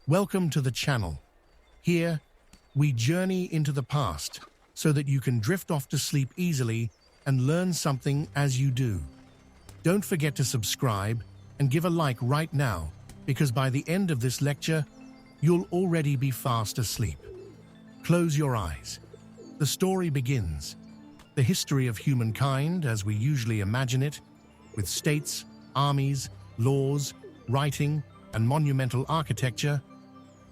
Welcome to the channel. Here, we journey into the past so that you can drift off to sleep easily and learn something as you do. Don't forget to subscribe and give a like right now, because by the end of this lecture, you'll already be fast asleep. Close your eyes. The story begins. The history of humankind, as we usually imagine it, with states, armies, laws, writing, and monumental architecture,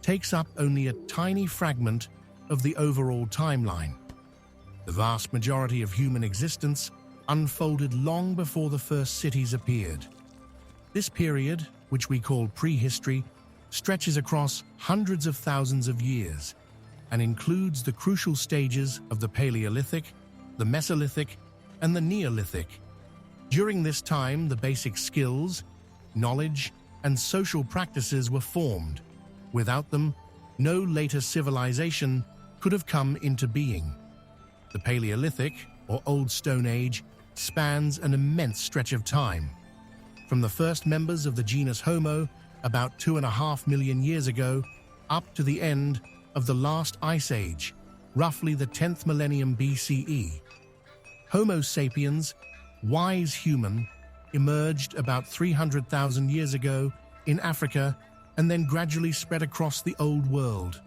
takes up only a tiny fragment of the overall timeline. The vast majority of human existence unfolded long before the first cities appeared. This period, which we call prehistory, stretches across hundreds of thousands of years and includes the crucial stages of the Paleolithic, the Mesolithic, and the Neolithic. During this time, the basic skills, knowledge, and social practices were formed. Without them, no later civilization could have come into being. The Paleolithic, or Old Stone Age, spans an immense stretch of time. From the first members of the genus Homo, about 2.5 million years ago, up to the end of the last ice age, roughly the 10th millennium BCE. Homo sapiens, wise human, emerged about 300,000 years ago in Africa and then gradually spread across the Old World,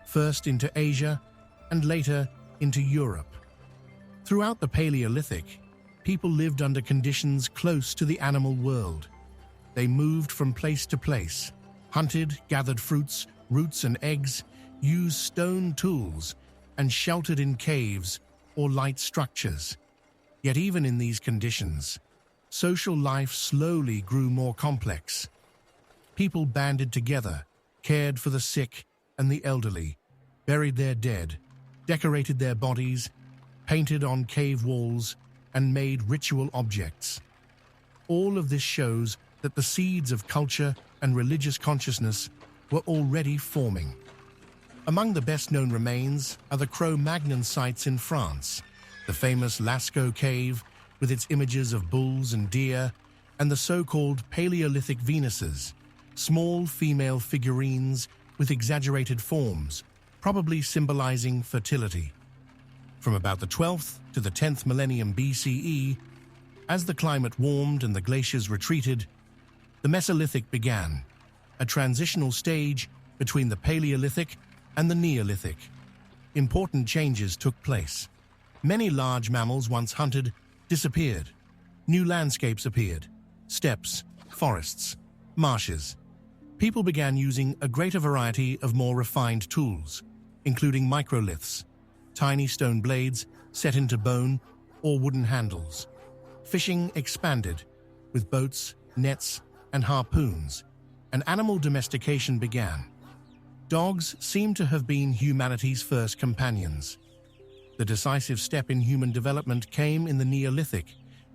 first into Asia and later into Europe. Throughout the Paleolithic, people lived under conditions close to the animal world. They moved from place to place, hunted, gathered fruits, roots, and eggs, used stone tools, and sheltered in caves or light structures. Yet even in these conditions, social life slowly grew more complex. People banded together, cared for the sick and the elderly, buried their dead, decorated their bodies, painted on cave walls, and made ritual objects. All of this shows that the seeds of culture and religious consciousness were already forming. Among the best-known remains are the Cro-Magnon sites in France, the famous Lascaux cave with its images of bulls and deer, and the so-called Paleolithic Venuses, small female figurines with exaggerated forms, probably symbolizing fertility. From about the 12th to the 10th millennium BCE, as the climate warmed and the glaciers retreated, the Mesolithic began, a transitional stage between the Paleolithic and the Neolithic. Important changes took place. Many large mammals once hunted disappeared. New landscapes appeared: steppes, forests, marshes. People began using a greater variety of more refined tools, including microliths, tiny stone blades set into bone or wooden handles. Fishing expanded, with boats, nets, and harpoons, and animal domestication began. Dogs seem to have been humanity's first companions. The decisive step in human development came in the Neolithic,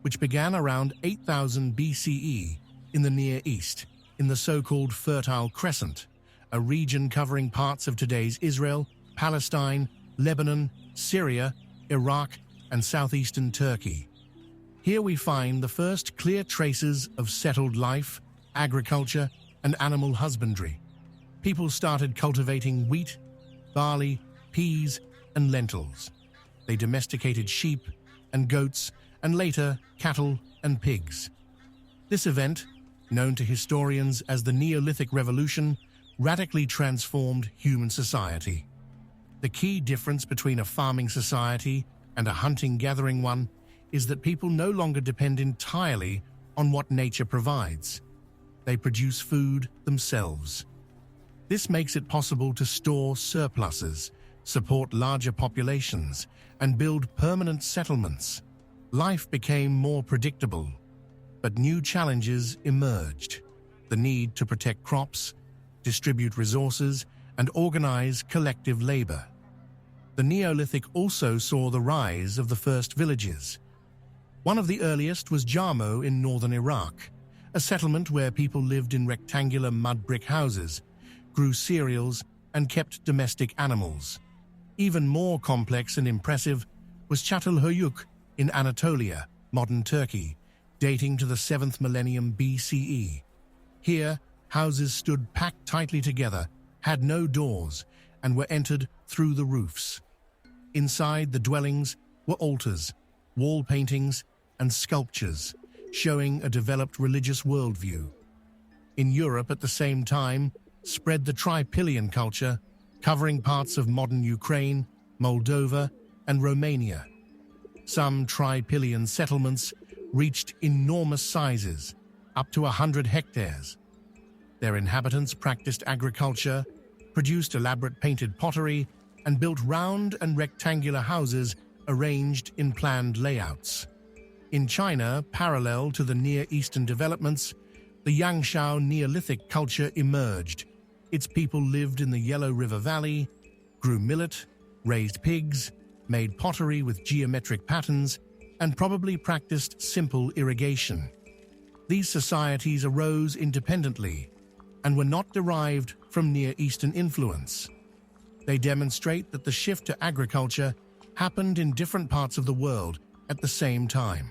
which began around 8000 BCE in the Near East, in the so-called Fertile Crescent, a region covering parts of today's Israel, Palestine, Lebanon, Syria, Iraq, and southeastern Turkey. Here we find the first clear traces of settled life, agriculture, and animal husbandry. People started cultivating wheat, barley, peas, and lentils. They domesticated sheep and goats, and later cattle and pigs. This event, known to historians as the Neolithic Revolution, radically transformed human society. The key difference between a farming society and a hunting-gathering one is that people no longer depend entirely on what nature provides. They produce food themselves. This makes it possible to store surpluses, support larger populations, and build permanent settlements. Life became more predictable, but new challenges emerged: the need to protect crops, distribute resources, and organize collective labor. The Neolithic also saw the rise of the first villages. One of the earliest was Jarmo in northern Iraq, a settlement where people lived in rectangular mud brick houses, grew cereals, and kept domestic animals. Even more complex and impressive was Çatalhöyük in Anatolia, modern Turkey, dating to the 7th millennium BCE. Here, houses stood packed tightly together, had no doors and were entered through the roofs. Inside the dwellings were altars, wall paintings, and sculptures, showing a developed religious worldview. In Europe at the same time spread the Trypillian culture, covering parts of modern Ukraine, Moldova, and Romania. Some Trypillian settlements reached enormous sizes, up to 100 hectares. Their inhabitants practiced agriculture, produced elaborate painted pottery, and built round and rectangular houses arranged in planned layouts. In China, parallel to the Near Eastern developments, the Yangshao Neolithic culture emerged. Its people lived in the Yellow River Valley, grew millet, raised pigs, made pottery with geometric patterns, and probably practiced simple irrigation. These societies arose independently and were not derived from Near Eastern influence. They demonstrate that the shift to agriculture happened in different parts of the world at the same time.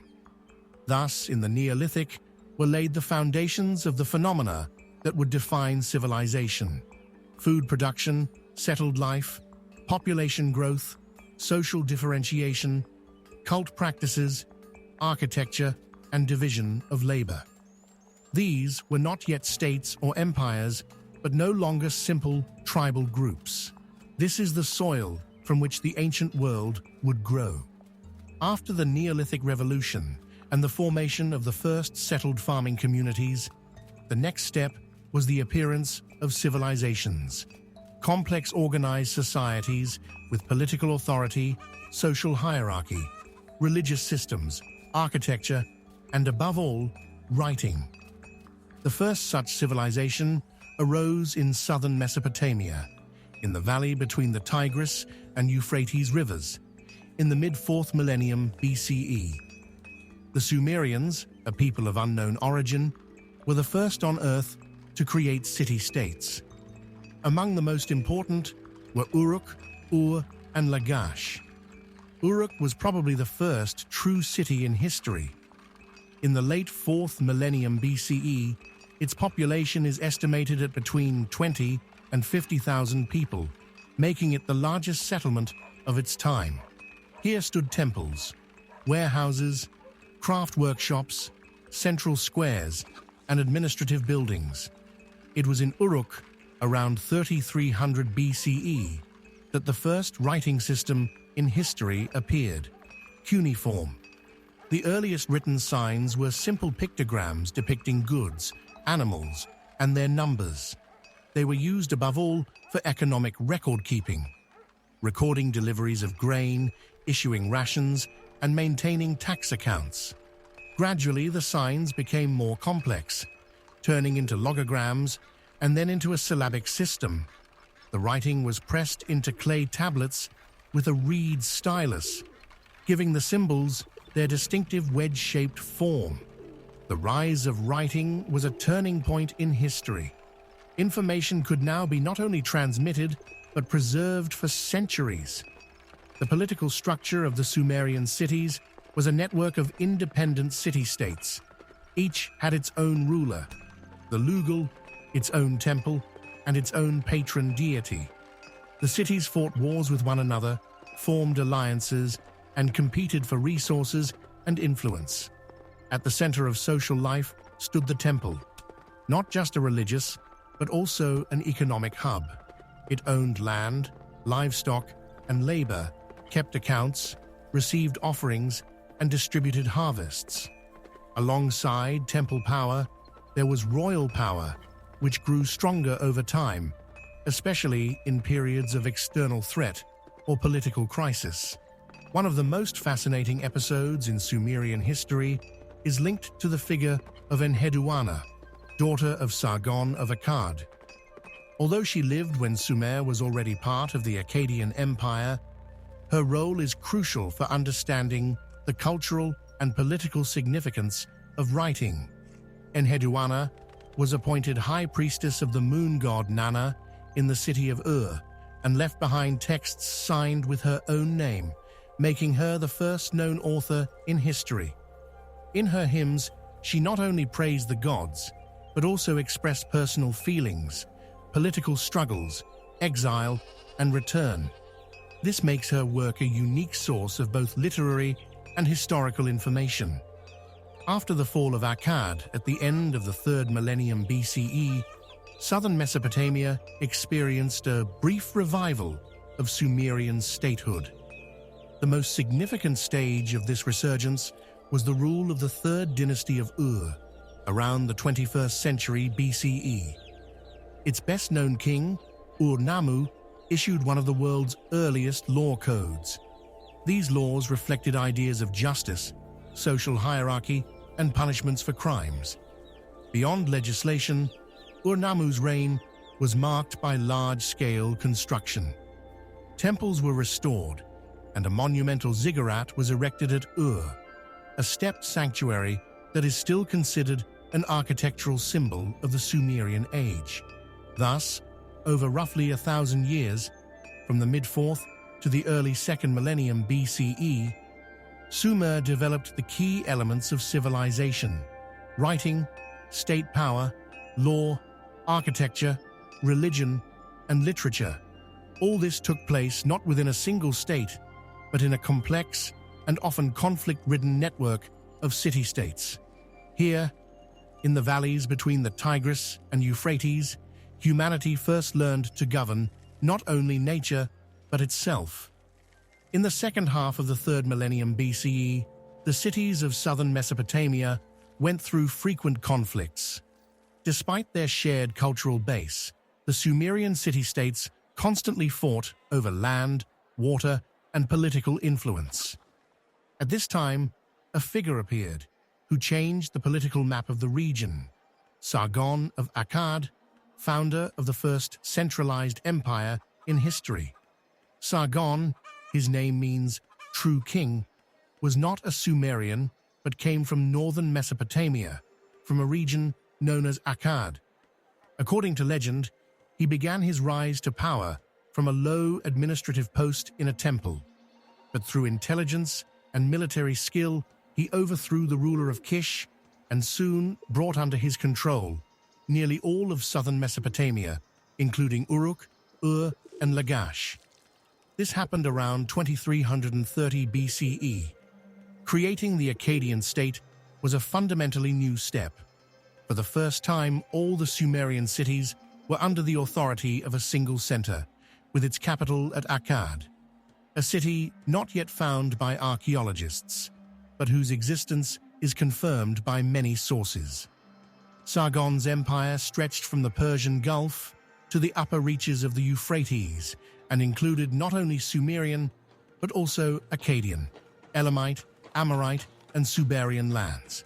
Thus, in the Neolithic were laid the foundations of the phenomena that would define civilization: food production, settled life, population growth, social differentiation, cult practices, architecture, and division of labor. These were not yet states or empires, but no longer simple tribal groups. This is the soil from which the ancient world would grow. After the Neolithic Revolution and the formation of the first settled farming communities, the next step was the appearance of civilizations, complex organized societies with political authority, social hierarchy, religious systems, architecture, and above all, writing. The first such civilization arose in southern Mesopotamia, in the valley between the Tigris and Euphrates rivers, in the mid-4th millennium BCE. The Sumerians, a people of unknown origin, were the first on Earth to create city-states. Among the most important were Uruk, Ur, and Lagash. Uruk was probably the first true city in history. In the late 4th millennium BCE, its population is estimated at between 20 and 50,000 people, making it the largest settlement of its time. Here stood temples, warehouses, craft workshops, central squares, and administrative buildings. It was in Uruk, around 3300 BCE, that the first writing system in history appeared: cuneiform. The earliest written signs were simple pictograms depicting goods, animals, and their numbers. They were used above all for economic record-keeping, recording deliveries of grain, issuing rations, and maintaining tax accounts. Gradually, the signs became more complex, turning into logograms and then into a syllabic system. The writing was pressed into clay tablets with a reed stylus, giving the symbols their distinctive wedge-shaped form. The rise of writing was a turning point in history. Information could now be not only transmitted, but preserved for centuries. The political structure of the Sumerian cities was a network of independent city-states. Each had its own ruler, the Lugal, its own temple, and its own patron deity. The cities fought wars with one another, formed alliances, and competed for resources and influence. At the center of social life stood the temple, not just a religious, but also an economic hub. It owned land, livestock, and labor, kept accounts, received offerings, and distributed harvests. Alongside temple power, there was royal power, which grew stronger over time, especially in periods of external threat or political crisis. One of the most fascinating episodes in Sumerian history is linked to the figure of Enheduanna, daughter of Sargon of Akkad. Although she lived when Sumer was already part of the Akkadian Empire, her role is crucial for understanding the cultural and political significance of writing. Enheduanna was appointed high priestess of the moon god Nana in the city of Ur and left behind texts signed with her own name, making her the first known author in history. In her hymns, she not only praised the gods, but also expressed personal feelings, political struggles, exile, and return. This makes her work a unique source of both literary and historical information. After the fall of Akkad at the end of the 3rd millennium BCE, southern Mesopotamia experienced a brief revival of Sumerian statehood. The most significant stage of this resurgence was the rule of the 3rd dynasty of Ur, around the 21st century BCE. Its best-known king, Ur-Nammu, issued one of the world's earliest law codes. These laws reflected ideas of justice, social hierarchy, and punishments for crimes. Beyond legislation, Ur-Nammu's reign was marked by large-scale construction. Temples were restored, and a monumental ziggurat was erected at Ur, a stepped sanctuary that is still considered an architectural symbol of the Sumerian age. Thus, over roughly 1,000 years, from the mid-4th to the early 2nd millennium BCE, Sumer developed the key elements of civilization: writing, state power, law, architecture, religion, and literature. All this took place not within a single state, but in a complex and often conflict-ridden network of city-states. Here, in the valleys between the Tigris and Euphrates, humanity first learned to govern not only nature, but itself. In the second half of the 3rd millennium BCE, the cities of southern Mesopotamia went through frequent conflicts. Despite their shared cultural base, the Sumerian city-states constantly fought over land, water, and political influence. At this time, a figure appeared who changed the political map of the region: Sargon of Akkad, founder of the first centralized empire in history. Sargon, his name means true king, was not a Sumerian but came from northern Mesopotamia, from a region known as Akkad. According to legend, he began his rise to power from a low administrative post in a temple. But through intelligence and military skill, he overthrew the ruler of Kish and soon brought under his control nearly all of southern Mesopotamia, including Uruk, Ur, and Lagash. This happened around 2330 BCE. Creating the Akkadian state was a fundamentally new step. For the first time, all the Sumerian cities were under the authority of a single center, with its capital at Akkad, a city not yet found by archaeologists, but whose existence is confirmed by many sources. Sargon's empire stretched from the Persian Gulf to the upper reaches of the Euphrates and included not only Sumerian, but also Akkadian, Elamite, Amorite, and Subarian lands.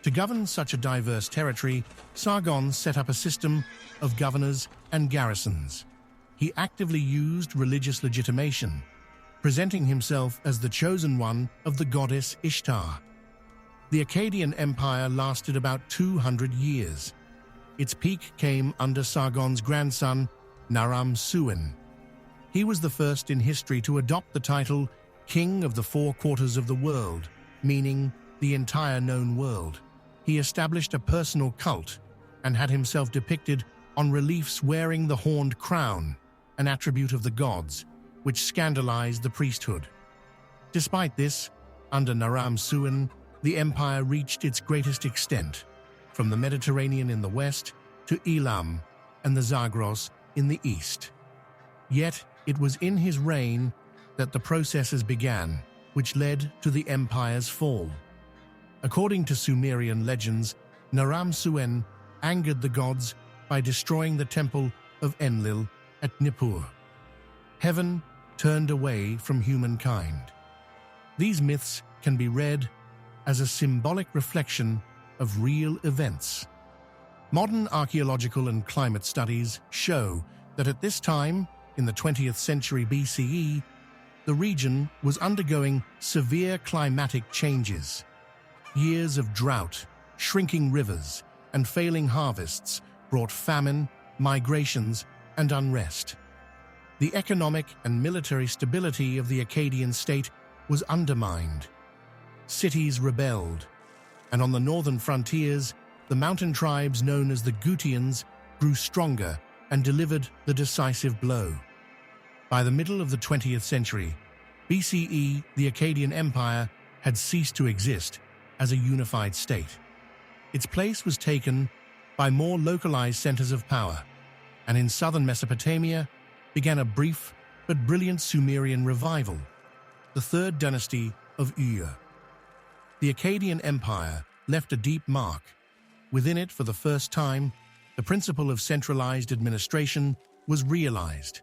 To govern such a diverse territory, Sargon set up a system of governors and garrisons. He actively used religious legitimation, presenting himself as the chosen one of the goddess Ishtar. The Akkadian Empire lasted about 200 years. Its peak came under Sargon's grandson, Naram-Suen. He was the first in history to adopt the title King of the Four Quarters of the World, meaning the entire known world. He established a personal cult and had himself depicted on reliefs wearing the horned crown, an attribute of the gods, which scandalized the priesthood. Despite this, under Naram-Suen, the empire reached its greatest extent, from the Mediterranean in the west to Elam and the Zagros in the east. Yet, it was in his reign that the processes began, which led to the empire's fall. According to Sumerian legends, Naram-Suen angered the gods by destroying the temple of Enlil at Nippur. Heaven turned away from humankind. These myths can be read as a symbolic reflection of real events. Modern archaeological and climate studies show that at this time, in the 20th century BCE, the region was undergoing severe climatic changes. Years of drought, shrinking rivers, and failing harvests brought famine, migrations, and unrest. The economic and military stability of the Akkadian state was undermined. Cities rebelled, and on the northern frontiers, the mountain tribes known as the Gutians grew stronger and delivered the decisive blow. By the middle of the 20th century, BCE, the Akkadian Empire had ceased to exist as a unified state. Its place was taken by more localized centers of power, and in southern Mesopotamia began a brief but brilliant Sumerian revival, the third dynasty of Ur. The Akkadian Empire left a deep mark. Within it, for the first time, the principle of centralized administration was realized.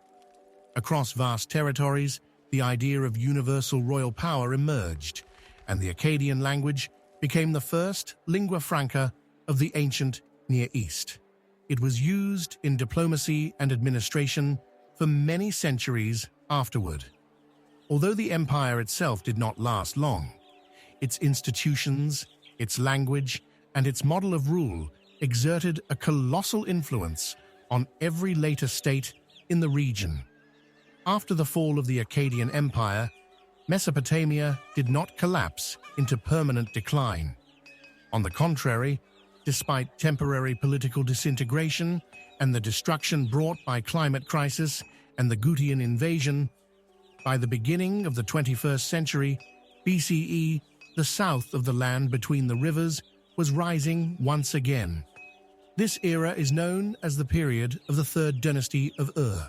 Across vast territories, the idea of universal royal power emerged, and the Akkadian language became the first lingua franca of the ancient Near East. It was used in diplomacy and administration for many centuries afterward. Although the empire itself did not last long, its institutions, its language, and its model of rule exerted a colossal influence on every later state in the region. After the fall of the Akkadian Empire, Mesopotamia did not collapse into permanent decline. On the contrary, despite temporary political disintegration and the destruction brought by climate crisis and the Gutian invasion, by the beginning of the 21st century, BCE, the south of the land between the rivers was rising once again. This era is known as the period of the Third Dynasty of Ur.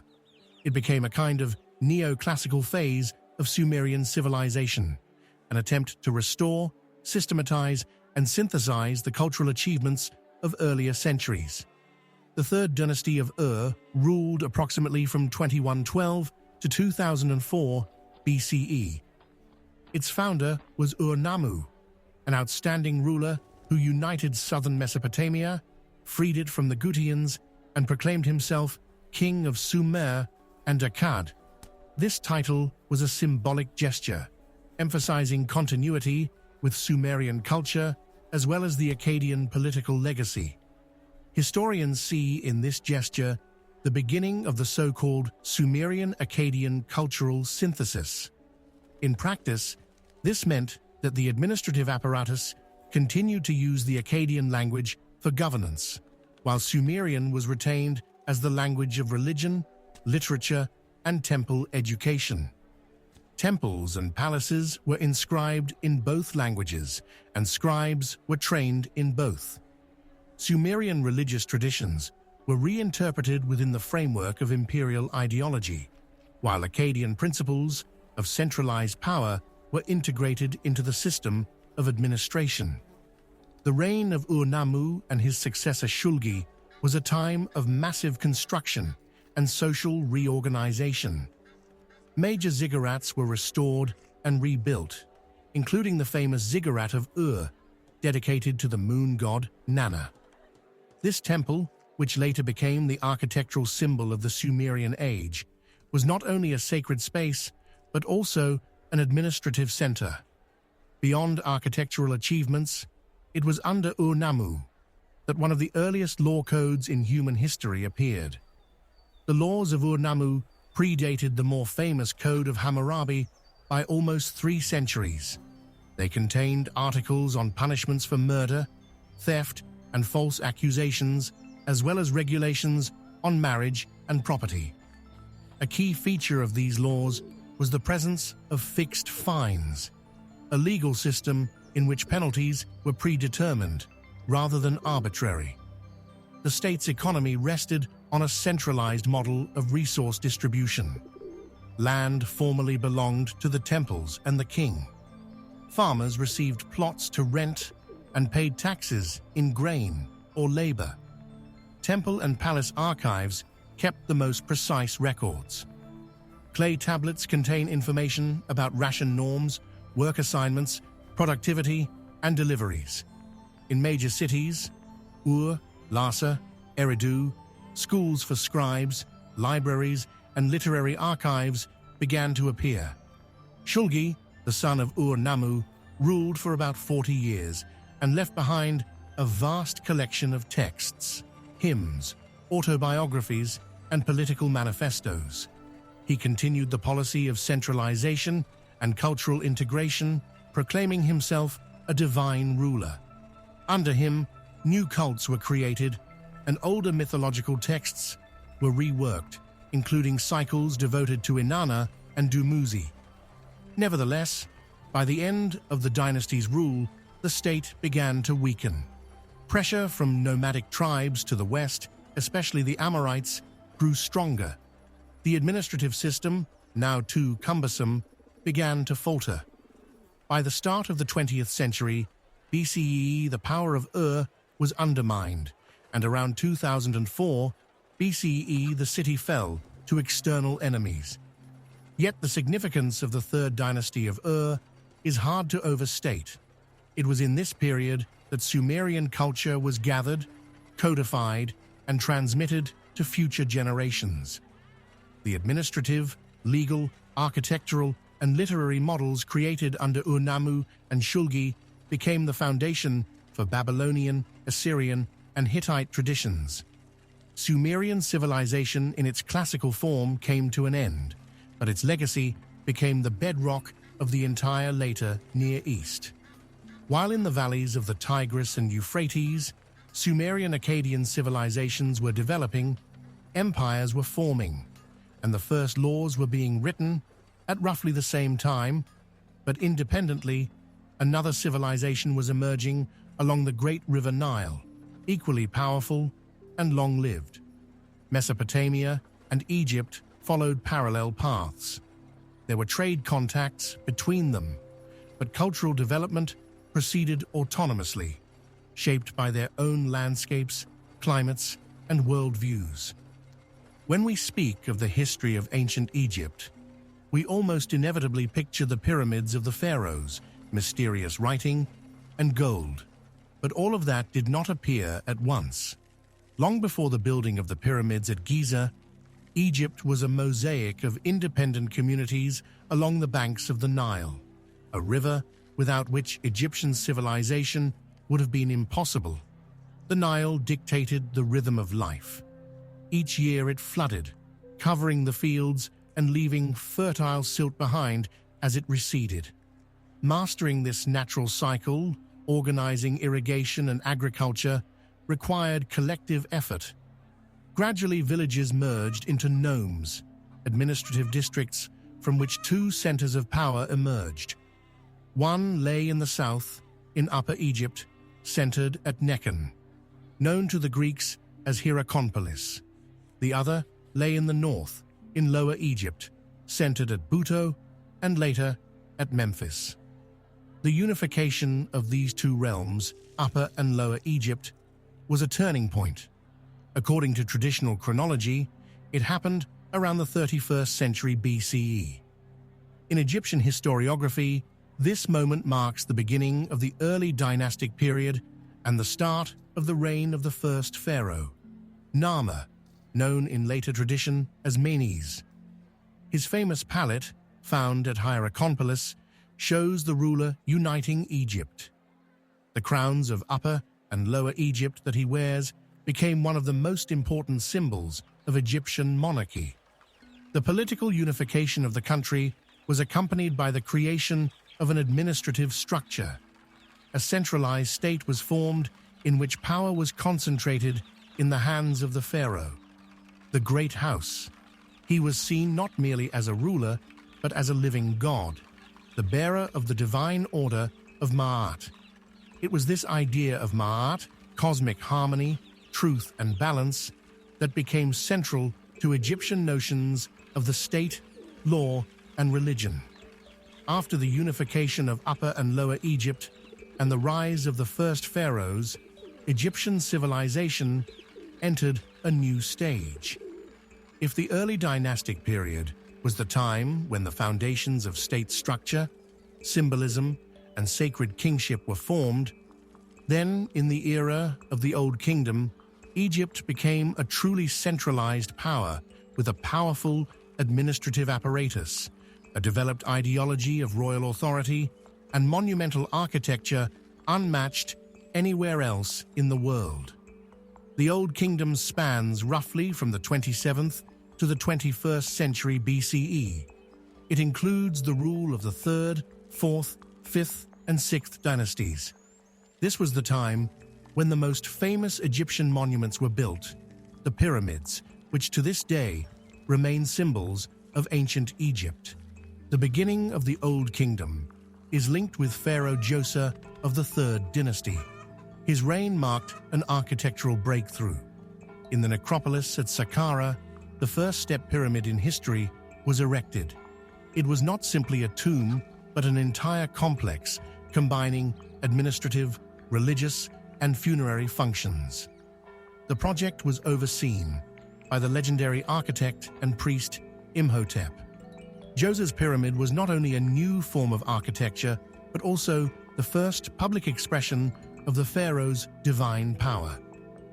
It became a kind of neoclassical phase of Sumerian civilization, an attempt to restore, systematize, and synthesize the cultural achievements of earlier centuries. The Third Dynasty of Ur ruled approximately from 2112 to 2004 BCE. Its founder was Ur-Nammu, an outstanding ruler who united southern Mesopotamia, freed it from the Gutians, and proclaimed himself king of Sumer and Akkad. This title was a symbolic gesture, emphasizing continuity with Sumerian culture as well as the Akkadian political legacy. Historians see in this gesture the beginning of the so-called Sumerian-Akkadian cultural synthesis. In practice, this meant that the administrative apparatus continued to use the Akkadian language for governance, while Sumerian was retained as the language of religion, literature, and temple education. Temples and palaces were inscribed in both languages, and scribes were trained in both. Sumerian religious traditions were reinterpreted within the framework of imperial ideology, while Akkadian principles of centralized power were integrated into the system of administration. The reign of Ur-Nammu and his successor Shulgi was a time of massive construction and social reorganization. Major ziggurats were restored and rebuilt, including the famous ziggurat of Ur, dedicated to the moon god Nanna. This temple, which later became the architectural symbol of the Sumerian age, was not only a sacred space, but also an administrative center. Beyond architectural achievements, it was under Ur-Nammu that one of the earliest law codes in human history appeared. The laws of Ur-Nammu predated the more famous Code of Hammurabi by almost 3 centuries. They contained articles on punishments for murder, theft, and false accusations, as well as regulations on marriage and property. A key feature of these laws was the presence of fixed fines, a legal system in which penalties were predetermined rather than arbitrary. The state's economy rested on a centralized model of resource distribution. Land formerly belonged to the temples and the king. Farmers received plots to rent and paid taxes in grain or labor. Temple and palace archives kept the most precise records. Clay tablets contain information about ration norms, work assignments, productivity, and deliveries. In major cities, Ur, Lhasa, Eridu, schools for scribes, libraries, and literary archives began to appear. Shulgi, the son of Ur-Nammu, ruled for about 40 years and left behind a vast collection of texts, hymns, autobiographies, and political manifestos. He continued the policy of centralization and cultural integration, proclaiming himself a divine ruler. Under him, new cults were created, and older mythological texts were reworked, including cycles devoted to Inanna and Dumuzi. Nevertheless, by the end of the dynasty's rule, the state began to weaken. Pressure from nomadic tribes to the west, especially the Amorites, grew stronger. The administrative system, now too cumbersome, began to falter. By the start of the 20th century, BCE, the power of was undermined, and around 2004, BCE, the city fell to external enemies. Yet the significance of the third dynasty of is hard to overstate. It was in this period that Sumerian culture was gathered, codified, and transmitted to future generations. The administrative, legal, architectural, and literary models created under Ur-Nammu and Shulgi became the foundation for Babylonian, Assyrian, and Hittite traditions. Sumerian civilization in its classical form came to an end, but its legacy became the bedrock of the entire later Near East. While in the valleys of the Tigris and Euphrates, Sumerian Akkadian civilizations were developing, empires were forming, and the first laws were being written at roughly the same time, but independently, another civilization was emerging along the great river Nile, equally powerful and long-lived. Mesopotamia and Egypt followed parallel paths. There were trade contacts between them, but cultural development proceeded autonomously, shaped by their own landscapes, climates, and worldviews. When we speak of the history of ancient Egypt, we almost inevitably picture the pyramids of the pharaohs, mysterious writing, and gold. But all of that did not appear at once. Long before the building of the pyramids at Giza, Egypt was a mosaic of independent communities along the banks of the Nile, a river without which Egyptian civilization would have been impossible. The Nile dictated the rhythm of life. Each year it flooded, covering the fields and leaving fertile silt behind as it receded. Mastering this natural cycle, organizing irrigation and agriculture, required collective effort. Gradually, villages merged into nomes, administrative districts from which two centers of power emerged. One lay in the south, in Upper Egypt, centered at Nekhen, known to the Greeks as Hierakonpolis. The other lay in the north, in Lower Egypt, centered at Buto and later at Memphis. The unification of these two realms, Upper and Lower Egypt, was a turning point. According to traditional chronology, it happened around the 31st century BCE. In Egyptian historiography, this moment marks the beginning of the early dynastic period and the start of the reign of the first pharaoh, Narmer, known in later tradition as Menes. His famous palette, found at Hierakonpolis, shows the ruler uniting Egypt. The crowns of Upper and Lower Egypt that he wears became one of the most important symbols of Egyptian monarchy. The political unification of the country was accompanied by the creation of an administrative structure. A centralized state was formed in which power was concentrated in the hands of the pharaoh, the Great House. He was seen not merely as a ruler, but as a living god, the bearer of the divine order of Ma'at. It was this idea of Ma'at, cosmic harmony, truth, and balance, that became central to Egyptian notions of the state, law, and religion. After the unification of Upper and Lower Egypt and the rise of the first pharaohs, Egyptian civilization entered a new stage. If the early dynastic period was the time when the foundations of state structure, symbolism, and sacred kingship were formed, then, in the era of the Old Kingdom, Egypt became a truly centralized power with a powerful administrative apparatus, a developed ideology of royal authority, and monumental architecture unmatched anywhere else in the world. The Old Kingdom spans roughly from the 27th to the 21st century BCE. It includes the rule of the 3rd, 4th, 5th, and 6th dynasties. This was the time when the most famous Egyptian monuments were built: the pyramids, which to this day remain symbols of ancient Egypt. The beginning of the Old Kingdom is linked with Pharaoh Djoser of the Third Dynasty. His reign marked an architectural breakthrough. In the necropolis at Saqqara, the first step pyramid in history was erected. It was not simply a tomb, but an entire complex combining administrative, religious, and funerary functions. The project was overseen by the legendary architect and priest Imhotep. Djoser's pyramid was not only a new form of architecture, but also the first public expression of the pharaoh's divine power.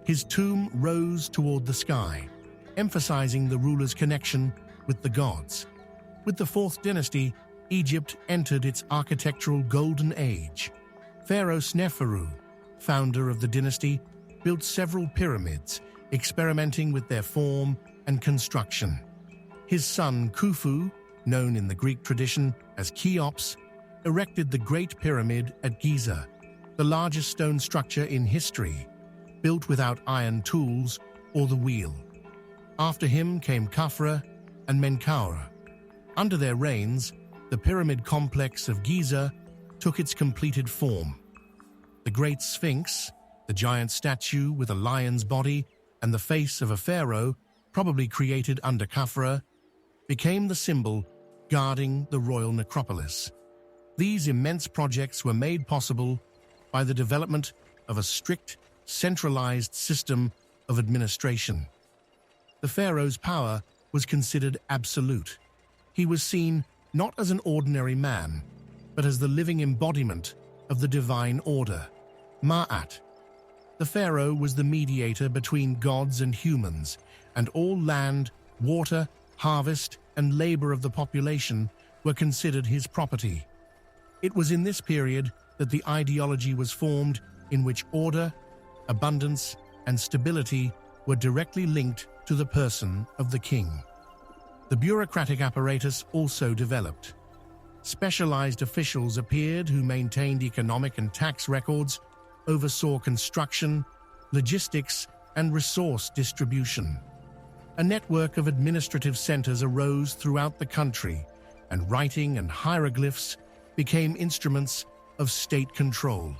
His tomb rose toward the sky, emphasizing the ruler's connection with the gods. With the Fourth Dynasty, Egypt entered its architectural golden age. Pharaoh Sneferu, founder of the dynasty, built several pyramids, experimenting with their form and construction. His son Khufu, known in the Greek tradition as Cheops, erected the Great Pyramid at Giza, the largest stone structure in history, built without iron tools or the wheel. After him came Khafra and Menkaura. Under their reigns, the pyramid complex of Giza took its completed form. The Great Sphinx, the giant statue with a lion's body and the face of a pharaoh, probably created under Khafra, became the symbol guarding the royal necropolis. These immense projects were made possible by the development of a strict, centralized system of administration. The pharaoh's power was considered absolute. He was seen not as an ordinary man, but as the living embodiment of the divine order, Ma'at. The pharaoh was the mediator between gods and humans, and all land, water, harvest, and labor of the population were considered his property. It was in this period that the ideology was formed in which order, abundance, and stability were directly linked to the person of the king. The bureaucratic apparatus also developed. Specialized officials appeared who maintained economic and tax records, oversaw construction, logistics, and resource distribution. A network of administrative centers arose throughout the country, and writing and hieroglyphs became instruments of state control.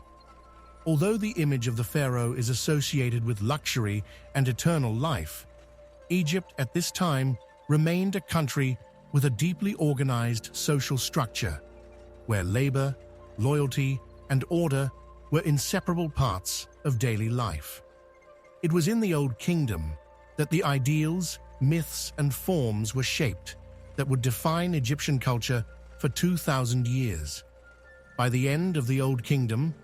Although the image of the pharaoh is associated with luxury and eternal life, Egypt at this time remained a country with a deeply organized social structure, where labor, loyalty, and order were inseparable parts of daily life. It was in the Old Kingdom that the ideals, myths, and forms were shaped that would define Egyptian culture for 2,000 years. By the end of the Old Kingdom,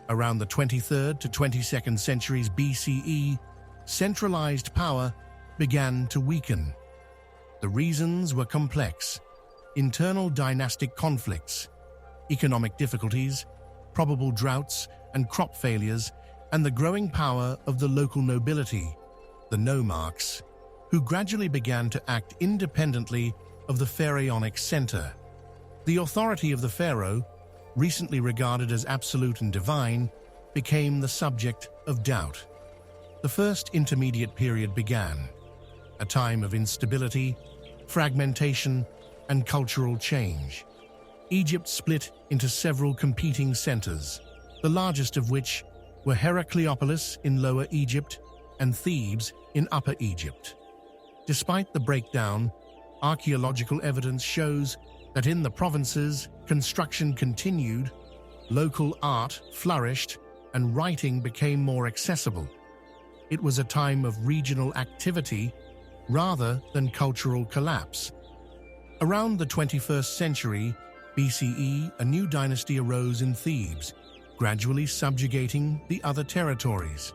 around the 23rd to 22nd centuries BCE, centralized power began to weaken. The reasons were complex: internal dynastic conflicts, economic difficulties, probable droughts and crop failures, and the growing power of the local nobility, the nomarchs, who gradually began to act independently of the pharaonic center. The authority of the pharaoh, recently regarded as absolute and divine, became the subject of doubt. The first intermediate period began, a time of instability, fragmentation, and cultural change. Egypt split into several competing centers, the largest of which were Heracleopolis in Lower Egypt and Thebes in Upper Egypt. Despite the breakdown, archaeological evidence shows that in the provinces, construction continued, local art flourished, and writing became more accessible. It was a time of regional activity rather than cultural collapse. Around the 21st century BCE, a new dynasty arose in Thebes, gradually subjugating the other territories.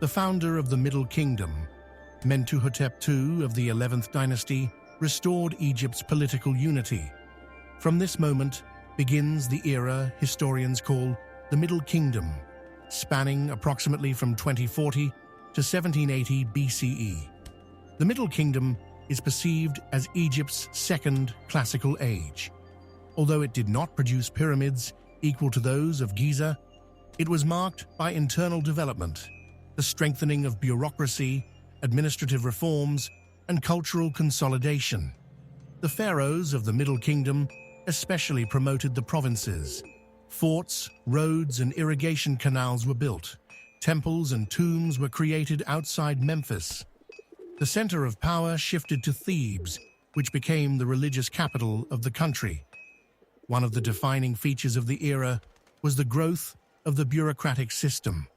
The founder of the Middle Kingdom, Mentuhotep II of the 11th dynasty, restored Egypt's political unity. From this moment begins the era historians call the Middle Kingdom, spanning approximately from 2040 to 1780 BCE. The Middle Kingdom is perceived as Egypt's second classical age. Although it did not produce pyramids equal to those of Giza, it was marked by internal development, the strengthening of bureaucracy, administrative reforms, and cultural consolidation. The pharaohs of the Middle Kingdom especially promoted the provinces. Forts, roads, and irrigation canals were built. Temples and tombs were created outside Memphis. The center of power shifted to Thebes, which became the religious capital of the country. One of the defining features of the era was the growth of the bureaucratic system.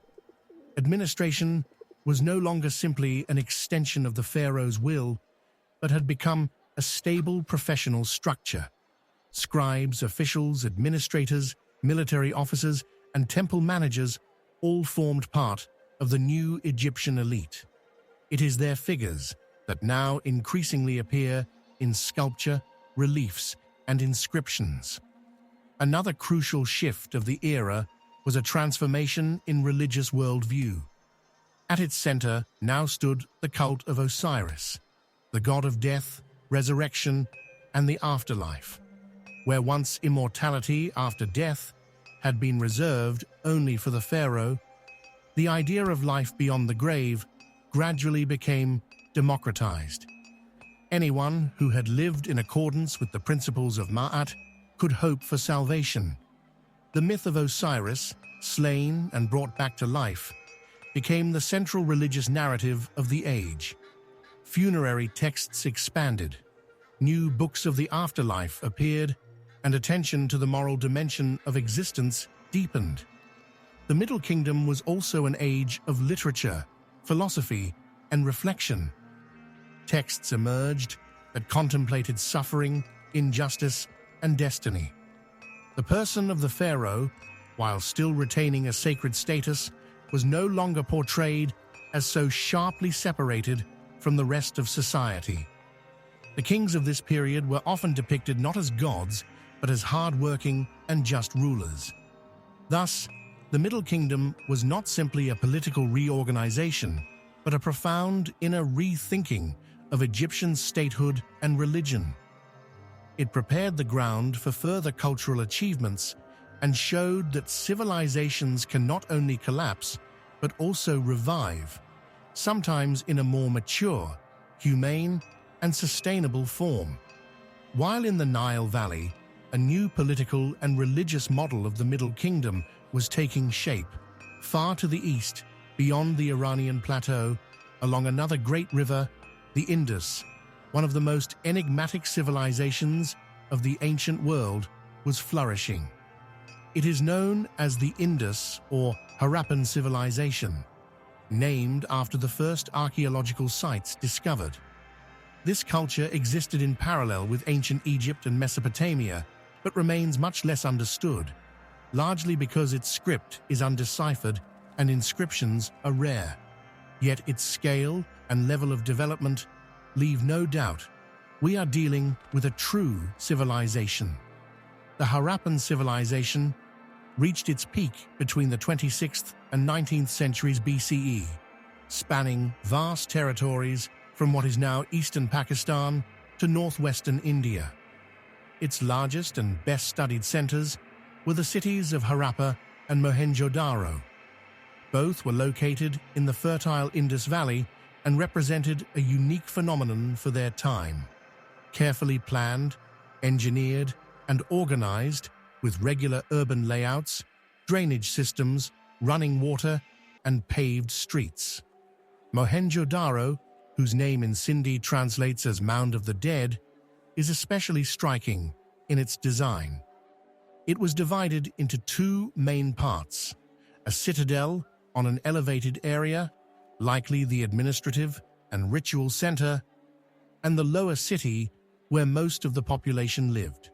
Administration was no longer simply an extension of the pharaoh's will, but had become a stable professional structure. Scribes, officials, administrators, military officers, and temple managers all formed part of the new Egyptian elite. It is their figures that now increasingly appear in sculpture, reliefs, and inscriptions. Another crucial shift of the era was a transformation in religious worldview. At its center now stood the cult of Osiris, the god of death, resurrection, and the afterlife. Where once immortality after death had been reserved only for the pharaoh, the idea of life beyond the grave gradually became democratized. Anyone who had lived in accordance with the principles of Ma'at could hope for salvation. The myth of Osiris, slain and brought back to life, became the central religious narrative of the age. Funerary texts expanded, new books of the afterlife appeared, and attention to the moral dimension of existence deepened. The Middle Kingdom was also an age of literature, philosophy, and reflection. Texts emerged that contemplated suffering, injustice, and destiny. The person of the pharaoh, while still retaining a sacred status, was no longer portrayed as so sharply separated from the rest of society. The kings of this period were often depicted not as gods, but as hard-working and just rulers. Thus, the Middle Kingdom was not simply a political reorganization, but a profound inner rethinking of Egyptian statehood and religion. It prepared the ground for further cultural achievements and showed that civilizations can not only collapse, but also revive, sometimes in a more mature, humane, and sustainable form. While in the Nile Valley, a new political and religious model of the Middle Kingdom was taking shape. Far to the east, beyond the Iranian plateau, along another great river, the Indus, one of the most enigmatic civilizations of the ancient world, was flourishing. It is known as the Indus or Harappan civilization, named after the first archaeological sites discovered. This culture existed in parallel with ancient Egypt and Mesopotamia, but remains much less understood, largely because its script is undeciphered and inscriptions are rare. Yet its scale and level of development leave no doubt we are dealing with a true civilization. The Harappan civilization reached its peak between the 26th and 19th centuries BCE, spanning vast territories from what is now eastern Pakistan to northwestern India. Its largest and best-studied centers were the cities of Harappa and Mohenjo-daro. Both were located in the fertile Indus Valley and represented a unique phenomenon for their time. Carefully planned, engineered, and organized, with regular urban layouts, drainage systems, running water, and paved streets. Mohenjo-daro, whose name in Sindhi translates as Mound of the Dead, is especially striking in its design. It was divided into two main parts: a citadel on an elevated area, likely the administrative and ritual center, and the lower city where most of the population lived.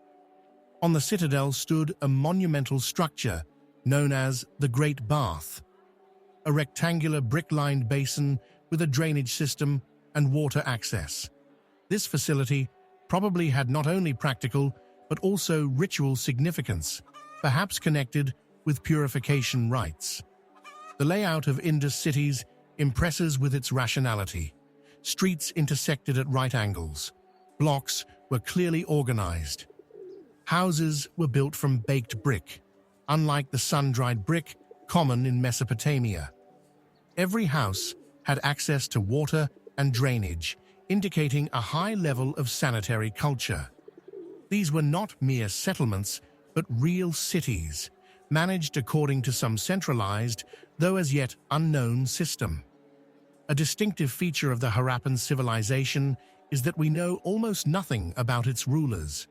On the citadel stood a monumental structure known as the Great Bath, a rectangular brick-lined basin with a drainage system and water access. This facility probably had not only practical but also ritual significance, perhaps connected with purification rites. The layout of Indus cities impresses with its rationality. Streets intersected at right angles. Blocks were clearly organized. Houses were built from baked brick, unlike the sun-dried brick common in Mesopotamia. Every house had access to water and drainage, indicating a high level of sanitary culture. These were not mere settlements, but real cities, managed according to some centralized, though as yet unknown system. A distinctive feature of the Harappan civilization is that we know almost nothing about its rulers.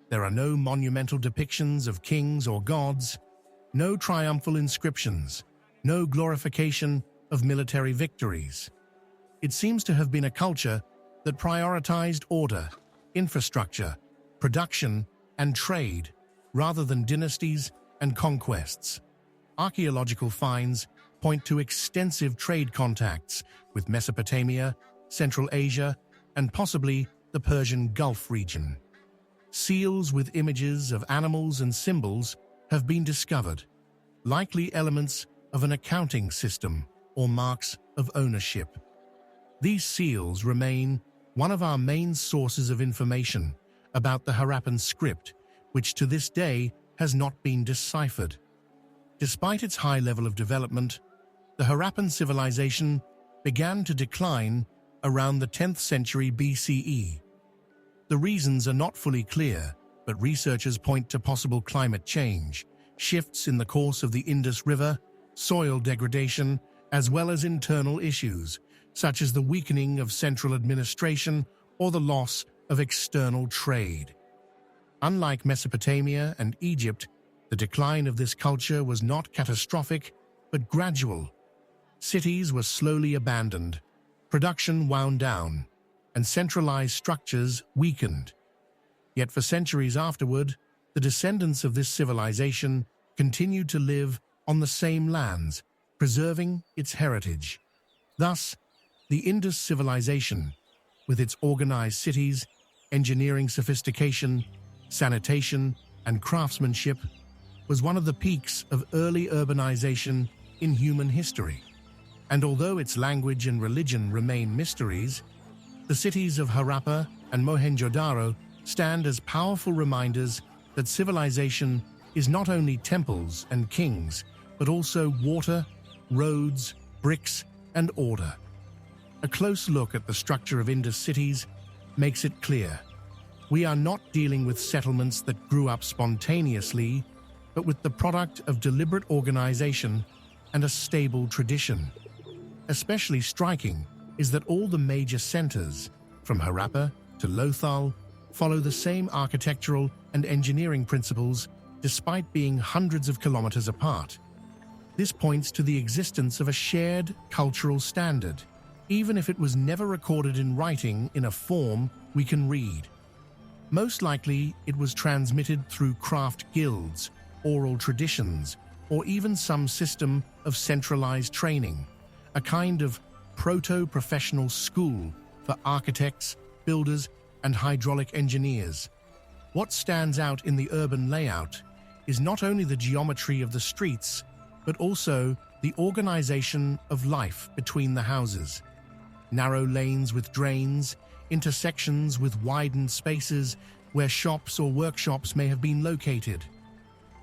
There are no monumental depictions of kings or gods, no triumphal inscriptions, no glorification of military victories. It seems to have been a culture that prioritized order, infrastructure, production, and trade, rather than dynasties and conquests. Archaeological finds point to extensive trade contacts with Mesopotamia, Central Asia, and possibly the Persian Gulf region. Seals with images of animals and symbols have been discovered, likely elements of an accounting system or marks of ownership. These seals remain one of our main sources of information about the Harappan script, which to this day has not been deciphered. Despite its high level of development, the Harappan civilization began to decline around the 10th century BCE. The reasons are not fully clear, but researchers point to possible climate change, shifts in the course of the Indus River, soil degradation, as well as internal issues, such as the weakening of central administration or the loss of external trade. Unlike Mesopotamia and Egypt, the decline of this culture was not catastrophic, but gradual. Cities were slowly abandoned, production wound down, and centralized structures weakened. Yet for centuries afterward, the descendants of this civilization continued to live on the same lands, preserving its heritage. Thus, the Indus civilization, with its organized cities, engineering sophistication, sanitation, and craftsmanship, was one of the peaks of early urbanization in human history. And although its language and religion remain mysteries, the cities of Harappa and Mohenjo-daro stand as powerful reminders that civilization is not only temples and kings, but also water, roads, bricks, and order. A close look at the structure of Indus cities makes it clear. We are not dealing with settlements that grew up spontaneously, but with the product of deliberate organization and a stable tradition. Especially striking is that all the major centers, from Harappa to Lothal, follow the same architectural and engineering principles despite being hundreds of kilometers apart. This points to the existence of a shared cultural standard, even if it was never recorded in writing in a form we can read. Most likely, it was transmitted through craft guilds, oral traditions, or even some system of centralized training, a kind of proto-professional school for architects, builders, and hydraulic engineers. What stands out in the urban layout is not only the geometry of the streets, but also the organization of life between the houses. Narrow lanes with drains, intersections with widened spaces where shops or workshops may have been located.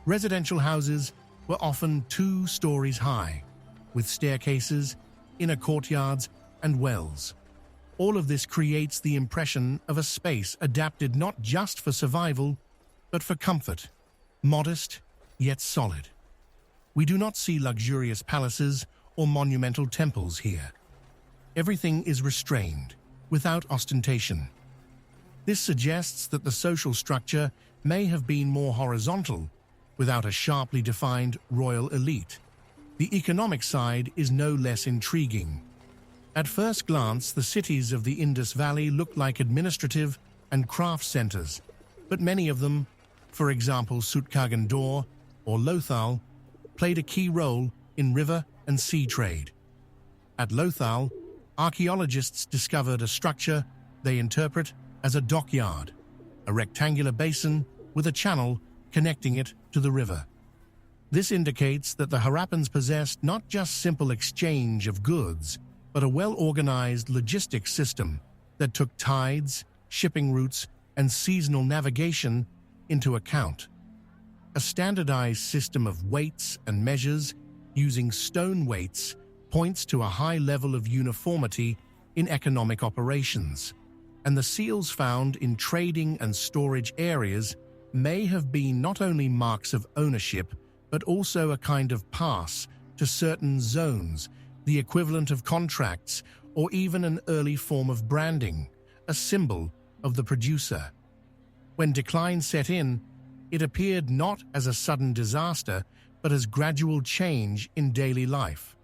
Residential houses were often 2 stories high, with staircases, inner courtyards, and wells. All of this creates the impression of a space adapted not just for survival, but for comfort, modest yet solid. We do not see luxurious palaces or monumental temples here. Everything is restrained, without ostentation. This suggests that the social structure may have been more horizontal, without a sharply defined royal elite. The economic side is no less intriguing. At first glance, the cities of the Indus Valley look like administrative and craft centers, but many of them, for example Sutkagan-Dor or Lothal, played a key role in river and sea trade. At Lothal, archaeologists discovered a structure they interpret as a dockyard, a rectangular basin with a channel connecting it to the river. This indicates that the Harappans possessed not just simple exchange of goods, but a well-organized logistics system that took tides, shipping routes, and seasonal navigation into account. A standardized system of weights and measures using stone weights points to a high level of uniformity in economic operations, and the seals found in trading and storage areas may have been not only marks of ownership, but also a kind of pass to certain zones, the equivalent of contracts, or even an early form of branding, a symbol of the producer. When decline set in, it appeared not as a sudden disaster, but as gradual change in daily life.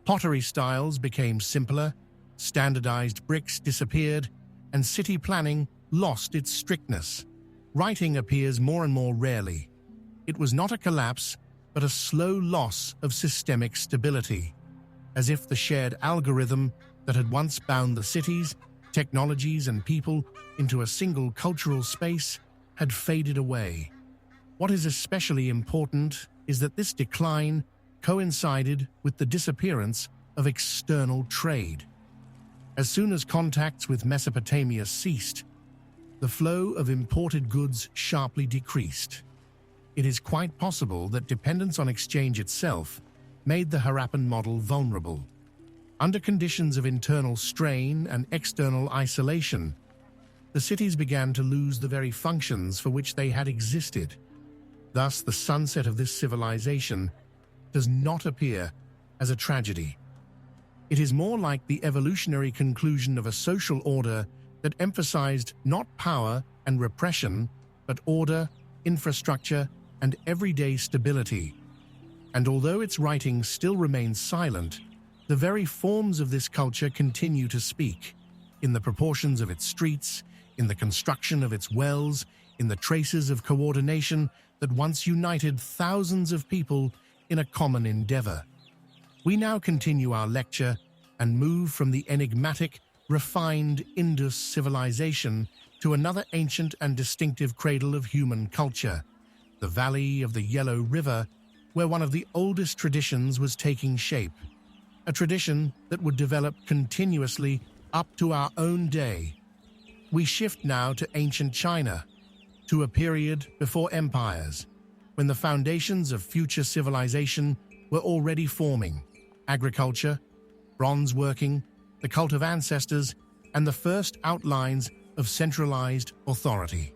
Pottery styles became simpler, standardized bricks disappeared, and city planning lost its strictness. Writing appears more and more rarely. It was not a collapse, but a slow loss of systemic stability, as if the shared algorithm that had once bound the cities, technologies, and people into a single cultural space had faded away. What is especially important is that this decline coincided with the disappearance of external trade. As soon as contacts with Mesopotamia ceased, the flow of imported goods sharply decreased. It is quite possible that dependence on exchange itself made the Harappan model vulnerable. Under conditions of internal strain and external isolation, the cities began to lose the very functions for which they had existed. Thus, the sunset of this civilization does not appear as a tragedy. It is more like the evolutionary conclusion of a social order that emphasized not power and repression, but order, infrastructure, and everyday stability. And although its writings still remain silent, the very forms of this culture continue to speak, in the proportions of its streets, in the construction of its wells, in the traces of coordination that once united thousands of people in a common endeavor. We now continue our lecture and move from the enigmatic, refined Indus civilization to another ancient and distinctive cradle of human culture, the valley of the Yellow River, where one of the oldest traditions was taking shape, a tradition that would develop continuously up to our own day. We shift now to ancient China, to a period before empires, when the foundations of future civilization were already forming: agriculture, bronze working, the cult of ancestors, and the first outlines of centralized authority.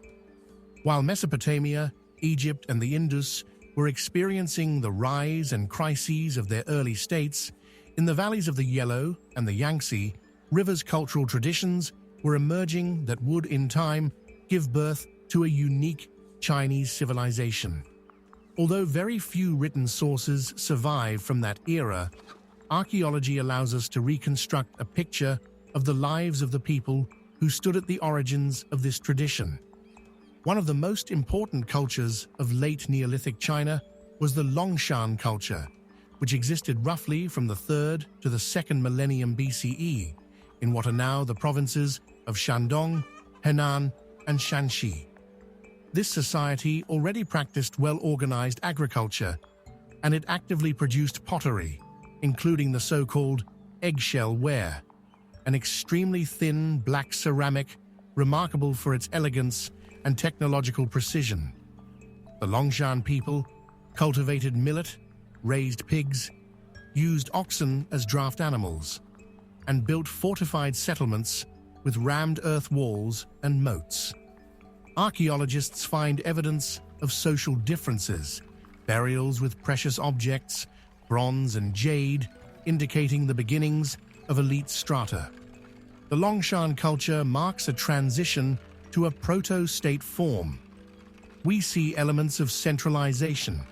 While Mesopotamia, Egypt, and the Indus were experiencing the rise and crises of their early states, in the valleys of the Yellow and the Yangtze, rivers' cultural traditions were emerging that would, in time, give birth to a unique Chinese civilization. Although very few written sources survive from that era, archaeology allows us to reconstruct a picture of the lives of the people who stood at the origins of this tradition. One of the most important cultures of late Neolithic China was the Longshan culture, which existed roughly from the 3rd to the 2nd millennium BCE in what are now the provinces of Shandong, Henan, and Shanxi. This society already practiced well-organized agriculture, and it actively produced pottery, including the so-called eggshell ware, an extremely thin black ceramic remarkable for its elegance and technological precision. The Longshan people cultivated millet, raised pigs, used oxen as draft animals, and built fortified settlements with rammed earth walls and moats. Archaeologists find evidence of social differences, burials with precious objects, bronze and jade, indicating the beginnings of elite strata. The Longshan culture marks a transition to a proto-state form. We see elements of centralization,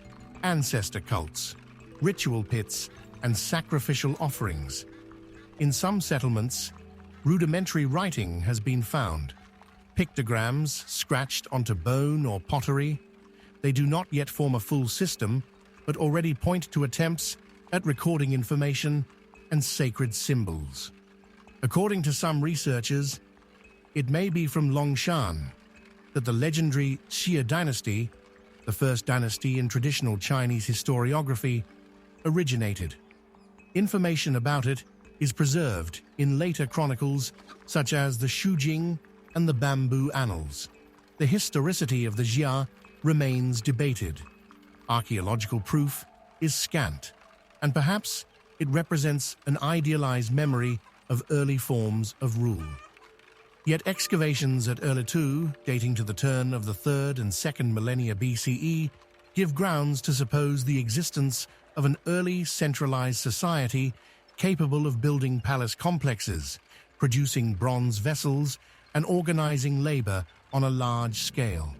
ancestor cults, ritual pits, and sacrificial offerings. In some settlements, rudimentary writing has been found. Pictograms scratched onto bone or pottery. They do not yet form a full system, but already point to attempts at recording information and sacred symbols. According to some researchers, it may be from Longshan that the legendary Xia dynasty, the first dynasty in traditional Chinese historiography, originated. Information about it is preserved in later chronicles such as the Shujing and the Bamboo Annals. The historicity of the Xia remains debated. Archaeological proof is scant, and perhaps it represents an idealized memory of early forms of rule. Yet excavations at Erlitou, dating to the turn of the 3rd and 2nd millennia BCE, give grounds to suppose the existence of an early centralized society capable of building palace complexes, producing bronze vessels, and organizing labor on a large scale.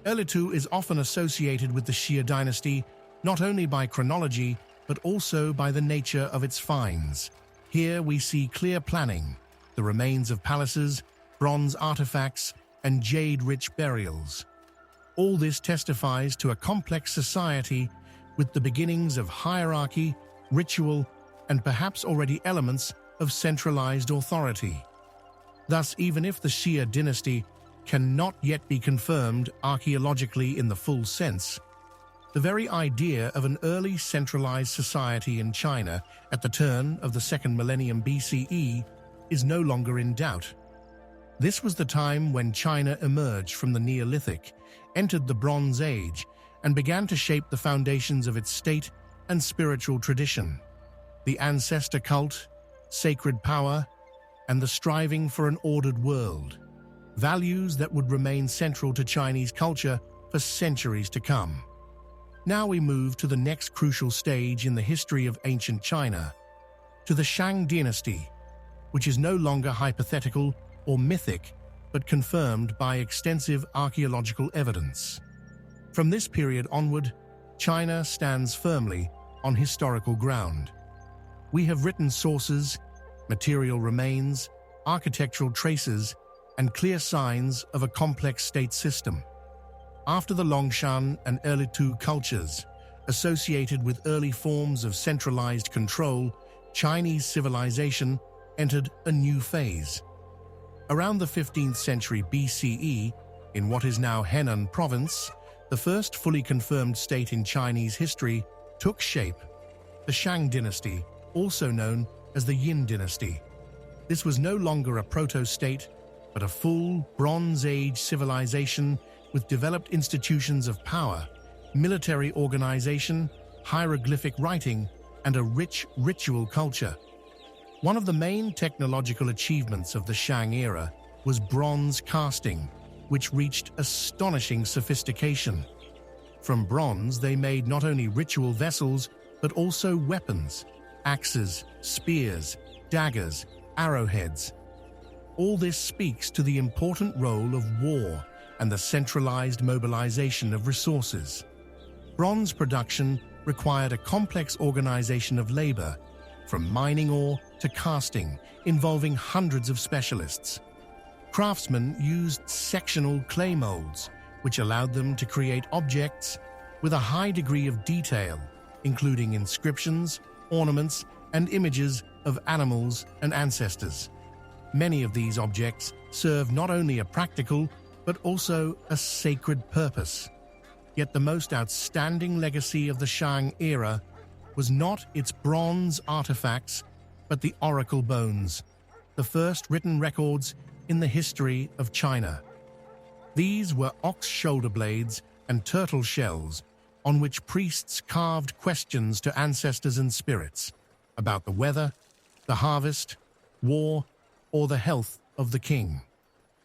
Erlitou is often associated with the Xia dynasty not only by chronology but also by the nature of its finds. Here we see clear planning, the remains of palaces, bronze artifacts, and jade-rich burials. All this testifies to a complex society with the beginnings of hierarchy, ritual, and perhaps already elements of centralized authority. Thus, even if the Xia dynasty cannot yet be confirmed archaeologically in the full sense, the very idea of an early centralized society in China at the turn of the 2nd millennium BCE is no longer in doubt. This was the time when China emerged from the Neolithic, entered the Bronze Age, and began to shape the foundations of its state and spiritual tradition. The ancestor cult, sacred power, and the striving for an ordered world, values that would remain central to Chinese culture for centuries to come. Now we move to the next crucial stage in the history of ancient China, to the Shang dynasty, which is no longer hypothetical or mythic, but confirmed by extensive archaeological evidence. From this period onward, China stands firmly on historical ground. We have written sources, material remains, architectural traces, and clear signs of a complex state system. After the Longshan and Erlitou cultures, associated with early forms of centralized control, Chinese civilization entered a new phase. Around the 15th century BCE, in what is now Henan province, the first fully confirmed state in Chinese history took shape, the Shang dynasty, also known as the Yin dynasty. This was no longer a proto-state, but a full Bronze Age civilization with developed institutions of power, military organization, hieroglyphic writing, and a rich ritual culture. One of the main technological achievements of the Shang era was bronze casting, which reached astonishing sophistication. From bronze, they made not only ritual vessels, but also weapons, axes, spears, daggers, arrowheads. All this speaks to the important role of war and the centralized mobilization of resources. Bronze production required a complex organization of labor, from mining ore to casting, involving hundreds of specialists. Craftsmen used sectional clay molds, which allowed them to create objects with a high degree of detail, including inscriptions, ornaments, and images of animals and ancestors. Many of these objects serve not only a practical, but also a sacred purpose. Yet the most outstanding legacy of the Shang era was not its bronze artifacts, but the oracle bones, the first written records in the history of China. These were ox shoulder blades and turtle shells on which priests carved questions to ancestors and spirits about the weather, the harvest, war, or the health of the king.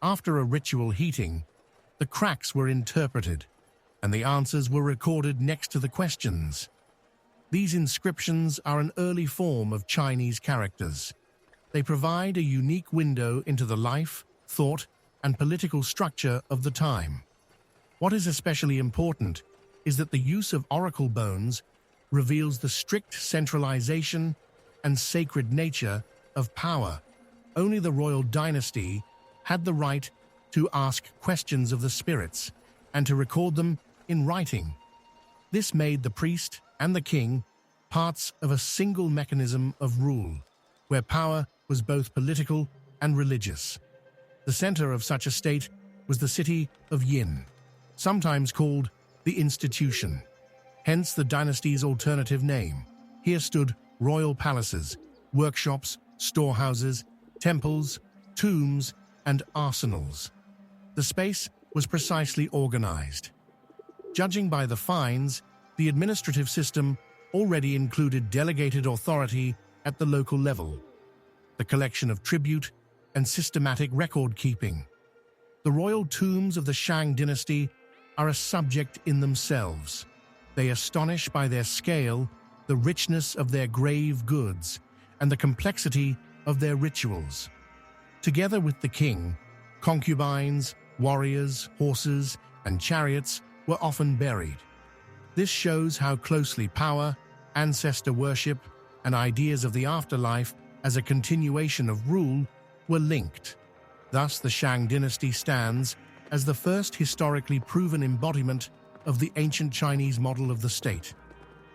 After a ritual heating, the cracks were interpreted, and the answers were recorded next to the questions. These inscriptions are an early form of Chinese characters. They provide a unique window into the life, thought, and political structure of the time. What is especially important is that the use of oracle bones reveals the strict centralization and sacred nature of power. Only the royal dynasty had the right to ask questions of the spirits and to record them in writing. This made the priest and the king parts of a single mechanism of rule, where power was both political and religious. The center of such a state was the city of Yin, sometimes called the Institution, hence the dynasty's alternative name. Here stood royal palaces, workshops, storehouses, temples, tombs, and arsenals. The space was precisely organized. Judging by the finds, the administrative system already included delegated authority at the local level. the collection of tribute, and systematic record-keeping. The royal tombs of the Shang dynasty are a subject in themselves. They astonish by their scale, the richness of their grave goods, and the complexity of their rituals. Together with the king, concubines, warriors, horses, and chariots were often buried. This shows how closely power, ancestor worship, and ideas of the afterlife as a continuation of rule were linked. Thus, the Shang dynasty stands as the first historically proven embodiment of the ancient Chinese model of the state.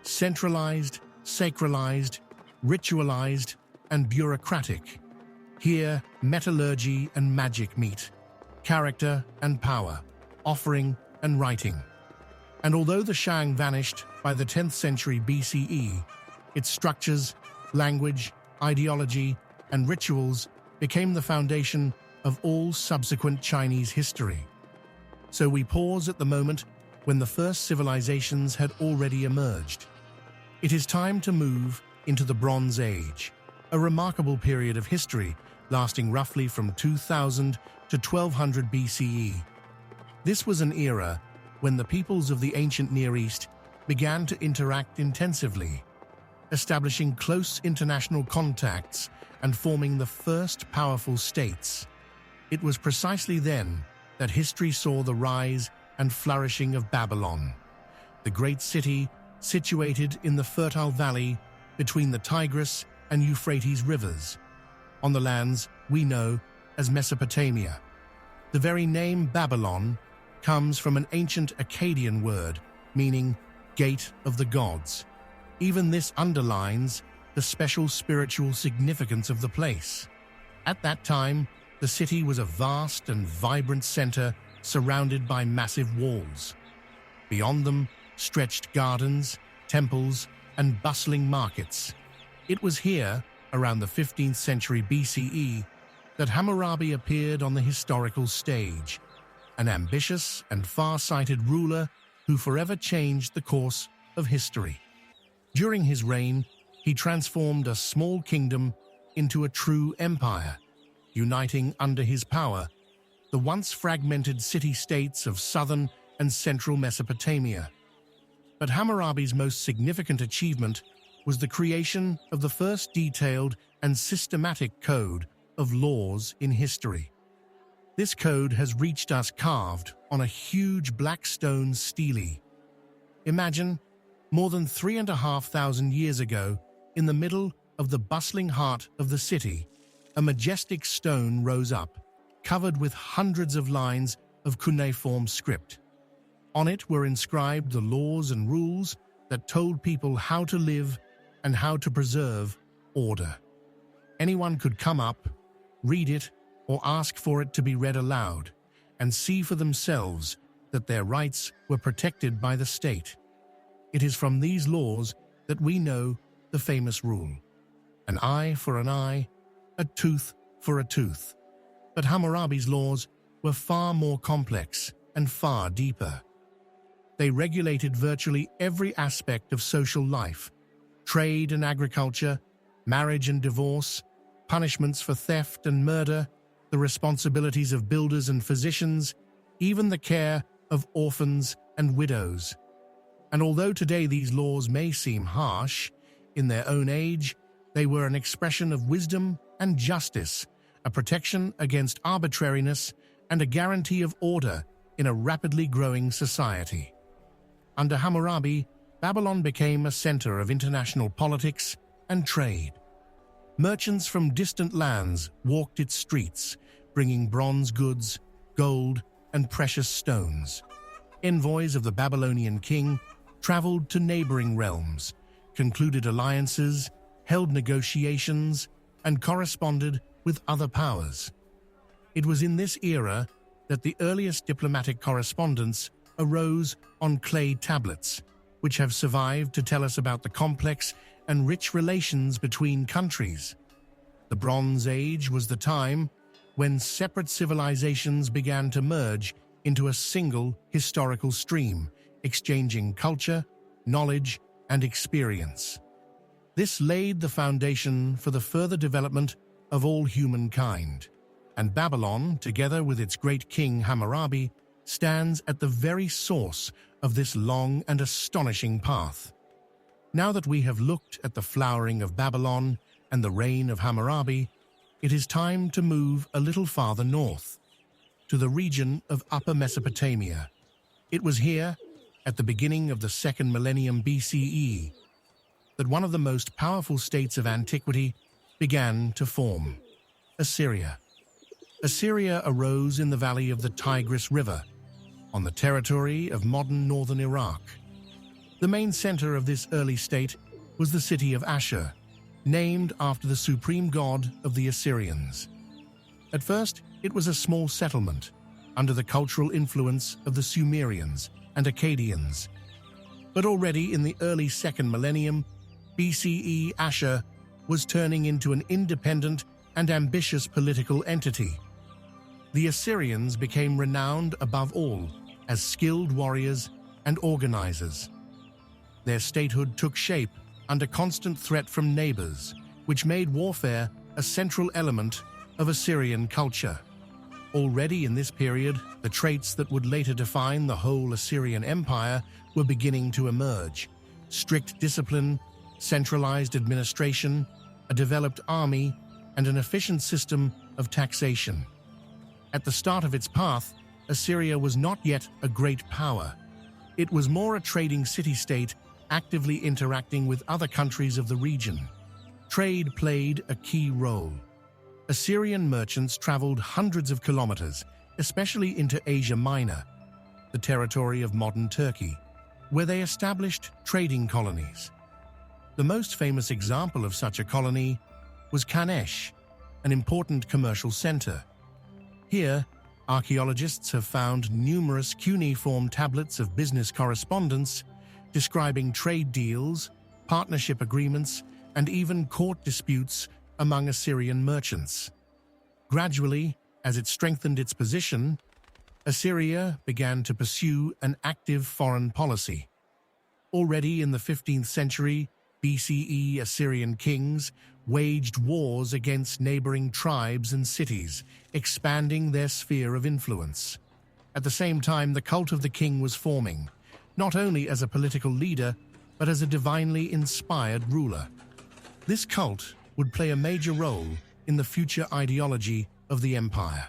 Centralized, sacralized, ritualized, and bureaucratic. Here, metallurgy and magic meet, character and power, offering and writing. And although the Shang vanished by the 10th century BCE, its structures, language, ideology, and rituals became the foundation of all subsequent Chinese history. So we pause at the moment when the first civilizations had already emerged. It is time to move into the Bronze Age, a remarkable period of history lasting roughly from 2000 to 1200 BCE. This was an era when the peoples of the ancient Near East began to interact intensively, establishing close international contacts and forming the first powerful states. It was precisely then that history saw the rise and flourishing of Babylon, the great city situated in the fertile valley between the Tigris and Euphrates rivers, on the lands we know as Mesopotamia. The very name Babylon comes from an ancient Akkadian word meaning gate of the gods. Even this underlines the special spiritual significance of the place. At that time, the city was a vast and vibrant center surrounded by massive walls. Beyond them stretched gardens, temples, and bustling markets. It was here, around the 15th century BCE, that Hammurabi appeared on the historical stage, an ambitious and far-sighted ruler who forever changed the course of history. During his reign, he transformed a small kingdom into a true empire, uniting under his power the once fragmented city-states of southern and central Mesopotamia. But Hammurabi's most significant achievement was the creation of the first detailed and systematic code of laws in history. This code has reached us carved on a huge black stone stele. Imagine, more than 3,500 years ago, in the middle of the bustling heart of the city, a majestic stone rose up, covered with hundreds of lines of cuneiform script. On it were inscribed the laws and rules that told people how to live and how to preserve order. Anyone could come up, read it, or ask for it to be read aloud, and see for themselves that their rights were protected by the state. It is from these laws that we know the famous rule: an eye for an eye, a tooth for a tooth. But Hammurabi's laws were far more complex and far deeper. They regulated virtually every aspect of social life: trade and agriculture, marriage and divorce, punishments for theft and murder, the responsibilities of builders and physicians, even the care of orphans and widows. And although today these laws may seem harsh, in their own age, they were an expression of wisdom and justice, a protection against arbitrariness, and a guarantee of order in a rapidly growing society. Under Hammurabi, Babylon became a center of international politics and trade. Merchants from distant lands walked its streets, bringing bronze goods, gold, and precious stones. Envoys of the Babylonian king traveled to neighboring realms, concluded alliances, held negotiations, and corresponded with other powers. It was in this era that the earliest diplomatic correspondence arose on clay tablets, which have survived to tell us about the complex and rich relations between countries. The Bronze Age was the time when separate civilizations began to merge into a single historical stream, exchanging culture, knowledge, and experience. This laid the foundation for the further development of all humankind, and Babylon, together with its great king Hammurabi, stands at the very source of this long and astonishing path. Now that we have looked at the flowering of Babylon and the reign of Hammurabi, it is time to move a little farther north, to the region of Upper Mesopotamia. It was here, at the beginning of the second millennium BCE, that one of the most powerful states of antiquity began to form: Assyria. Assyria arose in the valley of the Tigris River, on the territory of modern northern Iraq. The main center of this early state was the city of Ashur, named after the supreme god of the Assyrians. At first, it was a small settlement, under the cultural influence of the Sumerians and Akkadians. But already in the early second millennium BCE, Ashur was turning into an independent and ambitious political entity. The Assyrians became renowned above all as skilled warriors and organizers. Their statehood took shape under constant threat from neighbors, which made warfare a central element of Assyrian culture. Already in this period, the traits that would later define the whole Assyrian Empire were beginning to emerge: strict discipline, centralized administration, a developed army, and an efficient system of taxation. At the start of its path, Assyria was not yet a great power. It was more a trading city-state, actively interacting with other countries of the region. Trade played a key role. Assyrian merchants traveled hundreds of kilometers, especially into Asia Minor, the territory of modern Turkey, where they established trading colonies. The most famous example of such a colony was Kanesh, an important commercial center. Here, archaeologists have found numerous cuneiform tablets of business correspondence describing trade deals, partnership agreements, and even court disputes among Assyrian merchants. Gradually, as it strengthened its position, Assyria began to pursue an active foreign policy. Already in the 15th century BCE, Assyrian kings waged wars against neighboring tribes and cities, expanding their sphere of influence. At the same time, the cult of the king was forming, not only as a political leader, but as a divinely inspired ruler. This cult would play a major role in the future ideology of the empire.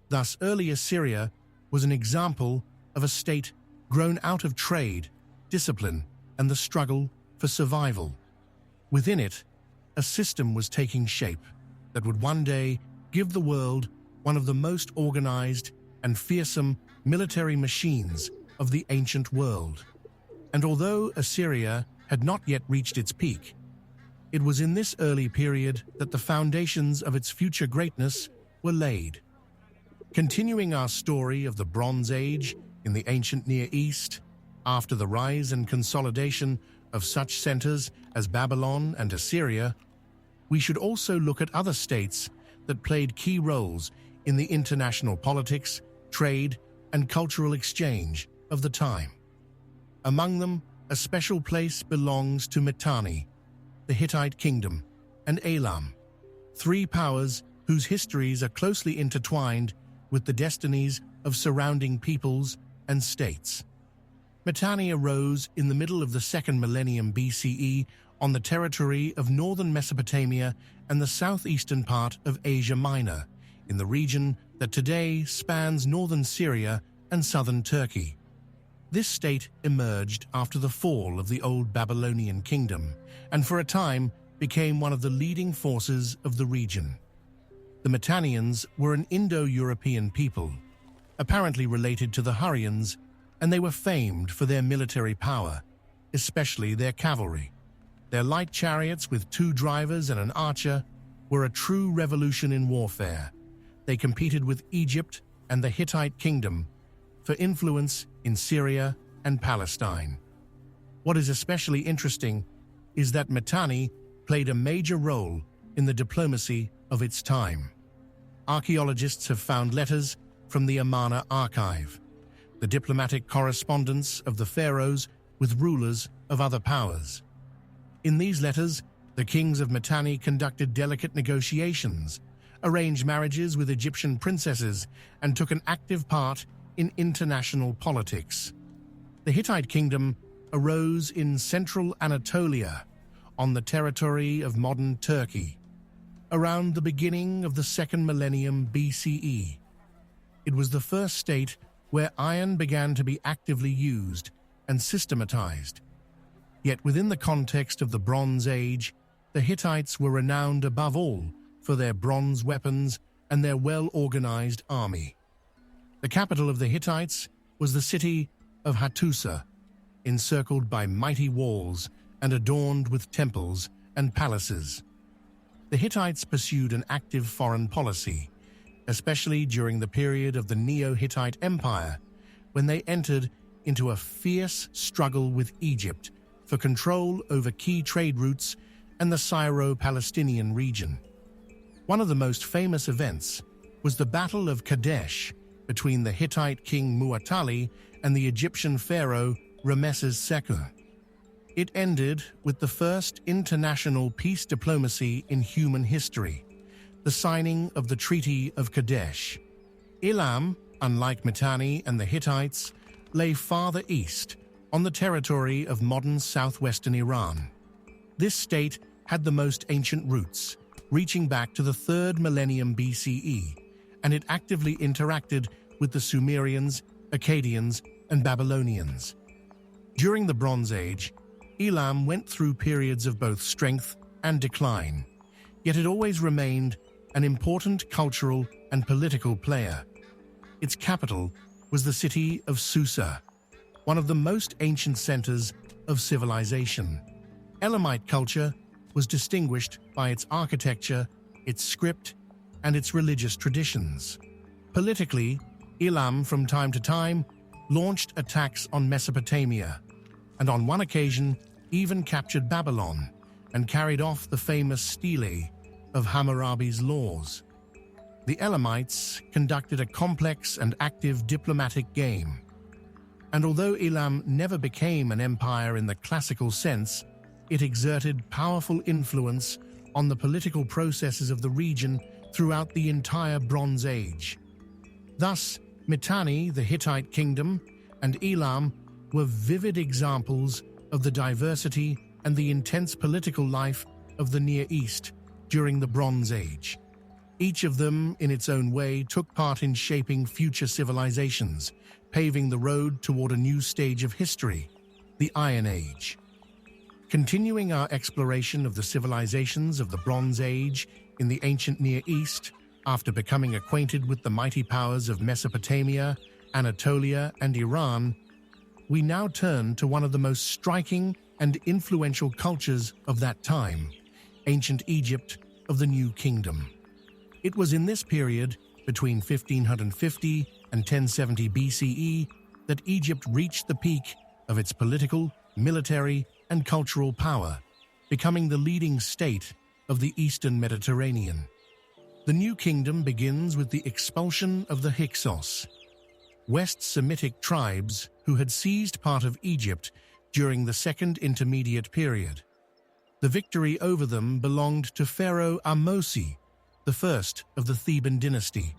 Thus, early Assyria was an example of a state grown out of trade, discipline, and the struggle for survival. Within it, a system was taking shape that would one day give the world one of the most organized and fearsome military machines of the ancient world. And although Assyria had not yet reached its peak, it was in this early period that the foundations of its future greatness were laid. Continuing our story of the Bronze Age in the ancient Near East, after the rise and consolidation of such centers as Babylon and Assyria, we should also look at other states that played key roles in the international politics, trade, and cultural exchange of the time. Among them, a special place belongs to Mitanni, the Hittite kingdom, and Elam, three powers whose histories are closely intertwined with the destinies of surrounding peoples and states. Mitanni arose in the middle of the second millennium BCE on the territory of northern Mesopotamia and the southeastern part of Asia Minor, in the region that today spans northern Syria and southern Turkey. This state emerged after the fall of the old Babylonian kingdom, and for a time became one of the leading forces of the region. The Mitannians were an Indo-European people, apparently related to the Hurrians, and they were famed for their military power, especially their cavalry. Their light chariots with 2 drivers and an archer were a true revolution in warfare. They competed with Egypt and the Hittite kingdom for influence in Syria and Palestine. What is especially interesting is that Mitanni played a major role in the diplomacy of its time. Archaeologists have found letters from the Amarna archive, the diplomatic correspondence of the pharaohs with rulers of other powers. In these letters, The kings of Mitanni conducted delicate negotiations, arranged marriages with Egyptian princesses, and took an active part in international politics. The Hittite kingdom arose in central Anatolia, on the territory of modern Turkey, around the beginning of the second millennium BCE. It was the first state where iron began to be actively used and systematized. Yet within the context of the Bronze Age, the Hittites were renowned above all for their bronze weapons and their well-organized army. The capital of the Hittites was the city of Hattusa, encircled by mighty walls and adorned with temples and palaces. The Hittites pursued an active foreign policy, especially during the period of the Neo-Hittite Empire, when they entered into a fierce struggle with Egypt for control over key trade routes and the Syro-Palestinian region. One of the most famous events was the Battle of Kadesh between the Hittite king Muwatalli and the Egyptian pharaoh Ramesses II. It ended with the first international peace diplomacy in human history, the signing of the Treaty of Kadesh. Elam, unlike Mitanni and the Hittites, lay farther east, on the territory of modern southwestern Iran. This state had the most ancient roots, reaching back to the 3rd millennium BCE, and it actively interacted with the Sumerians, Akkadians, and Babylonians. During the Bronze Age, Elam went through periods of both strength and decline, yet it always remained an important cultural and political player. Its capital was the city of Susa, one of the most ancient centers of civilization. Elamite culture was distinguished by its architecture, its script, and its religious traditions. Politically, Elam from time to time launched attacks on Mesopotamia, and on one occasion even captured Babylon and carried off the famous stele of Hammurabi's laws. The Elamites conducted a complex and active diplomatic game, and although Elam never became an empire in the classical sense, it exerted powerful influence on the political processes of the region throughout the entire Bronze Age. Thus, Mitanni, the Hittite kingdom, and Elam were vivid examples of the diversity and the intense political life of the Near East during the Bronze Age. Each of them, in its own way, took part in shaping future civilizations, paving the road toward a new stage of history, the Iron Age. Continuing our exploration of the civilizations of the Bronze Age in the ancient Near East, after becoming acquainted with the mighty powers of Mesopotamia, Anatolia, and Iran, we now turn to one of the most striking and influential cultures of that time, ancient Egypt of the New Kingdom. It was in this period, between 1550 and 1070 BCE, that Egypt reached the peak of its political, military, and cultural power, becoming the leading state of the Eastern Mediterranean. The New Kingdom begins with the expulsion of the Hyksos, West Semitic tribes who had seized part of Egypt during the Second Intermediate Period. The victory over them belonged to Pharaoh Ahmose, the first of the Theban dynasty.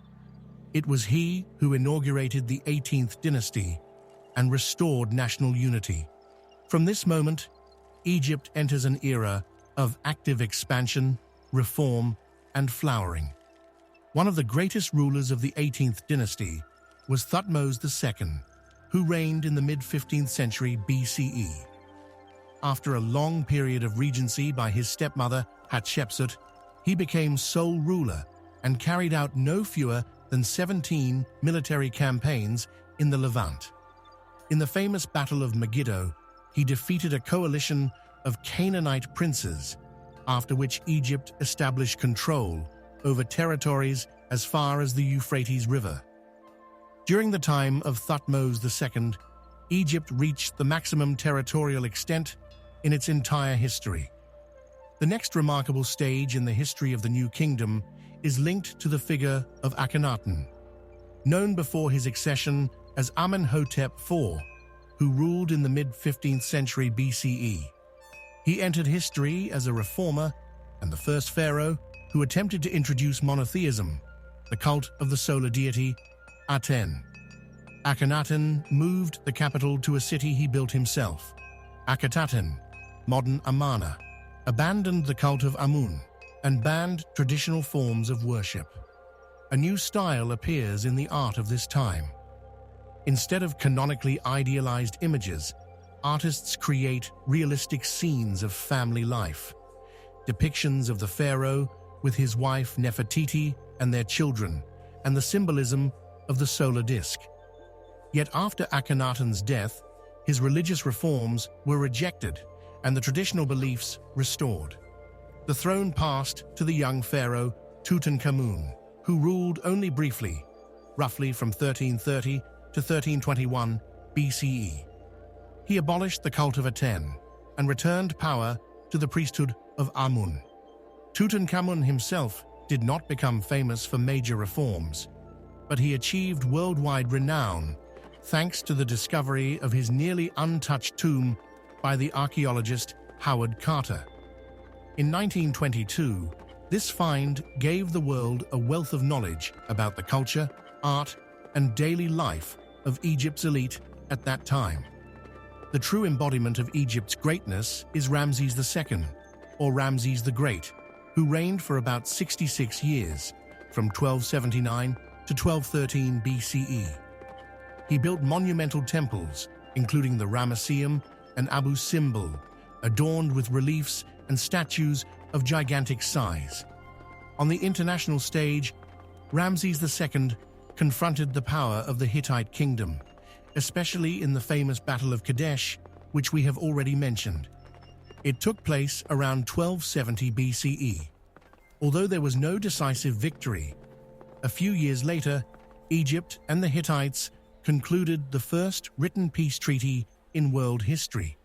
It was he who inaugurated the 18th dynasty and restored national unity. From this moment, Egypt enters an era of active expansion, reform, and flowering. One of the greatest rulers of the 18th dynasty was Thutmose II, who reigned in the mid-15th century BCE. After a long period of regency by his stepmother, Hatshepsut, he became sole ruler and carried out no fewer than 17 military campaigns in the Levant. In the famous Battle of Megiddo, he defeated a coalition of Canaanite princes, after which Egypt established control over territories as far as the Euphrates River. During the time of Thutmose II, Egypt reached the maximum territorial extent in its entire history. The next remarkable stage in the history of the New Kingdom is linked to the figure of Akhenaten, known before his accession as Amenhotep IV, who ruled in the mid-15th century BCE. He entered history as a reformer and the first pharaoh who attempted to introduce monotheism, the cult of the solar deity Aten. Akhenaten moved the capital to a city he built himself. Akhetaten, modern Amarna, abandoned the cult of Amun and banned traditional forms of worship. A new style appears in the art of this time. Instead of canonically idealized images, artists create realistic scenes of family life, depictions of the pharaoh with his wife Nefertiti and their children, and the symbolism of the solar disk. Yet after Akhenaten's death, his religious reforms were rejected and the traditional beliefs restored. The throne passed to the young pharaoh Tutankhamun, who ruled only briefly, roughly from 1330 to 1321 BCE. He abolished the cult of Aten and returned power to the priesthood of Amun. Tutankhamun himself did not become famous for major reforms, but he achieved worldwide renown thanks to the discovery of his nearly untouched tomb by the archaeologist Howard Carter. In 1922, this find gave the world a wealth of knowledge about the culture, art, and daily life of Egypt's elite at that time. The true embodiment of Egypt's greatness is Ramses II, or Ramses the Great, who reigned for about 66 years, from 1279 to 1213 BCE. He built monumental temples, including the Ramesseum and Abu Simbel, adorned with reliefs and statues of gigantic size. On the international stage, Ramses II confronted the power of the Hittite kingdom, especially in the famous Battle of Kadesh, which we have already mentioned. It took place around 1270 BCE. Although there was no decisive victory, a few years later, Egypt and the Hittites concluded the first written peace treaty in world history.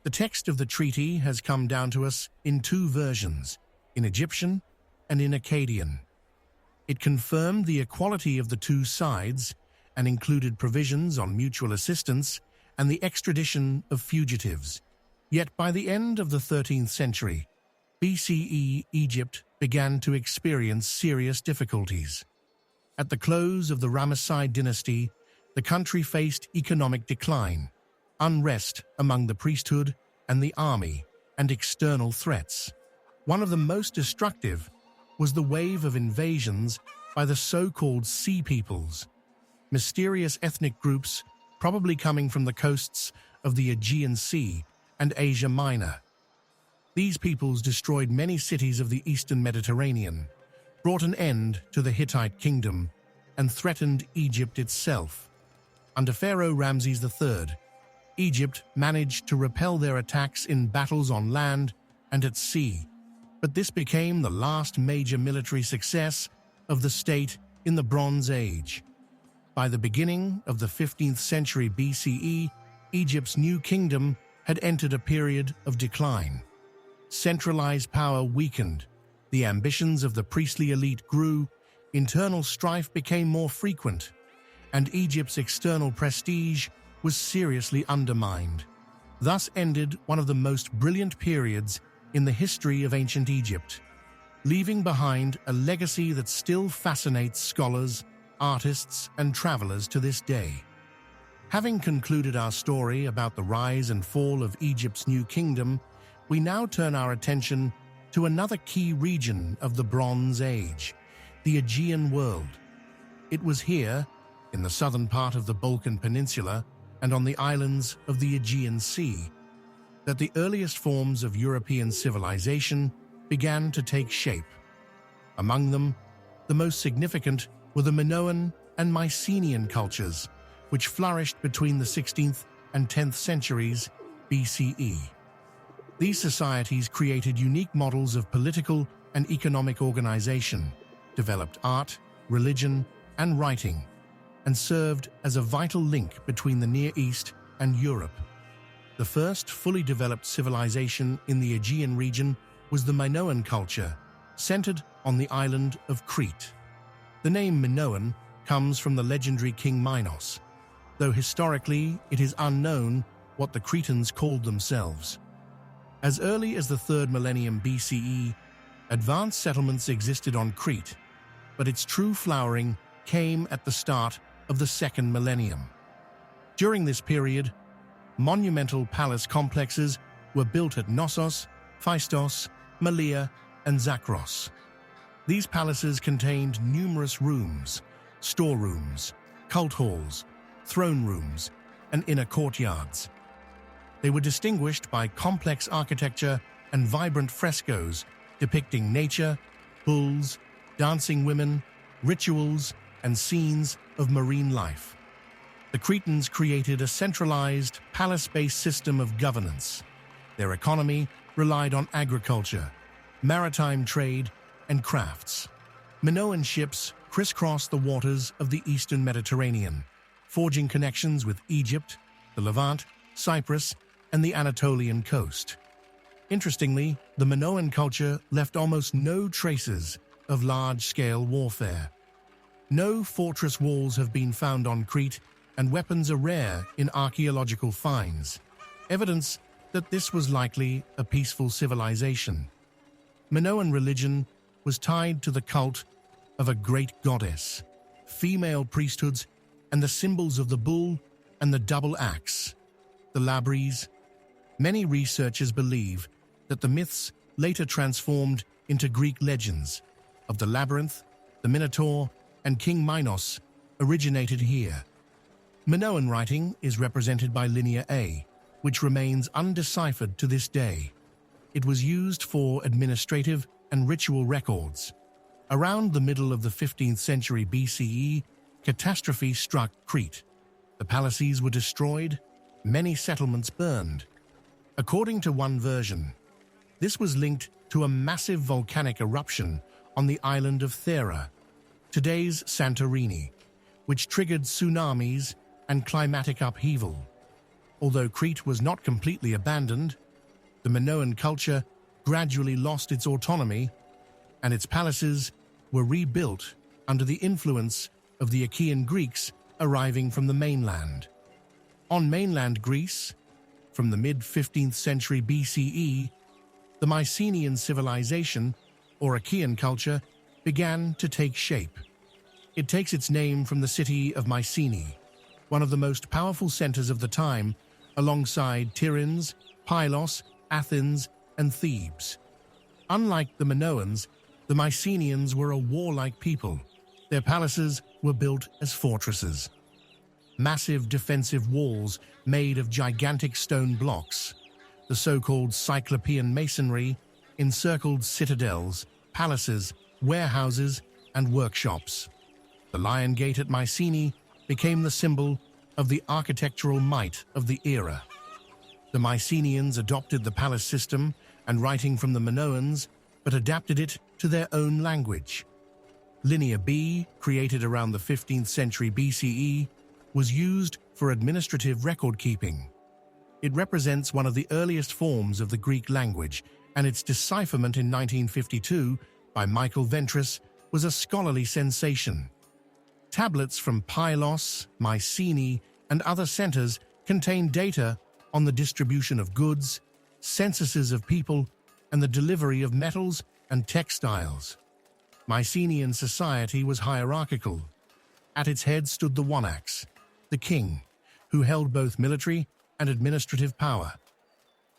The text of the treaty has come down to us in two versions, in Egyptian and in Akkadian. It confirmed the equality of the two sides and included provisions on mutual assistance and the extradition of fugitives. Yet by the end of the 13th century, BCE, Egypt began to experience serious difficulties. At the close of the Ramesside dynasty, the country faced economic decline, unrest among the priesthood and the army, and external threats. One of the most destructive was the wave of invasions by the so-called Sea Peoples, mysterious ethnic groups probably coming from the coasts of the Aegean Sea and Asia Minor. These peoples destroyed many cities of the eastern Mediterranean, brought an end to the Hittite kingdom, and threatened Egypt itself. Under Pharaoh Ramses III, Egypt managed to repel their attacks in battles on land and at sea, but this became the last major military success of the state in the Bronze Age. By the beginning of the 15th century BCE, Egypt's new kingdom had entered a period of decline. Centralized power weakened, the ambitions of the priestly elite grew, internal strife became more frequent, and Egypt's external prestige was seriously undermined. Thus ended one of the most brilliant periods in the history of ancient Egypt, leaving behind a legacy that still fascinates scholars, artists, and travelers to this day. Having concluded our story about the rise and fall of Egypt's new kingdom, we now turn our attention to another key region of the Bronze Age, the Aegean world. It was here, in the southern part of the Balkan Peninsula and on the islands of the Aegean Sea, that the earliest forms of European civilization began to take shape. Among them, the most significant were the Minoan and Mycenaean cultures, which flourished between the 16th and 10th centuries BCE. These societies created unique models of political and economic organization, developed art, religion, and writing, and served as a vital link between the Near East and Europe. The first fully developed civilization in the Aegean region was the Minoan culture, centered on the island of Crete. The name Minoan comes from the legendary King Minos, though historically it is unknown what the Cretans called themselves. As early as the 3rd millennium BCE, advanced settlements existed on Crete, but its true flowering came at the start of the 2nd millennium. During this period, monumental palace complexes were built at Knossos, Phaistos, Malea, and Zakros. These palaces contained numerous rooms, storerooms, cult halls, throne rooms, and inner courtyards. They were distinguished by complex architecture and vibrant frescoes depicting nature, bulls, dancing women, rituals, and scenes of marine life. The Cretans created a centralized, palace-based system of governance. Their economy relied on agriculture, maritime trade, and crafts. Minoan ships crisscrossed the waters of the eastern Mediterranean, forging connections with Egypt, the Levant, Cyprus, and the Anatolian coast. Interestingly, the Minoan culture left almost no traces of large-scale warfare. No fortress walls have been found on Crete, and weapons are rare in archaeological finds, evidence that this was likely a peaceful civilization. Minoan religion was tied to the cult of a great goddess, female priesthoods, and the symbols of the bull and the double axe, the labries. Many researchers believe that the myths later transformed into Greek legends of the labyrinth, the Minotaur, and King Minos originated here. Minoan writing is represented by Linear A, which remains undeciphered to this day. It was used for administrative and ritual records. Around the middle of the 15th century BCE, catastrophe struck Crete. The palaces were destroyed, many settlements burned. According to one version, this was linked to a massive volcanic eruption on the island of Thera, today's Santorini, which triggered tsunamis and climatic upheaval. Although Crete was not completely abandoned, the Minoan culture gradually lost its autonomy, and its palaces were rebuilt under the influence of the Achaean Greeks arriving from the mainland. On mainland Greece, from the mid-15th century BCE, the Mycenaean civilization, or Achaean culture, began to take shape. It takes its name from the city of Mycenae, one of the most powerful centers of the time, alongside Tiryns, Pylos, Athens, and Thebes. Unlike the Minoans, the Mycenaeans were a warlike people. Their palaces were built as fortresses. Massive defensive walls made of gigantic stone blocks, the so-called Cyclopean masonry, encircled citadels, palaces, warehouses, and workshops. The Lion Gate at Mycenae became the symbol of the architectural might of the era. The Mycenaeans adopted the palace system and writing from the Minoans, but adapted it to their own language. Linear B, created around the 15th century BCE, was used for administrative record-keeping. It represents one of the earliest forms of the Greek language, and its decipherment in 1952 by Michael Ventris was a scholarly sensation. Tablets from Pylos, Mycenae, and other centers contain data on the distribution of goods, censuses of people, and the delivery of metals and textiles. Mycenaean society was hierarchical. At its head stood the Wonax, the king, who held both military and administrative power.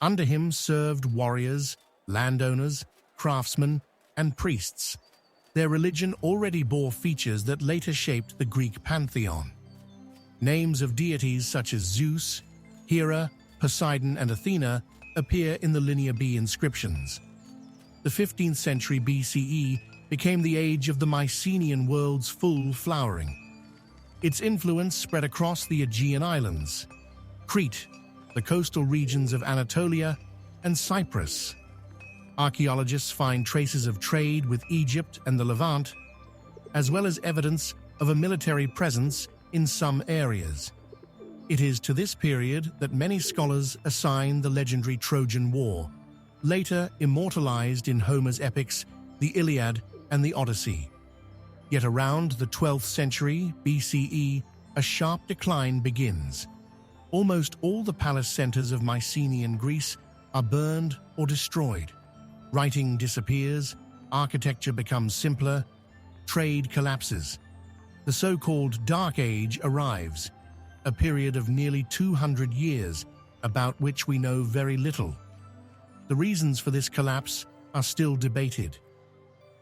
Under him served warriors, landowners, craftsmen, and priests. Their religion already bore features that later shaped the Greek pantheon. Names of deities such as Zeus, Hera, Poseidon, and Athena appear in the Linear B inscriptions. The 15th century BCE became the age of the Mycenaean world's full flowering. Its influence spread across the Aegean islands, Crete, the coastal regions of Anatolia, and Cyprus. Archaeologists find traces of trade with Egypt and the Levant, as well as evidence of a military presence in some areas. It is to this period that many scholars assign the legendary Trojan War, later immortalized in Homer's epics, the Iliad and the Odyssey. Yet around the 12th century BCE, a sharp decline begins. Almost all the palace centers of Mycenaean Greece are burned or destroyed. Writing disappears, architecture becomes simpler, trade collapses. The so-called Dark Age arrives, a period of nearly 200 years about which we know very little. The reasons for this collapse are still debated.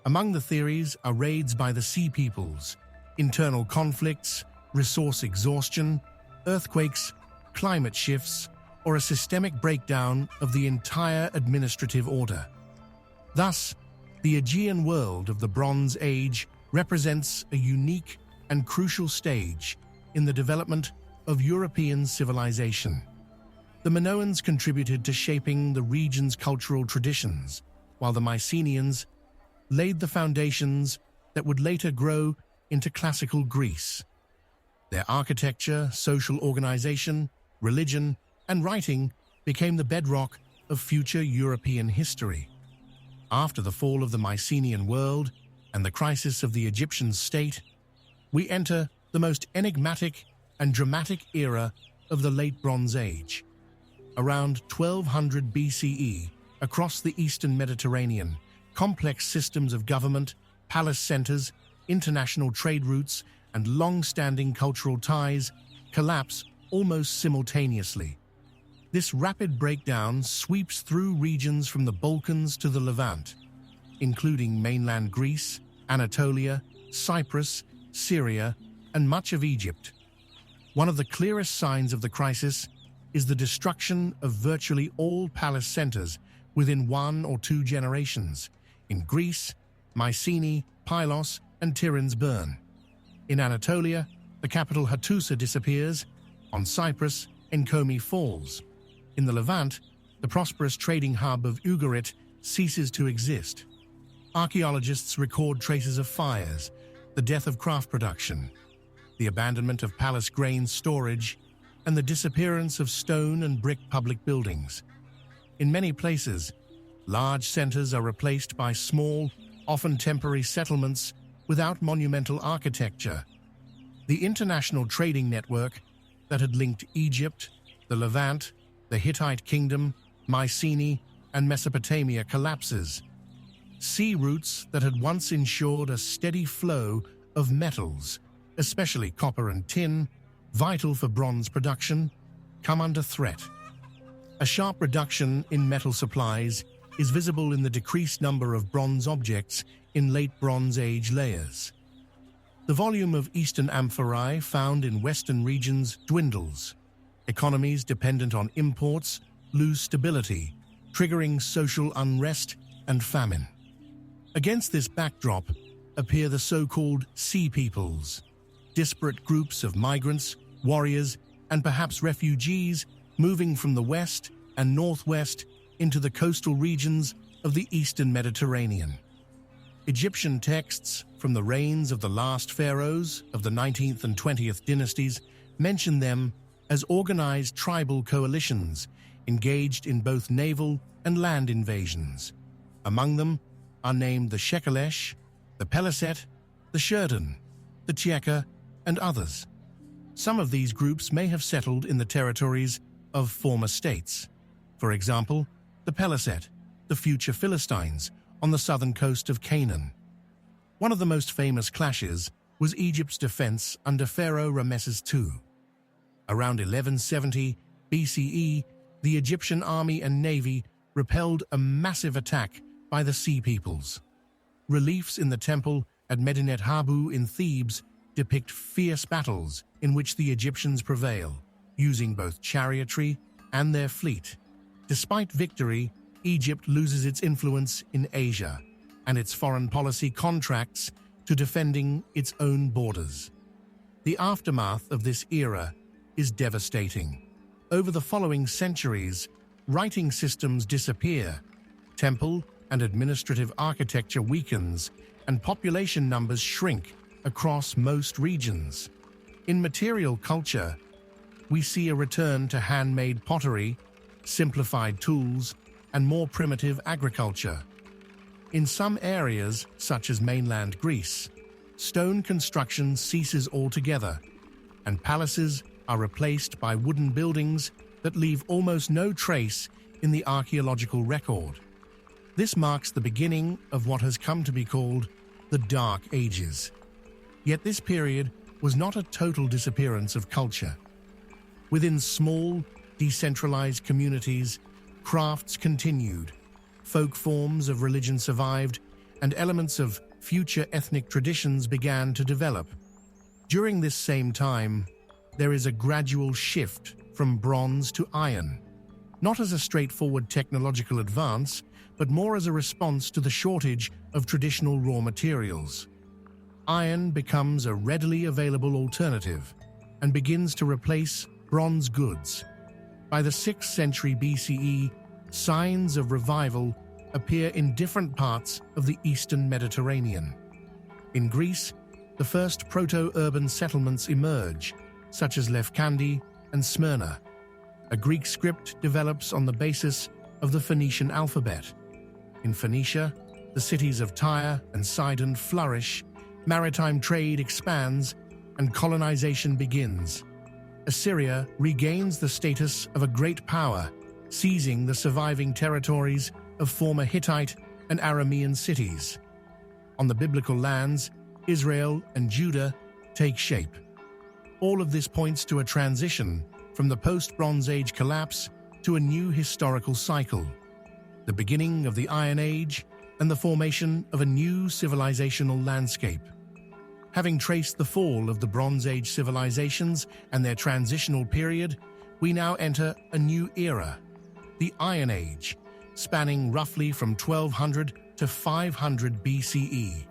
Among the theories are raids by the Sea Peoples, internal conflicts, resource exhaustion, earthquakes, climate shifts, or a systemic breakdown of the entire administrative order. Thus, the Aegean world of the Bronze Age represents a unique and crucial stage in the development of European civilization. The Minoans contributed to shaping the region's cultural traditions, while the Mycenaeans laid the foundations that would later grow into classical Greece. Their architecture, social organization, religion, and writing became the bedrock of future European history. After the fall of the Mycenaean world and the crisis of the Egyptian state, we enter the most enigmatic and dramatic era of the Late Bronze Age. Around 1200 BCE, across the eastern Mediterranean, complex systems of government, palace centers, international trade routes, and long-standing cultural ties collapse almost simultaneously. This rapid breakdown sweeps through regions from the Balkans to the Levant, including mainland Greece, Anatolia, Cyprus, Syria, and much of Egypt. One of the clearest signs of the crisis is the destruction of virtually all palace centers within 1 or 2 generations. In Greece, Mycenae, Pylos, and Tiryns burn. In Anatolia, the capital Hattusa disappears. On Cyprus, Enkomi falls. In the Levant, the prosperous trading hub of Ugarit ceases to exist. Archaeologists record traces of fires, the death of craft production, the abandonment of palace grain storage, and the disappearance of stone and brick public buildings. In many places, large centers are replaced by small, often temporary settlements without monumental architecture. The international trading network that had linked Egypt, the Levant, the Hittite Kingdom, Mycenae, and Mesopotamia collapses. Sea routes that had once ensured a steady flow of metals, especially copper and tin, vital for bronze production, come under threat. A sharp reduction in metal supplies is visible in the decreased number of bronze objects in late Bronze Age layers. The volume of Eastern amphorae found in Western regions dwindles. Economies dependent on imports lose stability, triggering social unrest and famine. Against this backdrop appear the so-called Sea Peoples, disparate groups of migrants, warriors, and perhaps refugees moving from the west and northwest into the coastal regions of the eastern Mediterranean. Egyptian texts from the reigns of the last pharaohs of the 19th and 20th dynasties mention them as organized tribal coalitions engaged in both naval and land invasions. Among them are named the Shekelesh, the Peleset, the Sherdan, the Tieka, and others. Some of these groups may have settled in the territories of former states. For example, the Peleset, the future Philistines, on the southern coast of Canaan. One of the most famous clashes was Egypt's defense under Pharaoh Ramesses II. Around 1170 BCE, the Egyptian army and navy repelled a massive attack by the Sea Peoples. Reliefs in the temple at Medinet Habu in Thebes depict fierce battles in which the Egyptians prevail, using both chariotry and their fleet. Despite victory, Egypt loses its influence in Asia, and its foreign policy contracts to defending its own borders. The aftermath of this era is devastating. Over the following centuries, writing systems disappear, temple and administrative architecture weakens, and population numbers shrink across most regions. In material culture, we see a return to handmade pottery, simplified tools, and more primitive agriculture. In some areas, such as mainland Greece, stone construction ceases altogether, and palaces are replaced by wooden buildings that leave almost no trace in the archaeological record. This marks the beginning of what has come to be called the Dark Ages. Yet this period was not a total disappearance of culture. Within small, decentralized communities, crafts continued, folk forms of religion survived, and elements of future ethnic traditions began to develop. During this same time, there is a gradual shift from bronze to iron, not as a straightforward technological advance, but more as a response to the shortage of traditional raw materials. Iron becomes a readily available alternative and begins to replace bronze goods. By the 6th century BCE, signs of revival appear in different parts of the eastern Mediterranean. In Greece, the first proto-urban settlements emerge, such as Lefkandi and Smyrna. A Greek script develops on the basis of the Phoenician alphabet. In Phoenicia, the cities of Tyre and Sidon flourish, maritime trade expands, and colonization begins. Assyria regains the status of a great power, seizing the surviving territories of former Hittite and Aramean cities. On the biblical lands, Israel and Judah take shape. All of this points to a transition from the post-Bronze Age collapse to a new historical cycle, the beginning of the Iron Age and the formation of a new civilizational landscape. Having traced the fall of the Bronze Age civilizations and their transitional period, we now enter a new era, the Iron Age, spanning roughly from 1200 to 500 BCE,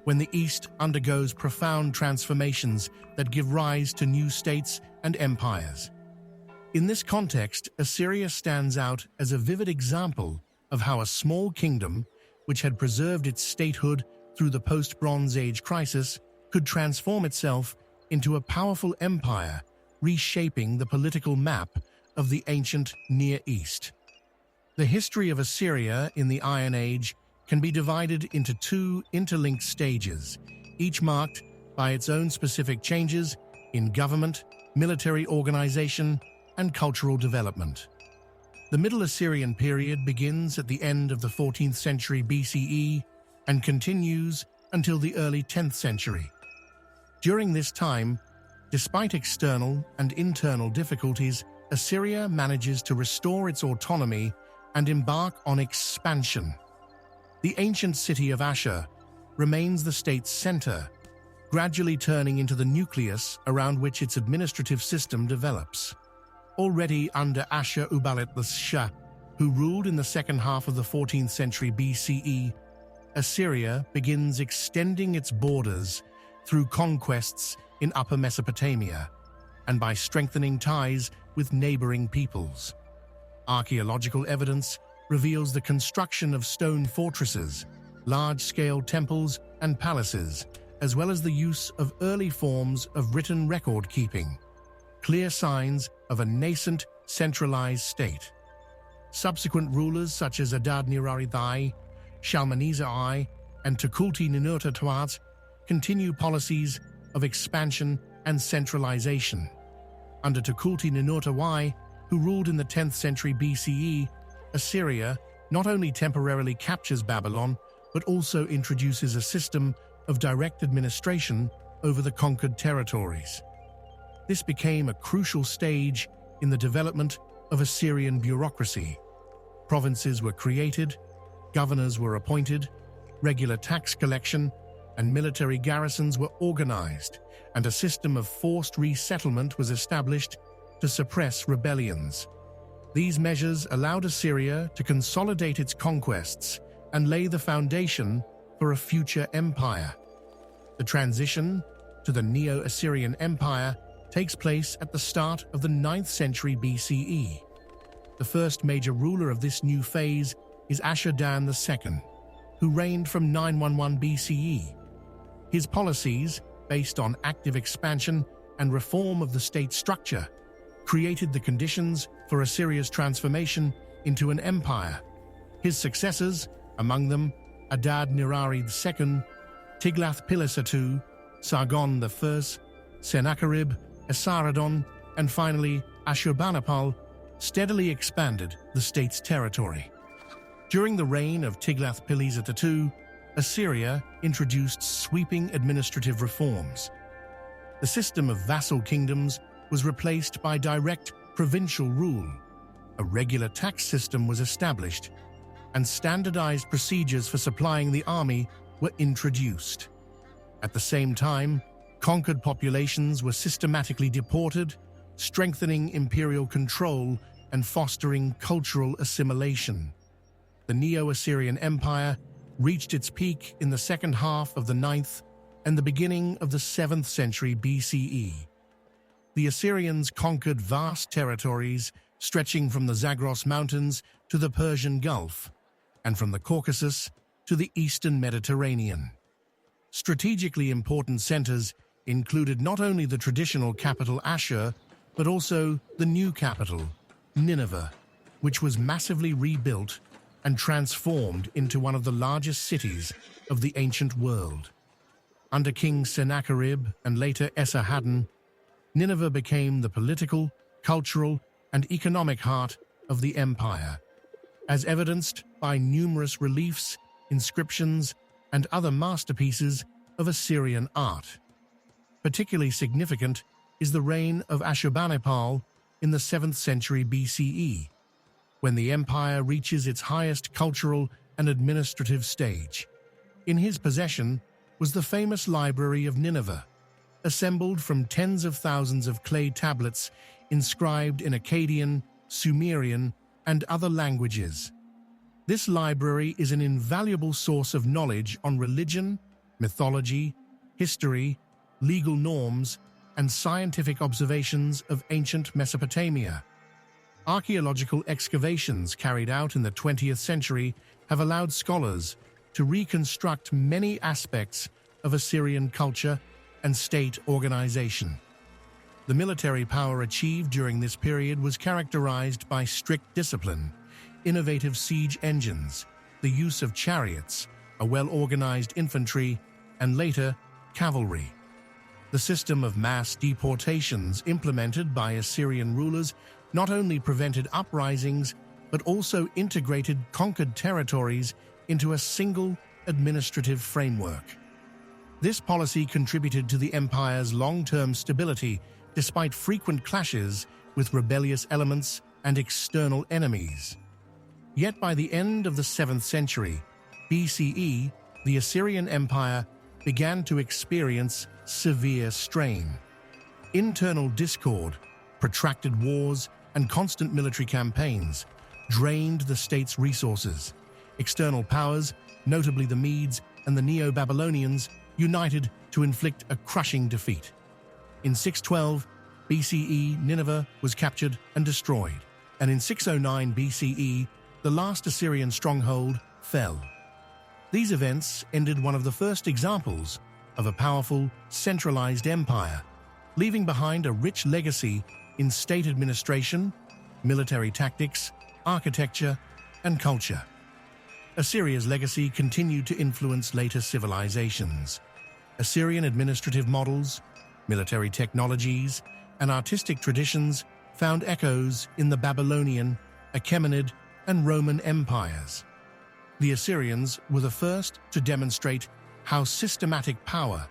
when the East undergoes profound transformations that give rise to new states and empires. In this context, Assyria stands out as a vivid example of how a small kingdom, which had preserved its statehood through the post-Bronze Age crisis, could transform itself into a powerful empire, reshaping the political map of the ancient Near East. The history of Assyria in the Iron Age can be divided into two interlinked stages, each marked by its own specific changes in government, military organization, and cultural development. The Middle Assyrian period begins at the end of the 14th century BCE and continues until the early 10th century. During this time, despite external and internal difficulties, Assyria manages to restore its autonomy and embark on expansion. The ancient city of Ashur remains the state's center, gradually turning into the nucleus around which its administrative system develops. Already under Ashur-uballit-Shah, who ruled in the second half of the 14th century BCE, Assyria begins extending its borders through conquests in Upper Mesopotamia and by strengthening ties with neighboring peoples. Archaeological evidence reveals the construction of stone fortresses, large-scale temples and palaces, as well as the use of early forms of written record-keeping, clear signs of a nascent, centralized state. Subsequent rulers such as Adad-nirari I, Shalmaneser I, and Tukulti-Ninurta II continue policies of expansion and centralization. Under Tukulti-Ninurta I, who ruled in the 10th century BCE, Assyria not only temporarily captures Babylon, but also introduces a system of direct administration over the conquered territories. This became a crucial stage in the development of Assyrian bureaucracy. Provinces were created, governors were appointed, regular tax collection and military garrisons were organized, and a system of forced resettlement was established to suppress rebellions. These measures allowed Assyria to consolidate its conquests and lay the foundation for a future empire. The transition to the Neo-Assyrian Empire takes place at the start of the 9th century BCE. The first major ruler of this new phase is Ashur-dan II, who reigned from 911 BCE. His policies, based on active expansion and reform of the state structure, created the conditions for Assyria's transformation into an empire. His successors, among them Adad-nirari II, Tiglath-Pileser II, Sargon I, Sennacherib, Esarhaddon, and finally Ashurbanipal, steadily expanded the state's territory. During the reign of Tiglath-Pileser II, Assyria introduced sweeping administrative reforms. The system of vassal kingdoms was replaced by direct provincial rule. A regular tax system was established, and standardized procedures for supplying the army were introduced. At the same time, conquered populations were systematically deported, strengthening imperial control and fostering cultural assimilation. The Neo-Assyrian Empire reached its peak in the second half of the 9th and the beginning of the 7th century BCE. The Assyrians conquered vast territories stretching from the Zagros Mountains to the Persian Gulf, and from the Caucasus to the eastern Mediterranean. Strategically important centers included not only the traditional capital Ashur, but also the new capital, Nineveh, which was massively rebuilt and transformed into one of the largest cities of the ancient world. Under King Sennacherib and later Esarhaddon, Nineveh became the political, cultural, and economic heart of the empire, as evidenced by numerous reliefs, inscriptions, and other masterpieces of Assyrian art. Particularly significant is the reign of Ashurbanipal in the 7th century BCE, when the empire reaches its highest cultural and administrative stage. In his possession was the famous Library of Nineveh, assembled from tens of thousands of clay tablets inscribed in Akkadian, Sumerian, and other languages. This library is an invaluable source of knowledge on religion, mythology, history, legal norms, and scientific observations of ancient Mesopotamia. Archaeological excavations carried out in the 20th century have allowed scholars to reconstruct many aspects of Assyrian culture and state organization. The military power achieved during this period was characterized by strict discipline, innovative siege engines, the use of chariots, a well-organized infantry, and later, cavalry. The system of mass deportations implemented by Assyrian rulers not only prevented uprisings, but also integrated conquered territories into a single administrative framework. This policy contributed to the empire's long-term stability despite frequent clashes with rebellious elements and external enemies. Yet by the end of the 7th century BCE, the Assyrian Empire began to experience severe strain. Internal discord, protracted wars, and constant military campaigns drained the state's resources. External powers, notably the Medes and the Neo-Babylonians, united to inflict a crushing defeat. In 612 BCE, Nineveh was captured and destroyed, and in 609 BCE, the last Assyrian stronghold fell. These events ended one of the first examples of a powerful, centralized empire, leaving behind a rich legacy in state administration, military tactics, architecture, and culture. Assyria's legacy continued to influence later civilizations. Assyrian administrative models, military technologies, and artistic traditions found echoes in the Babylonian, Achaemenid, and Roman empires. The Assyrians were the first to demonstrate how systematic power,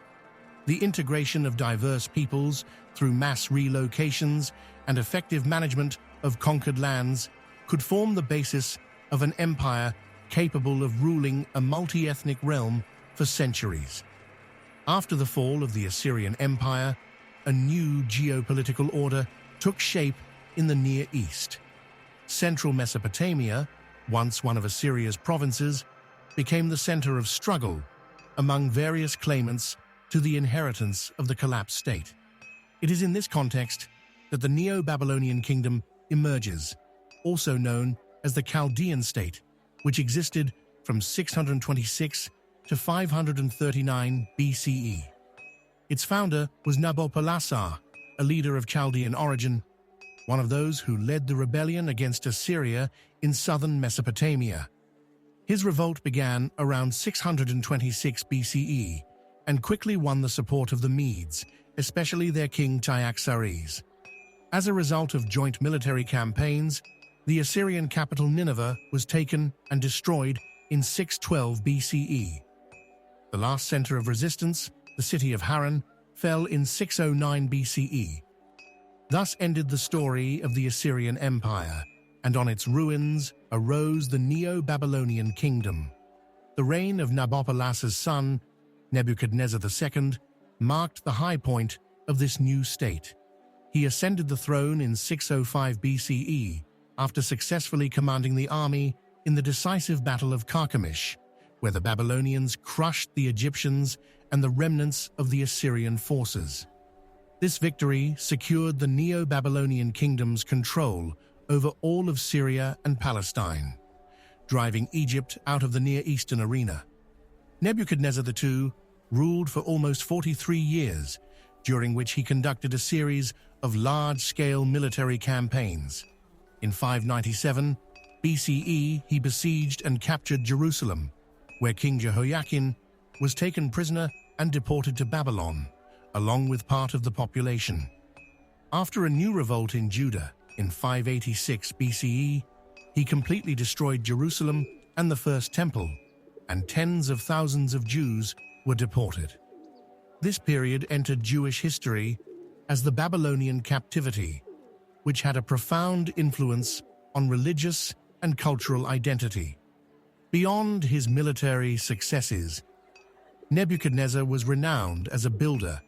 the integration of diverse peoples through mass relocations, and effective management of conquered lands could form the basis of an empire capable of ruling a multi-ethnic realm for centuries. After the fall of the Assyrian Empire, a new geopolitical order took shape in the Near East. Central Mesopotamia, once one of Assyria's provinces, became the center of struggle among various claimants to the inheritance of the collapsed state. It is in this context that the Neo-Babylonian kingdom emerges, also known as the Chaldean state, which existed from 626 to 539 BCE. Its founder was Nabopolassar, a leader of Chaldean origin, one of those who led the rebellion against Assyria in southern Mesopotamia. His revolt began around 626 BCE and quickly won the support of the Medes, especially their king Cyaxares. As a result of joint military campaigns, the Assyrian capital Nineveh was taken and destroyed in 612 BCE. The last center of resistance, the city of Harran, fell in 609 BCE. Thus ended the story of the Assyrian Empire, and on its ruins arose the Neo-Babylonian kingdom. The reign of Nabopolassar's son, Nebuchadnezzar II, marked the high point of this new state. He ascended the throne in 605 BCE after successfully commanding the army in the decisive Battle of Carchemish, where the Babylonians crushed the Egyptians and the remnants of the Assyrian forces. This victory secured the Neo-Babylonian kingdom's control over all of Syria and Palestine, driving Egypt out of the Near Eastern arena. Nebuchadnezzar II ruled for almost 43 years, during which he conducted a series of large-scale military campaigns. In 597 BCE, he besieged and captured Jerusalem, where King Jehoiakim was taken prisoner and deported to Babylon, along with part of the population. After a new revolt in Judah in 586 BCE, he completely destroyed Jerusalem and the First Temple, and tens of thousands of Jews were deported. This period entered Jewish history as the Babylonian captivity, which had a profound influence on religious and cultural identity. Beyond his military successes, Nebuchadnezzar was renowned as a builder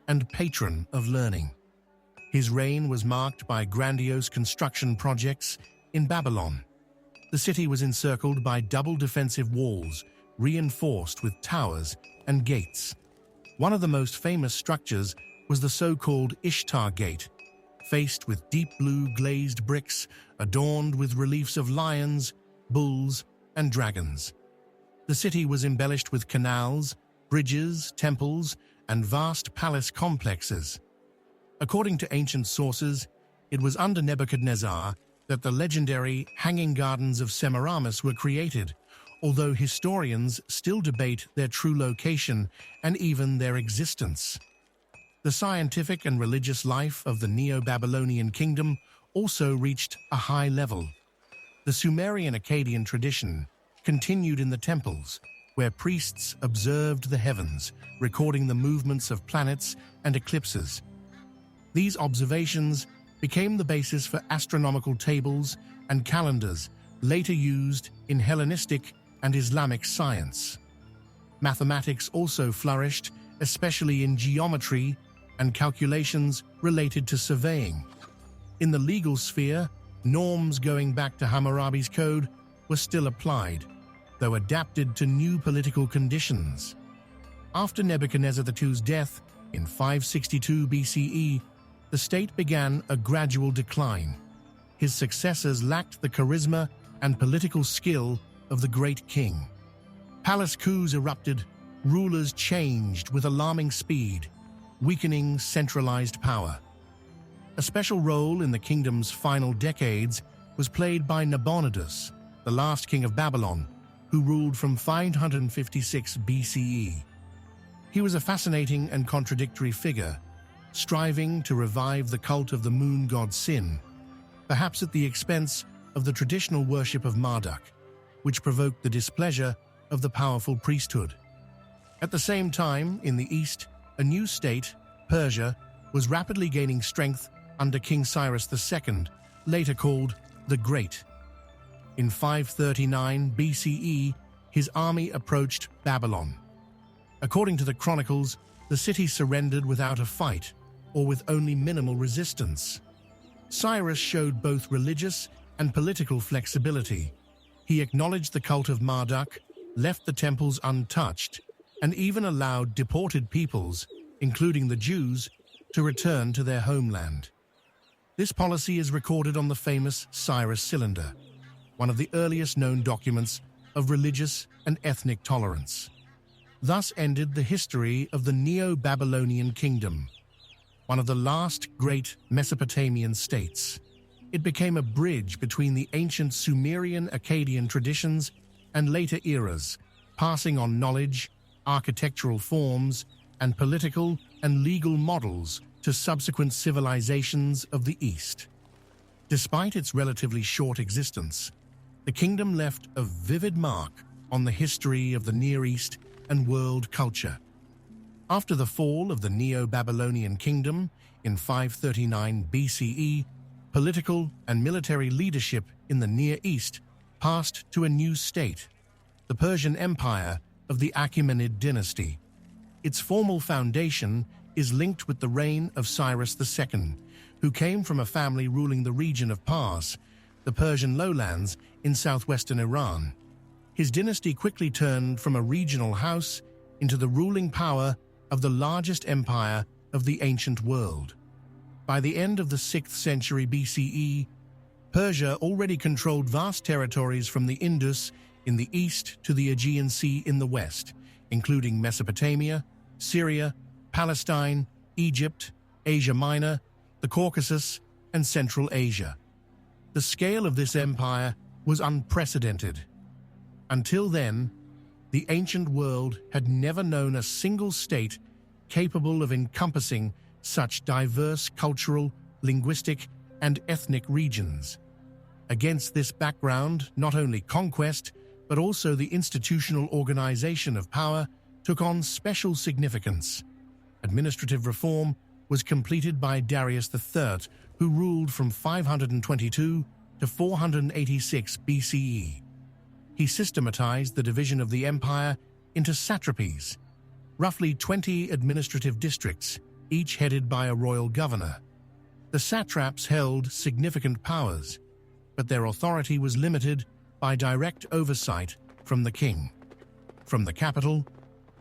and patron of learning. His reign was marked by grandiose construction projects in Babylon. The city was encircled by double defensive walls, reinforced with towers and gates. One of the most famous structures was the so-called Ishtar Gate, faced with deep blue glazed bricks adorned with reliefs of lions, bulls, and dragons. The city was embellished with canals, bridges, temples, and vast palace complexes. According to ancient sources, it was under Nebuchadnezzar that the legendary Hanging Gardens of Semiramis were created, although historians still debate their true location and even their existence. The scientific and religious life of the Neo-Babylonian kingdom also reached a high level. The Sumerian Akkadian tradition continued in the temples, where priests observed the heavens, recording the movements of planets and eclipses. These observations became the basis for astronomical tables and calendars later used in Hellenistic and Islamic science. Mathematics also flourished, especially in geometry and calculations related to surveying. In the legal sphere, norms going back to Hammurabi's code were still applied, though adapted to new political conditions. After Nebuchadnezzar II's death in 562 BCE, the state began a gradual decline. His successors lacked the charisma and political skill of the great king. Palace coups erupted, rulers changed with alarming speed, weakening centralized power. A special role in the kingdom's final decades was played by Nabonidus, the last king of Babylon, who ruled from 556 BCE. He was a fascinating and contradictory figure, striving to revive the cult of the moon god Sin, perhaps at the expense of the traditional worship of Marduk, which provoked the displeasure of the powerful priesthood. At the same time, in the east, a new state, Persia, was rapidly gaining strength under King Cyrus II, later called the Great. In 539 BCE, his army approached Babylon. According to the chronicles, the city surrendered without a fight, or with only minimal resistance. Cyrus showed both religious and political flexibility. He acknowledged the cult of Marduk, left the temples untouched, and even allowed deported peoples, including the Jews, to return to their homeland. This policy is recorded on the famous Cyrus Cylinder, one of the earliest known documents of religious and ethnic tolerance. Thus ended the history of the Neo-Babylonian kingdom, one of the last great Mesopotamian states. It became a bridge between the ancient Sumerian Akkadian traditions and later eras, passing on knowledge, architectural forms, and political and legal models to to subsequent civilizations of the East. Despite its relatively short existence, the kingdom left a vivid mark on the history of the Near East and world culture. After the fall of the Neo-Babylonian kingdom in 539 BCE, political and military leadership in the Near East passed to a new state, the Persian Empire of the Achaemenid dynasty. Its formal foundation is linked with the reign of Cyrus II, who came from a family ruling the region of Pars, the Persian lowlands in southwestern Iran. His dynasty quickly turned from a regional house into the ruling power of the largest empire of the ancient world. By the end of the 6th century BCE, Persia already controlled vast territories from the Indus in the east to the Aegean Sea in the west, including Mesopotamia, Syria, Palestine, Egypt, Asia Minor, the Caucasus, and Central Asia. The scale of this empire was unprecedented. Until then, the ancient world had never known a single state capable of encompassing such diverse cultural, linguistic, and ethnic regions. Against this background, not only conquest, but also the institutional organization of power took on special significance. Administrative reform was completed by Darius III, who ruled from 522 to 486 BCE. He systematized the division of the empire into satrapies, roughly 20 administrative districts, each headed by a royal governor. The satraps held significant powers, but their authority was limited by direct oversight from the king. From the capital,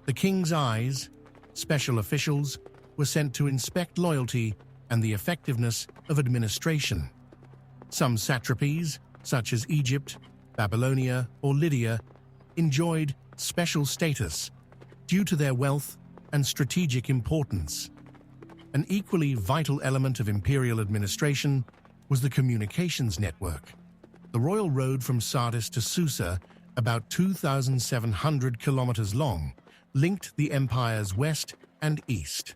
the king's eyes, special officials were sent to inspect loyalty and the effectiveness of administration. Some satrapies, such as Egypt, Babylonia, or Lydia, enjoyed special status due to their wealth and strategic importance. An equally vital element of imperial administration was the communications network. The royal road from Sardis to Susa, about 2,700 kilometers long, linked the empire's west and east.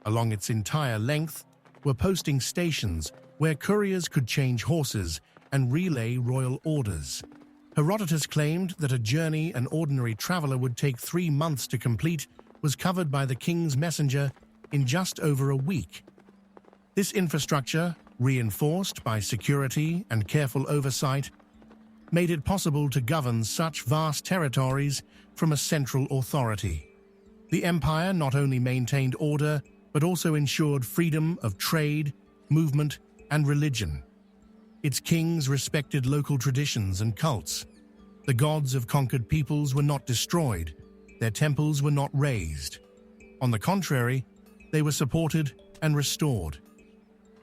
Along its entire length were posting stations where couriers could change horses and relay royal orders. Herodotus claimed that a journey an ordinary traveler would take 3 months to complete was covered by the king's messenger in just over a week. This infrastructure, reinforced by security and careful oversight, made it possible to govern such vast territories from a central authority. The empire not only maintained order, but also ensured freedom of trade, movement, and religion. Its kings respected local traditions and cults. The gods of conquered peoples were not destroyed. Their temples were not razed. On the contrary, they were supported and restored.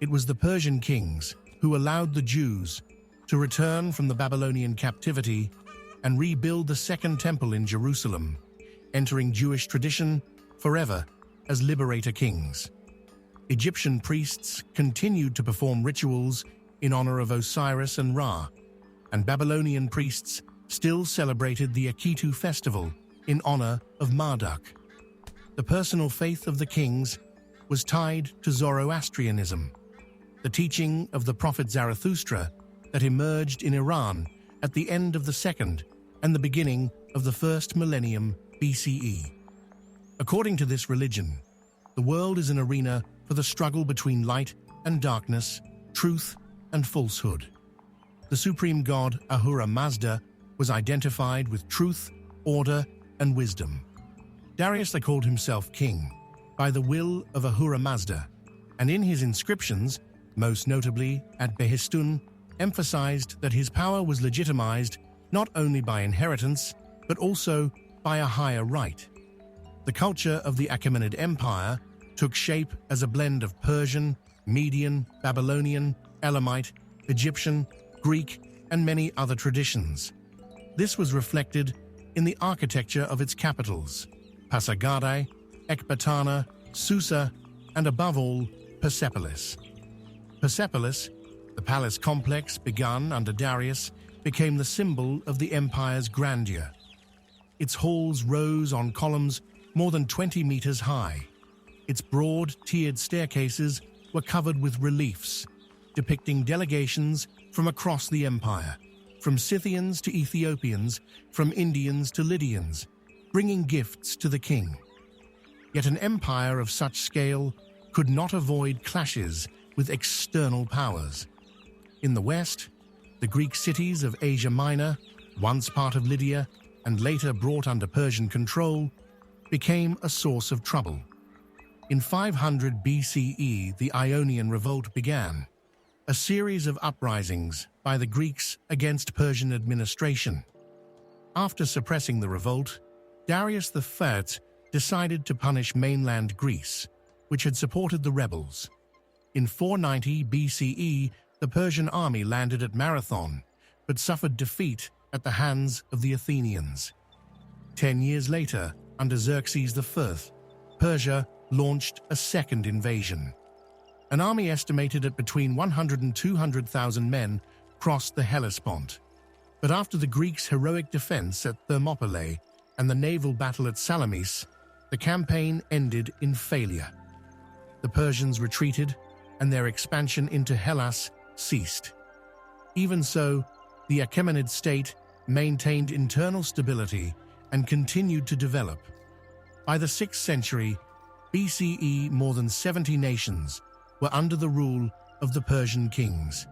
It was the Persian kings who allowed the Jews to return from the Babylonian captivity and rebuild the Second Temple in Jerusalem, entering Jewish tradition forever as liberator kings. Egyptian priests continued to perform rituals in honor of Osiris and Ra, and Babylonian priests still celebrated the Akitu festival in honor of Marduk. The personal faith of the kings was tied to Zoroastrianism, the teaching of the prophet Zarathustra that emerged in Iran at the end of the 2nd and the beginning of the 1st millennium BCE. According to this religion, the world is an arena for the struggle between light and darkness, truth and falsehood. The supreme god Ahura Mazda was identified with truth, order, and wisdom. Darius called himself king by the will of Ahura Mazda, and in his inscriptions, most notably at Behistun, emphasized that his power was legitimized not only by inheritance, but also by a higher right. The culture of the Achaemenid Empire took shape as a blend of Persian, Median, Babylonian, Elamite, Egyptian, Greek, and many other traditions. This was reflected in the architecture of its capitals, Pasargadae, Ecbatana, Susa, and above all, Persepolis. Persepolis, the palace complex begun under Darius, became the symbol of the empire's grandeur. Its halls rose on columns more than 20 meters high. Its broad, tiered staircases were covered with reliefs, depicting delegations from across the empire, from Scythians to Ethiopians, from Indians to Lydians, bringing gifts to the king. Yet an empire of such scale could not avoid clashes with external powers. In the west, the Greek cities of Asia Minor, once part of Lydia and later brought under Persian control, became a source of trouble. In 500 BCE, the Ionian Revolt began, a series of uprisings by the Greeks against Persian administration. After suppressing the revolt, Darius I decided to punish mainland Greece, which had supported the rebels. In 490 BCE, the Persian army landed at Marathon, but suffered defeat at the hands of the Athenians. 10 years later, under Xerxes I, Persia launched a second invasion. An army estimated at between 100,000 and 200,000 men crossed the Hellespont. But after the Greeks' heroic defense at Thermopylae and the naval battle at Salamis, the campaign ended in failure. The Persians retreated, and their expansion into Hellas ceased. Even so, the Achaemenid state maintained internal stability and continued to develop. By the 6th century BCE, more than 70 nations were under the rule of the Persian kings.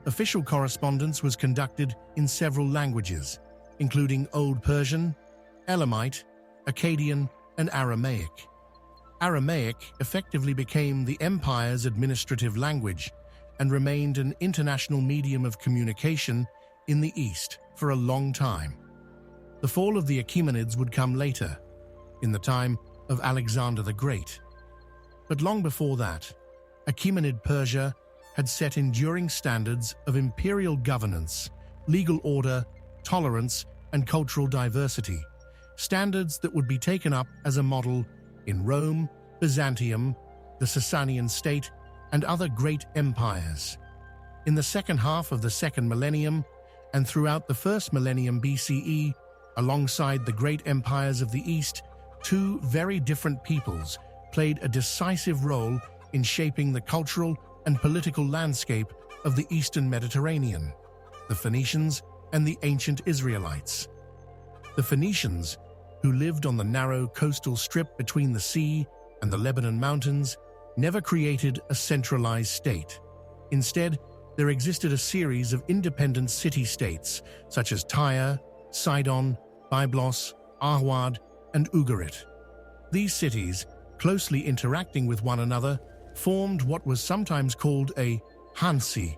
Official correspondence was conducted in several languages, including Old Persian, Elamite, Akkadian, and Aramaic. Aramaic effectively became the empire's administrative language and remained an international medium of communication in the East for a long time. The fall of the Achaemenids would come later, in the time of Alexander the Great. But long before that, Achaemenid Persia had set enduring standards of imperial governance, legal order, tolerance, and cultural diversity, standards that would be taken up as a model in Rome, Byzantium, the Sasanian state, and other great empires. In the second half of the second millennium, and throughout the first millennium BCE, alongside the great empires of the East, two very different peoples played a decisive role in shaping the cultural and political landscape of the Eastern Mediterranean: the Phoenicians and the ancient Israelites. The Phoenicians, who lived on the narrow coastal strip between the sea and the Lebanon mountains, never created a centralized state. Instead, there existed a series of independent city-states such as Tyre, Sidon, Byblos, Arwad, and Ugarit. These cities, closely interacting with one another, formed what was sometimes called a Hansi,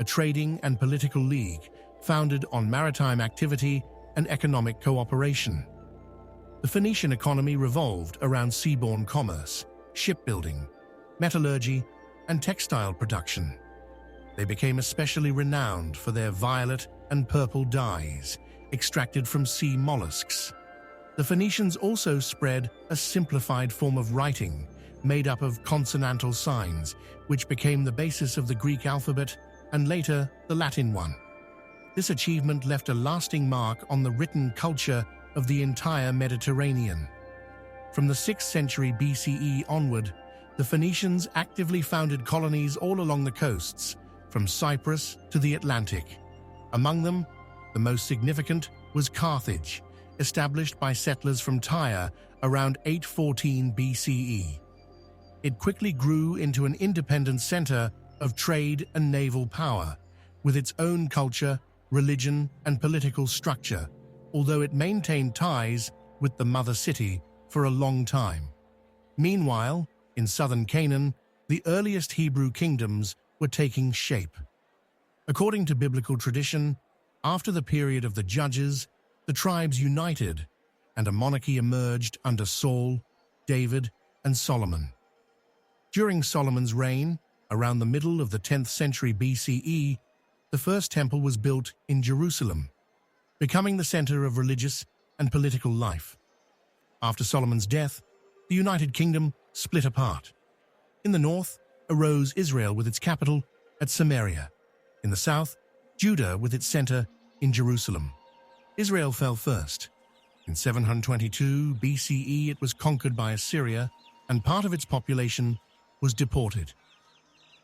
a trading and political league founded on maritime activity and economic cooperation. The Phoenician economy revolved around seaborne commerce, shipbuilding, metallurgy, and textile production. They became especially renowned for their violet and purple dyes, extracted from sea mollusks. The Phoenicians also spread a simplified form of writing made up of consonantal signs, which became the basis of the Greek alphabet and later the Latin one. This achievement left a lasting mark on the written culture of the entire Mediterranean. From the 6th century BCE onward, the Phoenicians actively founded colonies all along the coasts, from Cyprus to the Atlantic. Among them, the most significant was Carthage, established by settlers from Tyre around 814 BCE. It quickly grew into an independent center of trade and naval power, with its own culture, religion, and political structure, although it maintained ties with the mother city for a long time. Meanwhile, in southern Canaan, the earliest Hebrew kingdoms were taking shape. According to biblical tradition, after the period of the Judges, the tribes united, and a monarchy emerged under Saul, David, and Solomon. During Solomon's reign, around the middle of the 10th century BCE, the first temple was built in Jerusalem, becoming the center of religious and political life. After Solomon's death, the United Kingdom split apart. In the north arose Israel with its capital at Samaria. In the south, Judah with its center in Jerusalem. Israel fell first. In 722 BCE, it was conquered by Assyria and part of its population was deported.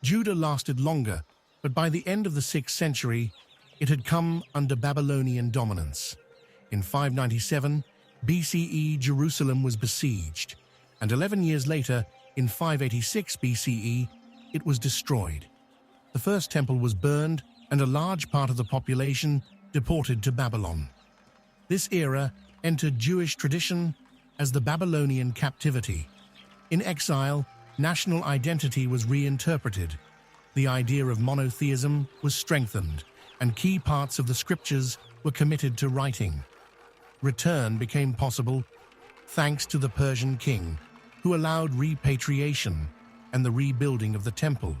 Judah lasted longer, but by the end of the 6th century, it had come under Babylonian dominance. In 597 BCE, Jerusalem was besieged, and 11 years later, in 586 BCE, it was destroyed. The first temple was burned, and a large part of the population deported to Babylon. This era entered Jewish tradition as the Babylonian captivity. In exile, national identity was reinterpreted. The idea of monotheism was strengthened, and key parts of the scriptures were committed to writing. Return became possible thanks to the Persian king, who allowed repatriation and the rebuilding of the temple.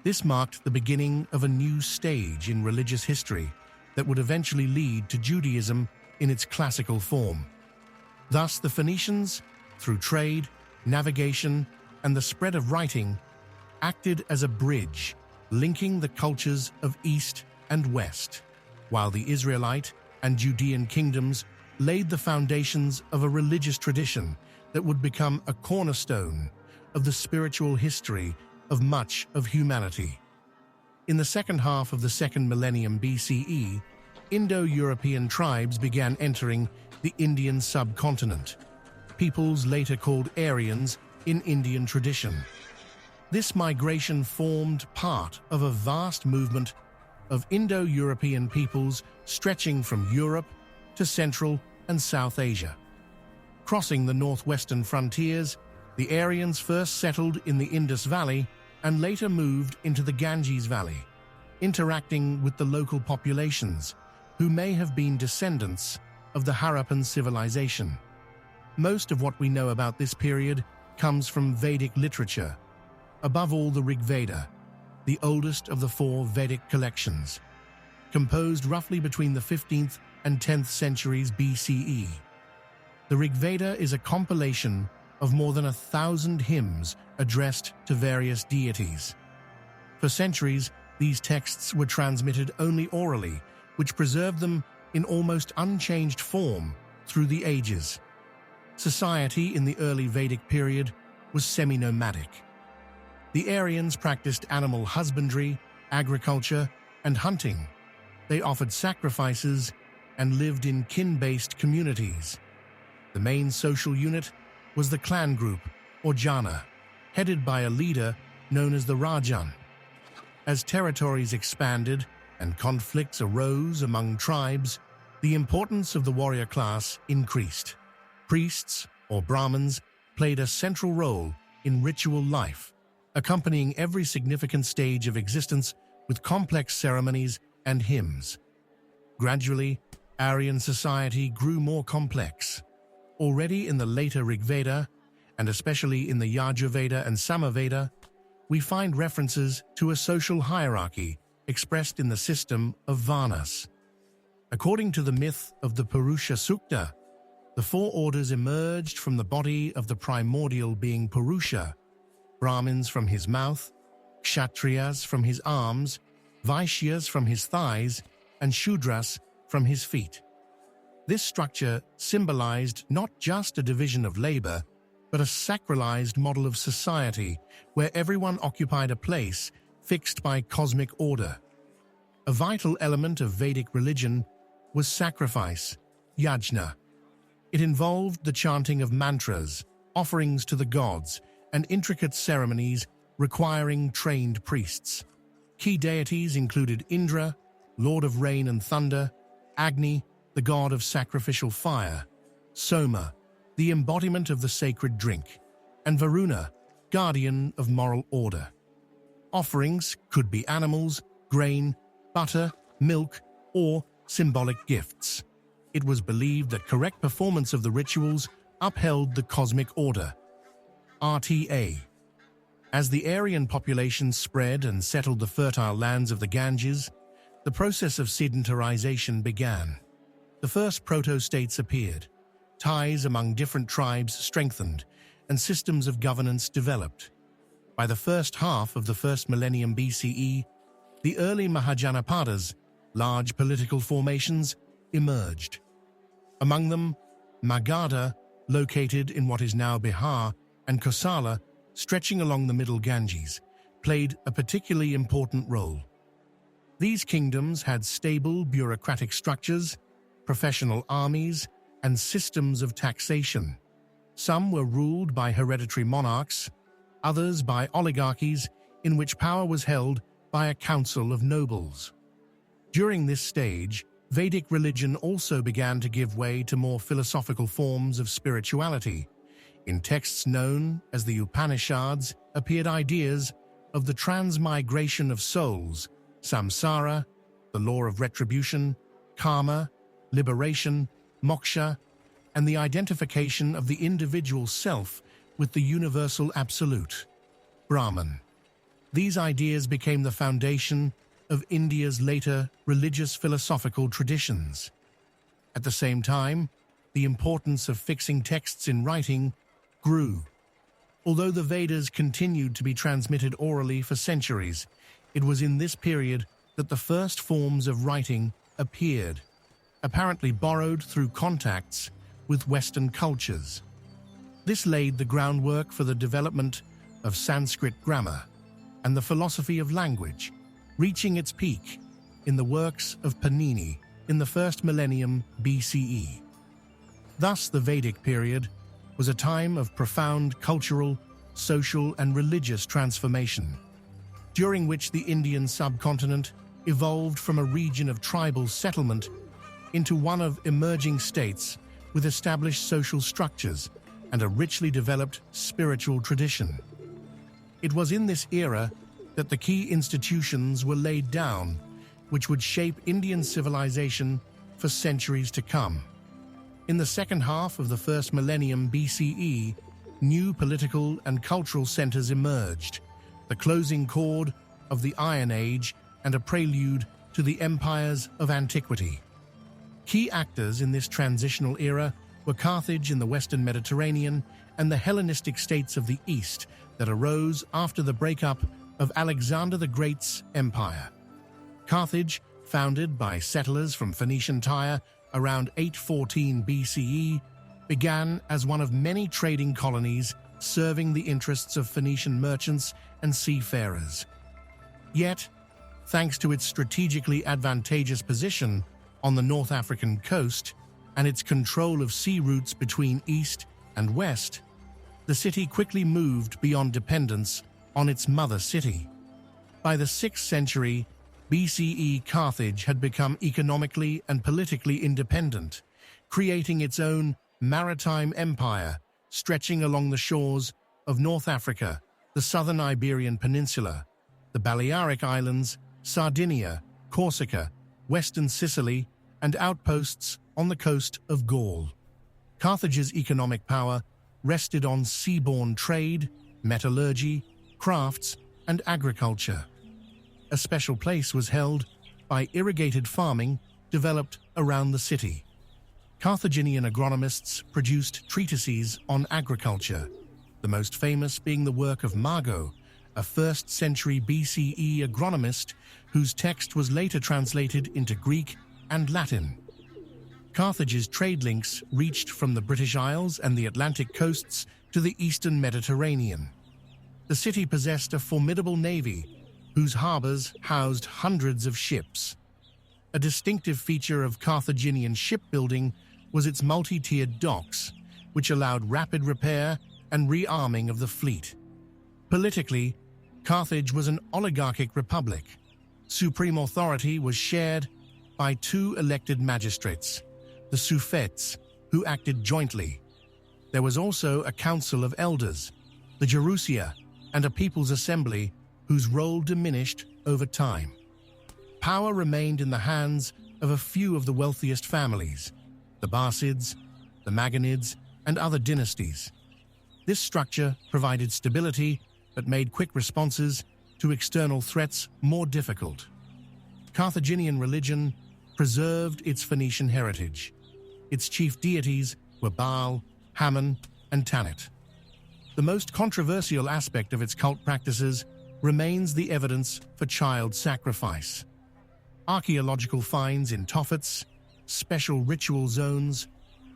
This marked the beginning of a new stage in religious history that would eventually lead to Judaism in its classical form. Thus, the Phoenicians, through trade, navigation, and the spread of writing, acted as a bridge linking the cultures of East and West, while the Israelite and Judean kingdoms laid the foundations of a religious tradition that would become a cornerstone of the spiritual history of much of humanity. In the second half of the second millennium BCE, Indo-European tribes began entering the Indian subcontinent, peoples later called Aryans in Indian tradition. This migration formed part of a vast movement of Indo-European peoples stretching from Europe to Central and South Asia. Crossing the northwestern frontiers, the Aryans first settled in the Indus Valley and later moved into the Ganges Valley, interacting with the local populations, who may have been descendants of the Harappan civilization. Most of what we know about this period comes from Vedic literature, above all the Rig Veda, the oldest of the 4 Vedic collections, composed roughly between the 15th and 10th centuries BCE. The Rig Veda is a compilation of more than 1,000 hymns addressed to various deities. For centuries, these texts were transmitted only orally, which preserved them in almost unchanged form through the ages. Society in the early Vedic period was semi-nomadic. The Aryans practiced animal husbandry, agriculture, and hunting. They offered sacrifices and lived in kin-based communities. The main social unit was the clan group, or jana, headed by a leader known as the Rajan. As territories expanded and conflicts arose among tribes, the importance of the warrior class increased. Priests, or Brahmins, played a central role in ritual life, accompanying every significant stage of existence with complex ceremonies and hymns. Gradually, Aryan society grew more complex. Already in the later Rig Veda, and especially in the Yajurveda and Samaveda, we find references to a social hierarchy expressed in the system of Varnas. According to the myth of the Purusha Sukta, the 4 orders emerged from the body of the primordial being Purusha: Brahmins from his mouth, Kshatriyas from his arms, Vaishyas from his thighs, and Shudras from his feet. This structure symbolized not just a division of labor, but a sacralized model of society where everyone occupied a place fixed by cosmic order. A vital element of Vedic religion was sacrifice, yajna. It involved the chanting of mantras, offerings to the gods, and intricate ceremonies requiring trained priests. Key deities included Indra, lord of rain and thunder; Agni, the god of sacrificial fire; Soma, the embodiment of the sacred drink; and Varuna, guardian of moral order. Offerings could be animals, grain, butter, milk, or symbolic gifts. It was believed that correct performance of the rituals upheld the cosmic order. RTA. As the Aryan population spread and settled the fertile lands of the Ganges, the process of sedentarization began. The first proto-states appeared. Ties among different tribes strengthened, and systems of governance developed. By the first half of the first millennium BCE, the early Mahajanapadas, large political formations, emerged. Among them, Magadha, located in what is now Bihar, and Kosala, stretching along the middle Ganges, played a particularly important role. These kingdoms had stable bureaucratic structures, professional armies, and systems of taxation. Some were ruled by hereditary monarchs, others by oligarchies in which power was held by a council of nobles. During this stage, Vedic religion also began to give way to more philosophical forms of spirituality. In texts known as the Upanishads appeared ideas of the transmigration of souls, samsara, the law of retribution, karma, liberation, moksha, and the identification of the individual self with the universal absolute, Brahman. These ideas became the foundation of India's later religious philosophical traditions. At the same time, the importance of fixing texts in writing grew. Although the Vedas continued to be transmitted orally for centuries, it was in this period that the first forms of writing appeared, apparently borrowed through contacts with Western cultures. This laid the groundwork for the development of Sanskrit grammar and the philosophy of language, reaching its peak in the works of Panini in the first millennium BCE. Thus, the Vedic period was a time of profound cultural, social, and religious transformation, during which the Indian subcontinent evolved from a region of tribal settlement into one of emerging states with established social structures and a richly developed spiritual tradition. It was in this era that the key institutions were laid down, which would shape Indian civilization for centuries to come. In the second half of the first millennium BCE, new political and cultural centers emerged, the closing chord of the Iron Age and a prelude to the empires of antiquity. Key actors in this transitional era were Carthage in the Western Mediterranean and the Hellenistic states of the East that arose after the breakup of Alexander the Great's empire. Carthage, founded by settlers from Phoenician Tyre around 814 BCE, began as one of many trading colonies serving the interests of Phoenician merchants and seafarers. Yet, thanks to its strategically advantageous position on the North African coast and its control of sea routes between east and west, the city quickly moved beyond dependence on its mother city. By the 6th century BCE, Carthage had become economically and politically independent, creating its own maritime empire stretching along the shores of North Africa, the southern Iberian Peninsula, the Balearic Islands, Sardinia, Corsica, western Sicily, and outposts on the coast of Gaul. Carthage's economic power rested on seaborne trade, metallurgy, crafts, and agriculture. A special place was held by irrigated farming developed around the city. Carthaginian agronomists produced treatises on agriculture, the most famous being the work of Mago, a 1st century BCE agronomist whose text was later translated into Greek and Latin. Carthage's trade links reached from the British Isles and the Atlantic coasts to the eastern Mediterranean. The city possessed a formidable navy whose harbors housed hundreds of ships. A distinctive feature of Carthaginian shipbuilding was its multi-tiered docks, which allowed rapid repair and rearming of the fleet. Politically, Carthage was an oligarchic republic. Supreme authority was shared by 2 elected magistrates, the suffets, who acted jointly. There was also a council of elders, the Gerousia, and a people's assembly whose role diminished over time. Power remained in the hands of a few of the wealthiest families, the Barcids, the Maganids, and other dynasties. This structure provided stability but made quick responses to external threats more difficult. Carthaginian religion preserved its Phoenician heritage. Its chief deities were Baal, Hammon, and Tanit. The most controversial aspect of its cult practices remains the evidence for child sacrifice. Archaeological finds in Tophets, special ritual zones,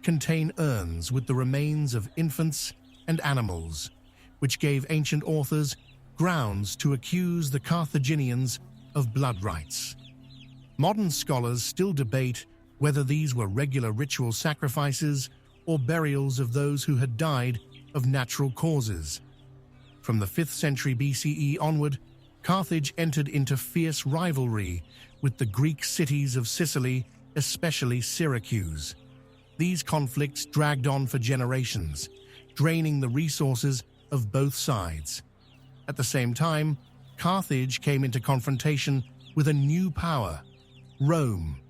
contain urns with the remains of infants and animals, which gave ancient authors grounds to accuse the Carthaginians of blood rites. Modern scholars still debate whether these were regular ritual sacrifices or burials of those who had died of natural causes. From the 5th century BCE onward, Carthage entered into fierce rivalry with the Greek cities of Sicily, especially Syracuse. These conflicts dragged on for generations, draining the resources of both sides. At the same time, Carthage came into confrontation with a new power, Rome,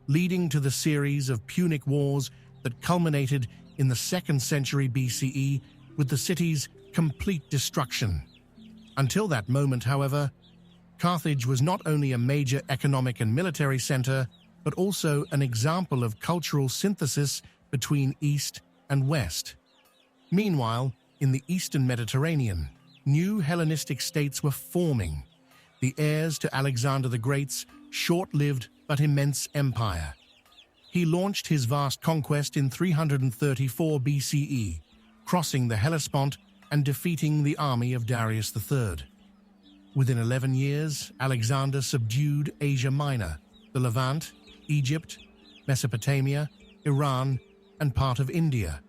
leading to the series of Punic Wars that culminated in the 2nd century BCE with the city's complete destruction. Until that moment, however, Carthage was not only a major economic and military center, but also an example of cultural synthesis between East and West. Meanwhile, in the Eastern Mediterranean, new Hellenistic states were forming, the heirs to Alexander the Great's short-lived but immense empire. He launched his vast conquest in 334 BCE, crossing the Hellespont and defeating the army of Darius III. Within 11 years, Alexander subdued Asia Minor, the Levant, Egypt, Mesopotamia, Iran, and part of India.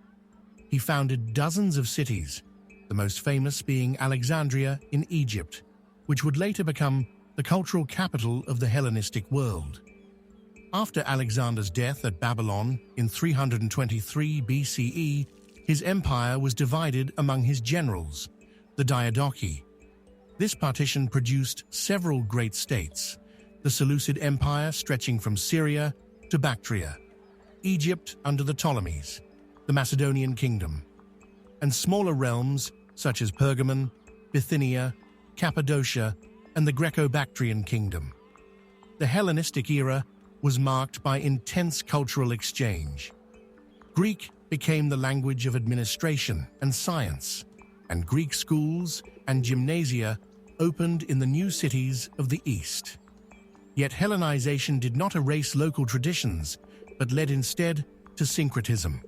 He founded dozens of cities, the most famous being Alexandria in Egypt, which would later become the cultural capital of the Hellenistic world. After Alexander's death at Babylon in 323 BCE, his empire was divided among his generals, the Diadochi. This partition produced several great states, the Seleucid Empire stretching from Syria to Bactria, Egypt under the Ptolemies, the Macedonian Kingdom, and smaller realms such as Pergamon, Bithynia, Cappadocia, and the Greco-Bactrian Kingdom. The Hellenistic era was marked by intense cultural exchange. Greek became the language of administration and science, and Greek schools and gymnasia opened in the new cities of the East. Yet Hellenization did not erase local traditions, but led instead to syncretism.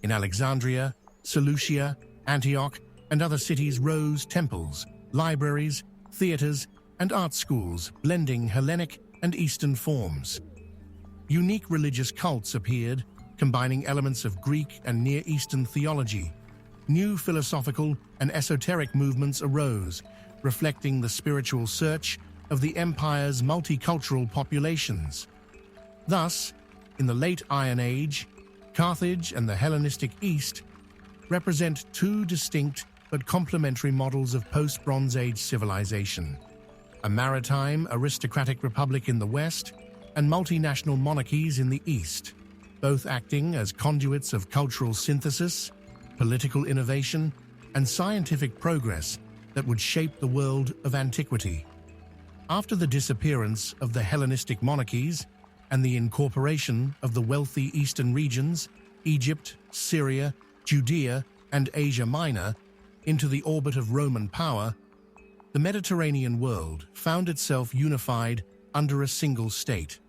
In Alexandria, Seleucia, Antioch, and other cities rose temples, libraries, theaters, and art schools blending Hellenic and Eastern forms. Unique religious cults appeared, combining elements of Greek and Near Eastern theology. New philosophical and esoteric movements arose, reflecting the spiritual search of the empire's multicultural populations. Thus, in the late Iron Age, Carthage and the Hellenistic East represent two distinct but complementary models of post-Bronze Age civilization: a maritime aristocratic republic in the West and multinational monarchies in the East, both acting as conduits of cultural synthesis, political innovation, and scientific progress that would shape the world of antiquity. After the disappearance of the Hellenistic monarchies and the incorporation of the wealthy eastern regions, Egypt, Syria, Judea, and Asia Minor, into the orbit of Roman power, the Mediterranean world found itself unified under a single state.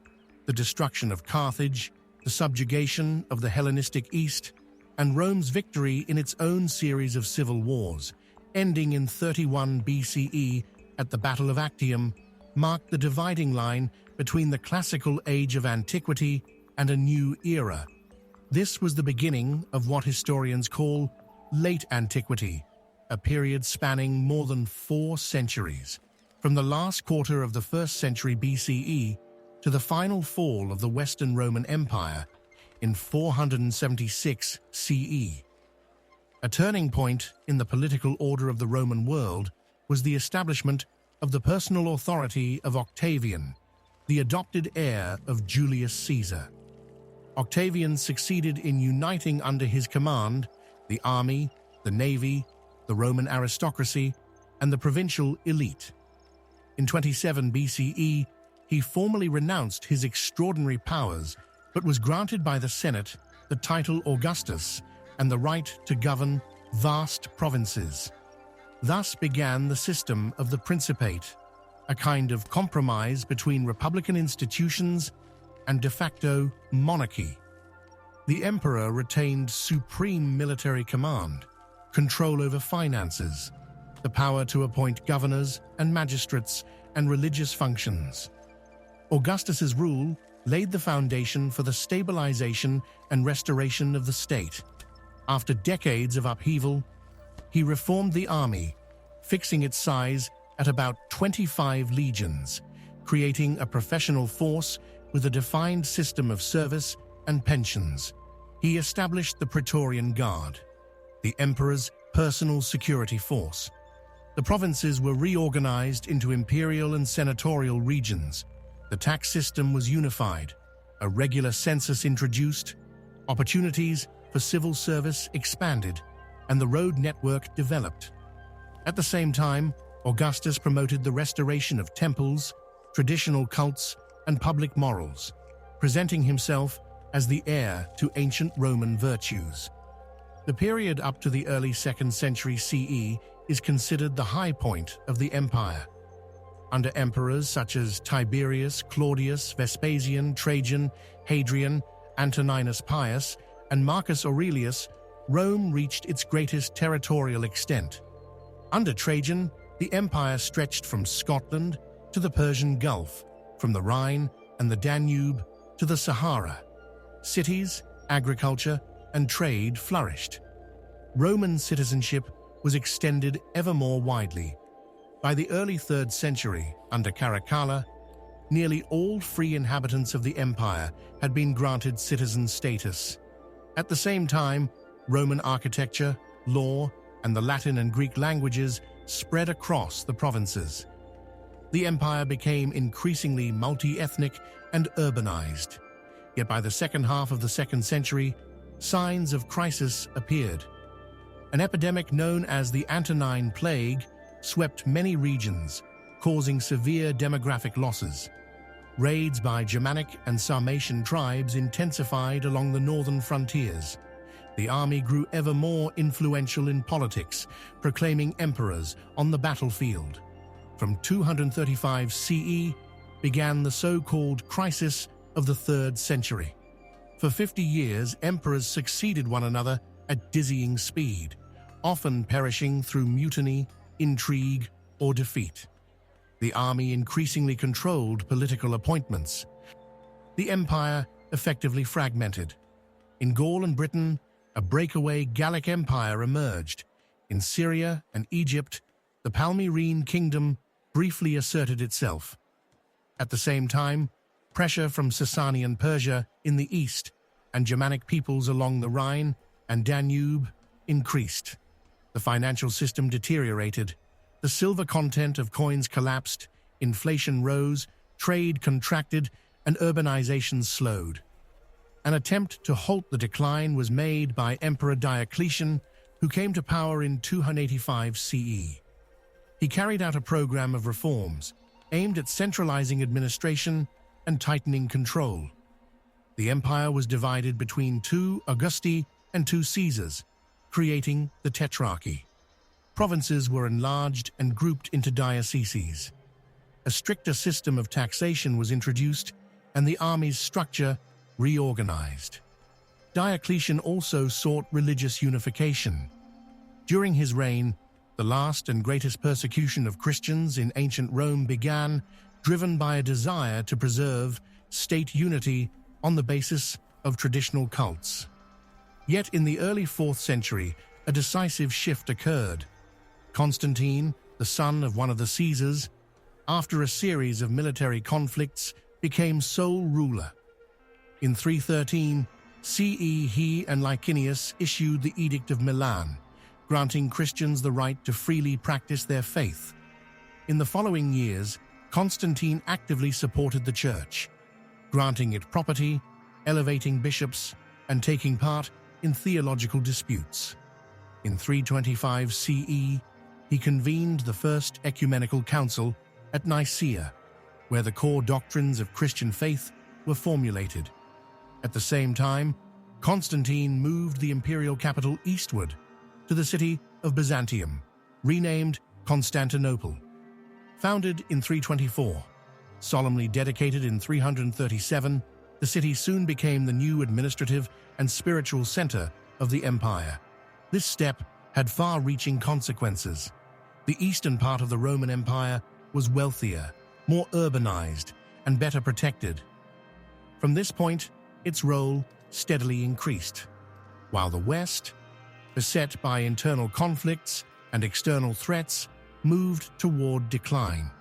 The destruction of Carthage, the subjugation of the Hellenistic East, and Rome's victory in its own series of civil wars, ending in 31 BCE at the Battle of Actium, marked the dividing line between the classical age of antiquity and a new era. This was the beginning of what historians call late antiquity, a period spanning more than 4 centuries, from the last quarter of the 1st century BCE to the final fall of the Western Roman Empire in 476 CE. A turning point in the political order of the Roman world was the establishment of the personal authority of Octavian, the adopted heir of Julius Caesar. Octavian succeeded in uniting under his command the army, the navy, the Roman aristocracy, and the provincial elite. In 27 BCE, he formally renounced his extraordinary powers, but was granted by the Senate the title Augustus and the right to govern vast provinces. Thus began the system of the Principate, a kind of compromise between republican institutions and de facto monarchy. The emperor retained supreme military command, control over finances, the power to appoint governors and magistrates and religious functions. Augustus's rule laid the foundation for the stabilization and restoration of the state. After decades of upheaval, he reformed the army, fixing its size at about 25 legions, creating a professional force with a defined system of service and pensions. He established the Praetorian Guard, the emperor's personal security force. The provinces were reorganized into imperial and senatorial regions. The tax system was unified, a regular census introduced, opportunities for civil service expanded, and the road network developed. At the same time, Augustus promoted the restoration of temples, traditional cults, and public morals, presenting himself as the heir to ancient Roman virtues. The period up to the early 2nd century CE is considered the high point of the empire. Under emperors such as Tiberius, Claudius, Vespasian, Trajan, Hadrian, Antoninus Pius, and Marcus Aurelius, Rome reached its greatest territorial extent. Under Trajan, the empire stretched from Scotland to the Persian Gulf, from the Rhine and the Danube to the Sahara. Cities, agriculture, and trade flourished. Roman citizenship was extended ever more widely. By the early 3rd century, under Caracalla, nearly all free inhabitants of the empire had been granted citizen status. At the same time, Roman architecture, law, and the Latin and Greek languages spread across the provinces. The empire became increasingly multi-ethnic and urbanized. Yet by the second half of the 2nd century, signs of crisis appeared. An epidemic known as the Antonine Plague swept many regions, causing severe demographic losses. Raids by Germanic and Sarmatian tribes intensified along the northern frontiers. The army grew ever more influential in politics, proclaiming emperors on the battlefield. From 235 CE began the so-called crisis of the 3rd century. For 50 years, emperors succeeded one another at dizzying speed, often perishing through mutiny, intrigue, or defeat. The army increasingly controlled political appointments. The empire effectively fragmented. In Gaul and Britain, a breakaway Gallic empire emerged. In Syria and Egypt, the Palmyrene kingdom briefly asserted itself. At the same time, pressure from Sasanian Persia in the east and Germanic peoples along the Rhine and Danube increased. The financial system deteriorated. The silver content of coins collapsed, inflation rose, trade contracted, and urbanization slowed. An attempt to halt the decline was made by Emperor Diocletian, who came to power in 285 CE. He carried out a program of reforms aimed at centralizing administration and tightening control. The empire was divided between 2 Augusti and 2 Caesars, creating the Tetrarchy. Provinces were enlarged and grouped into dioceses. A stricter system of taxation was introduced, and the army's structure reorganized. Diocletian also sought religious unification. During his reign, the last and greatest persecution of Christians in ancient Rome began, driven by a desire to preserve state unity on the basis of traditional cults. Yet in the early 4th century, a decisive shift occurred. Constantine, the son of one of the Caesars, after a series of military conflicts, became sole ruler. In 313 CE, he and Licinius issued the Edict of Milan, granting Christians the right to freely practice their faith. In the following years, Constantine actively supported the church, granting it property, elevating bishops, and taking part in theological disputes. In 325 CE, he convened the First Ecumenical Council at Nicaea, where the core doctrines of Christian faith were formulated. At the same time, Constantine moved the imperial capital eastward to the city of Byzantium, renamed Constantinople. Founded in 324, solemnly dedicated in 337, the city soon became the new administrative and spiritual center of the empire. This step had far-reaching consequences. The eastern part of the Roman Empire was wealthier, more urbanized, and better protected. From this point, its role steadily increased, while the West, beset by internal conflicts and external threats, moved toward decline.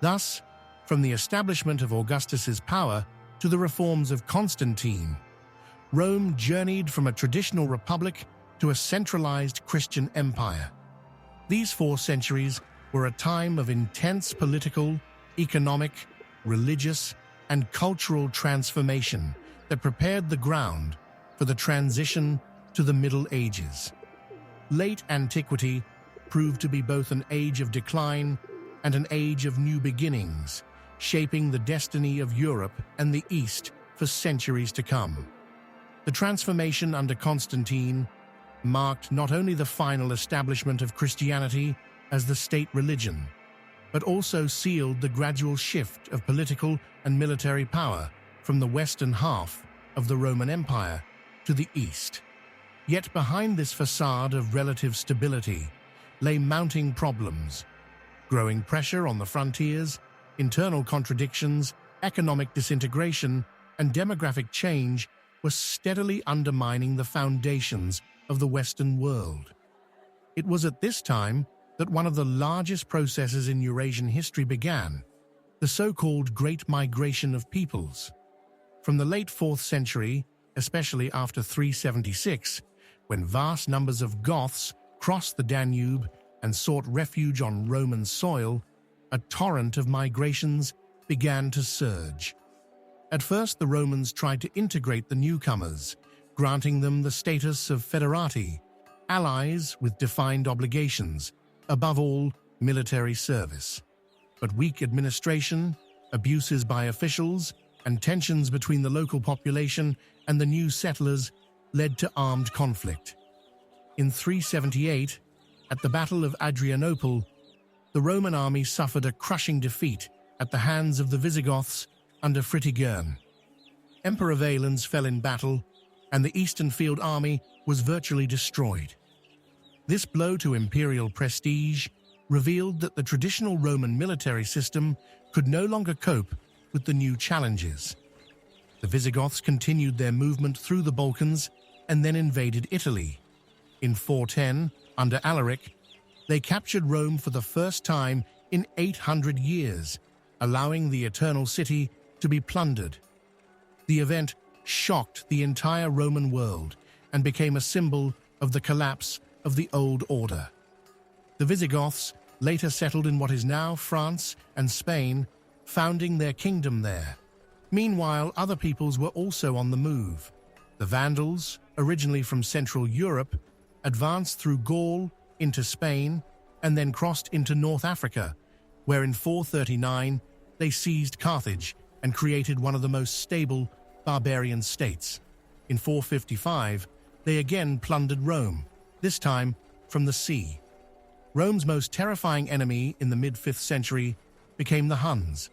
Thus, from the establishment of Augustus's power to the reforms of Constantine, Rome journeyed from a traditional republic to a centralized Christian empire. These 4 centuries were a time of intense political, economic, religious, and cultural transformation that prepared the ground for the transition to the Middle Ages. Late antiquity proved to be both an age of decline and an age of new beginnings, shaping the destiny of Europe and the East for centuries to come. The transformation under Constantine marked not only the final establishment of Christianity as the state religion, but also sealed the gradual shift of political and military power from the western half of the Roman Empire to the east. Yet behind this facade of relative stability lay mounting problems: growing pressure on the frontiers, internal contradictions, economic disintegration, and demographic change were steadily undermining the foundations of the Western world. It was at this time that one of the largest processes in Eurasian history began, the so-called Great Migration of Peoples. From the late 4th century, especially after 376, when vast numbers of Goths crossed the Danube and sought refuge on Roman soil, a torrent of migrations began to surge. At first, the Romans tried to integrate the newcomers, granting them the status of foederati, allies with defined obligations, above all, military service. But weak administration, abuses by officials, and tensions between the local population and the new settlers led to armed conflict. In 378, at the Battle of Adrianople, the Roman army suffered a crushing defeat at the hands of the Visigoths under Fritigern. Emperor Valens fell in battle, and the Eastern Field Army was virtually destroyed. This blow to imperial prestige revealed that the traditional Roman military system could no longer cope with the new challenges. The Visigoths continued their movement through the Balkans and then invaded Italy. In 410, under Alaric, they captured Rome for the first time in 800 years, allowing the Eternal City to be plundered. The event shocked the entire Roman world and became a symbol of the collapse of the Old Order. The Visigoths later settled in what is now France and Spain, founding their kingdom there. Meanwhile, other peoples were also on the move. The Vandals, originally from Central Europe, advanced through Gaul into Spain and then crossed into North Africa, where in 439 they seized Carthage and created one of the most stable barbarian states. In 455, they again plundered Rome, this time from the sea. Rome's most terrifying enemy in the mid-5th century became the Huns,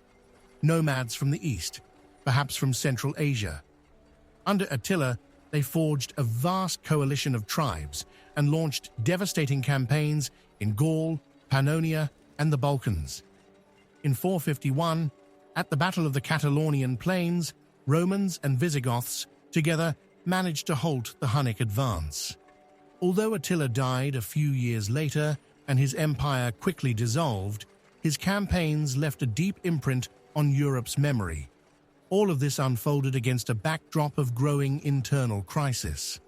nomads from the east, perhaps from Central Asia. Under Attila, they forged a vast coalition of tribes and launched devastating campaigns in Gaul, Pannonia, and the Balkans. In 451, at the Battle of the Catalonian Plains, Romans and Visigoths together managed to halt the Hunnic advance. Although Attila died a few years later and his empire quickly dissolved, his campaigns left a deep imprint on Europe's memory. All of this unfolded against a backdrop of growing internal crisis.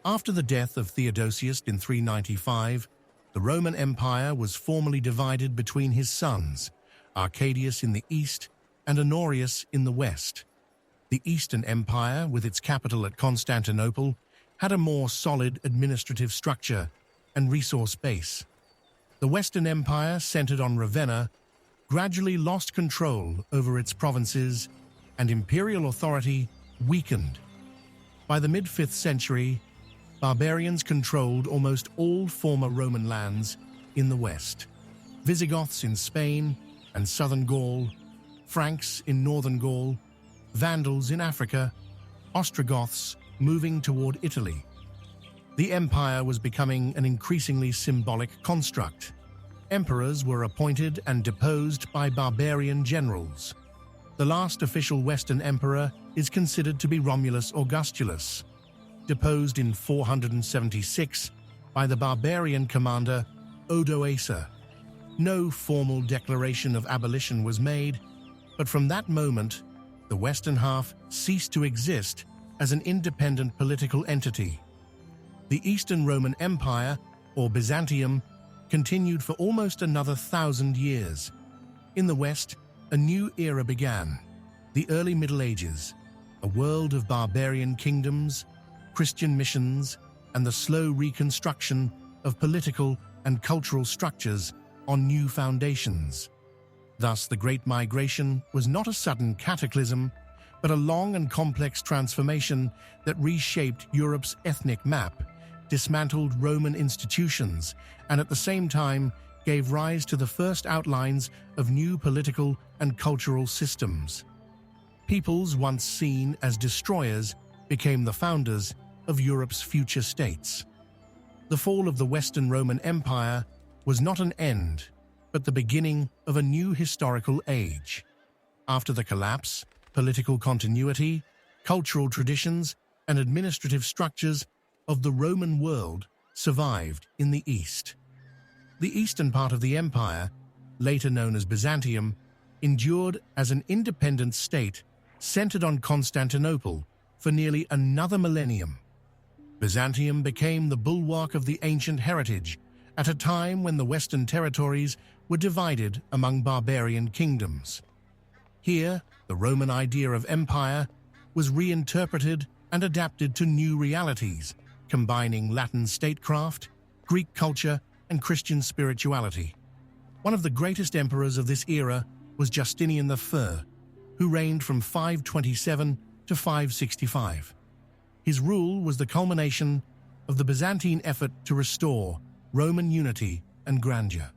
After the death of Theodosius in 395, the Roman Empire was formally divided between his sons, Arcadius in the east and Honorius in the west. The Eastern Empire, with its capital at Constantinople, had a more solid administrative structure and resource base. The Western Empire, centered on Ravenna, gradually lost control over its provinces, and imperial authority weakened. By the mid-5th century, barbarians controlled almost all former Roman lands in the west. Visigoths in Spain and southern Gaul, Franks in northern Gaul, Vandals in Africa, Ostrogoths moving toward Italy. The empire was becoming an increasingly symbolic construct. Emperors were appointed and deposed by barbarian generals. The last official Western emperor is considered to be Romulus Augustulus, deposed in 476 by the barbarian commander Odoacer. No formal declaration of abolition was made, but from that moment, the Western half ceased to exist as an independent political entity. The Eastern Roman Empire, or Byzantium, continued for almost another 1,000 years. In the West, a new era began, the early Middle Ages, a world of barbarian kingdoms, Christian missions, and the slow reconstruction of political and cultural structures on new foundations. Thus, the Great Migration was not a sudden cataclysm, but a long and complex transformation that reshaped Europe's ethnic map, dismantled Roman institutions, and at the same time gave rise to the first outlines of new political and cultural systems. Peoples once seen as destroyers became the founders of Europe's future states. The fall of the Western Roman Empire was not an end, but the beginning of a new historical age. After the collapse, political continuity, cultural traditions, and administrative structures of the Roman world survived in the East. The eastern part of the empire, later known as Byzantium, endured as an independent state centered on Constantinople for nearly another millennium. Byzantium became the bulwark of the ancient heritage at a time when the Western territories were divided among barbarian kingdoms. Here, the Roman idea of empire was reinterpreted and adapted to new realities, combining Latin statecraft, Greek culture, and Christian spirituality. One of the greatest emperors of this era was Justinian I, who reigned from 527 to 565. His rule was the culmination of the Byzantine effort to restore Roman unity and grandeur.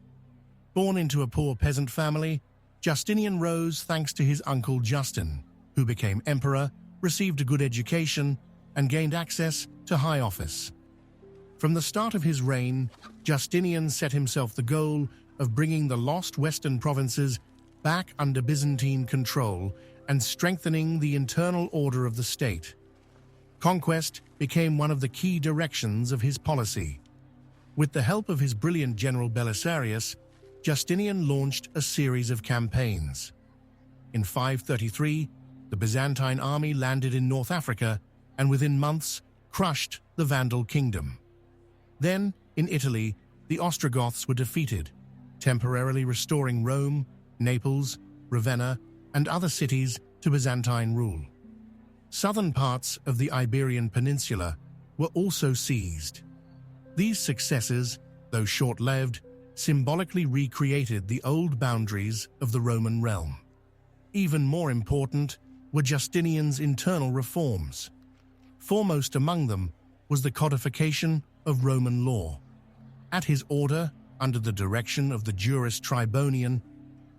Born into a poor peasant family, Justinian rose thanks to his uncle Justin, who became emperor, received a good education, and gained access to high office. From the start of his reign, Justinian set himself the goal of bringing the lost Western provinces back under Byzantine control and strengthening the internal order of the state. Conquest became one of the key directions of his policy. With the help of his brilliant general Belisarius, Justinian launched a series of campaigns. In 533, the Byzantine army landed in North Africa and within months crushed the Vandal kingdom. Then, in Italy, the Ostrogoths were defeated, temporarily restoring Rome, Naples, Ravenna, and other cities to Byzantine rule. Southern parts of the Iberian Peninsula were also seized. These successes, though short-lived, symbolically recreated the old boundaries of the Roman realm. Even more important were Justinian's internal reforms. Foremost among them was the codification of Roman law. At his order, under the direction of the Juris Tribonian,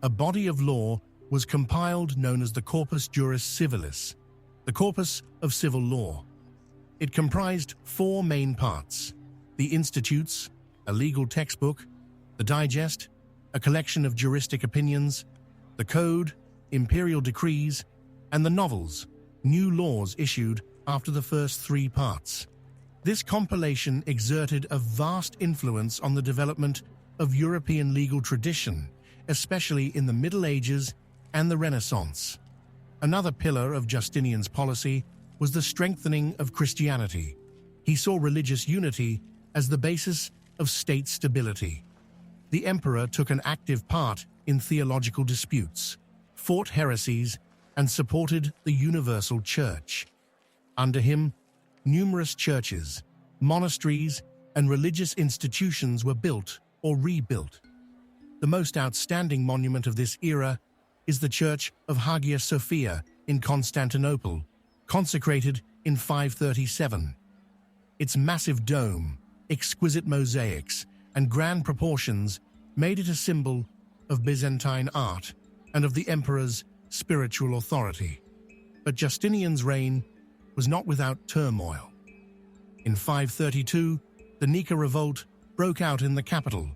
a body of law was compiled known as the Corpus Juris Civilis, the corpus of civil law. It comprised four main parts: the Institutes, a legal textbook; the Digest, a collection of juristic opinions; the Code, imperial decrees; and the Novels, new laws issued after the first three parts. This compilation exerted a vast influence on the development of European legal tradition, especially in the Middle Ages and the Renaissance. Another pillar of Justinian's policy was the strengthening of Christianity. He saw religious unity as the basis of state stability. The emperor took an active part in theological disputes, fought heresies, and supported the universal church. Under him, numerous churches, monasteries, and religious institutions were built or rebuilt. The most outstanding monument of this era is the Church of Hagia Sophia in Constantinople, consecrated in 537. Its massive dome, exquisite mosaics, and grand proportions made it a symbol of Byzantine art and of the emperor's spiritual authority. But Justinian's reign was not without turmoil. In 532, the Nika revolt broke out in the capital,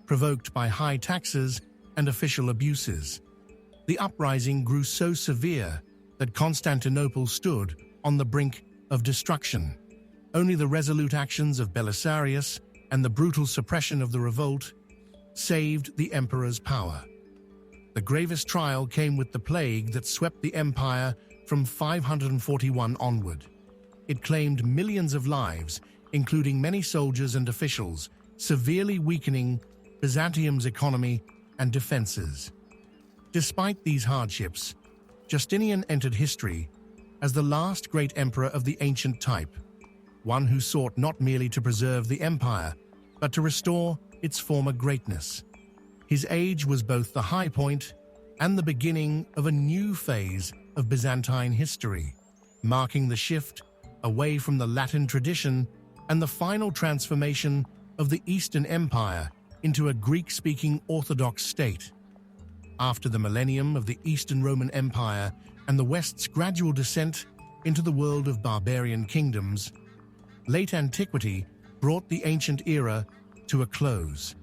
provoked by high taxes and official abuses. The uprising grew so severe that Constantinople stood on the brink of destruction. Only the resolute actions of Belisarius and the brutal suppression of the revolt saved the emperor's power. The gravest trial came with the plague that swept the empire from 541 onward. It claimed millions of lives, including many soldiers and officials, severely weakening Byzantium's economy and defenses. Despite these hardships, Justinian entered history as the last great emperor of the ancient type, one who sought not merely to preserve the empire, but to restore its former greatness. His age was both the high point and the beginning of a new phase of Byzantine history, marking the shift away from the Latin tradition and the final transformation of the Eastern Empire into a Greek-speaking Orthodox state. After the millennium of the Eastern Roman Empire and the West's gradual descent into the world of barbarian kingdoms, late antiquity brought the ancient era to a close.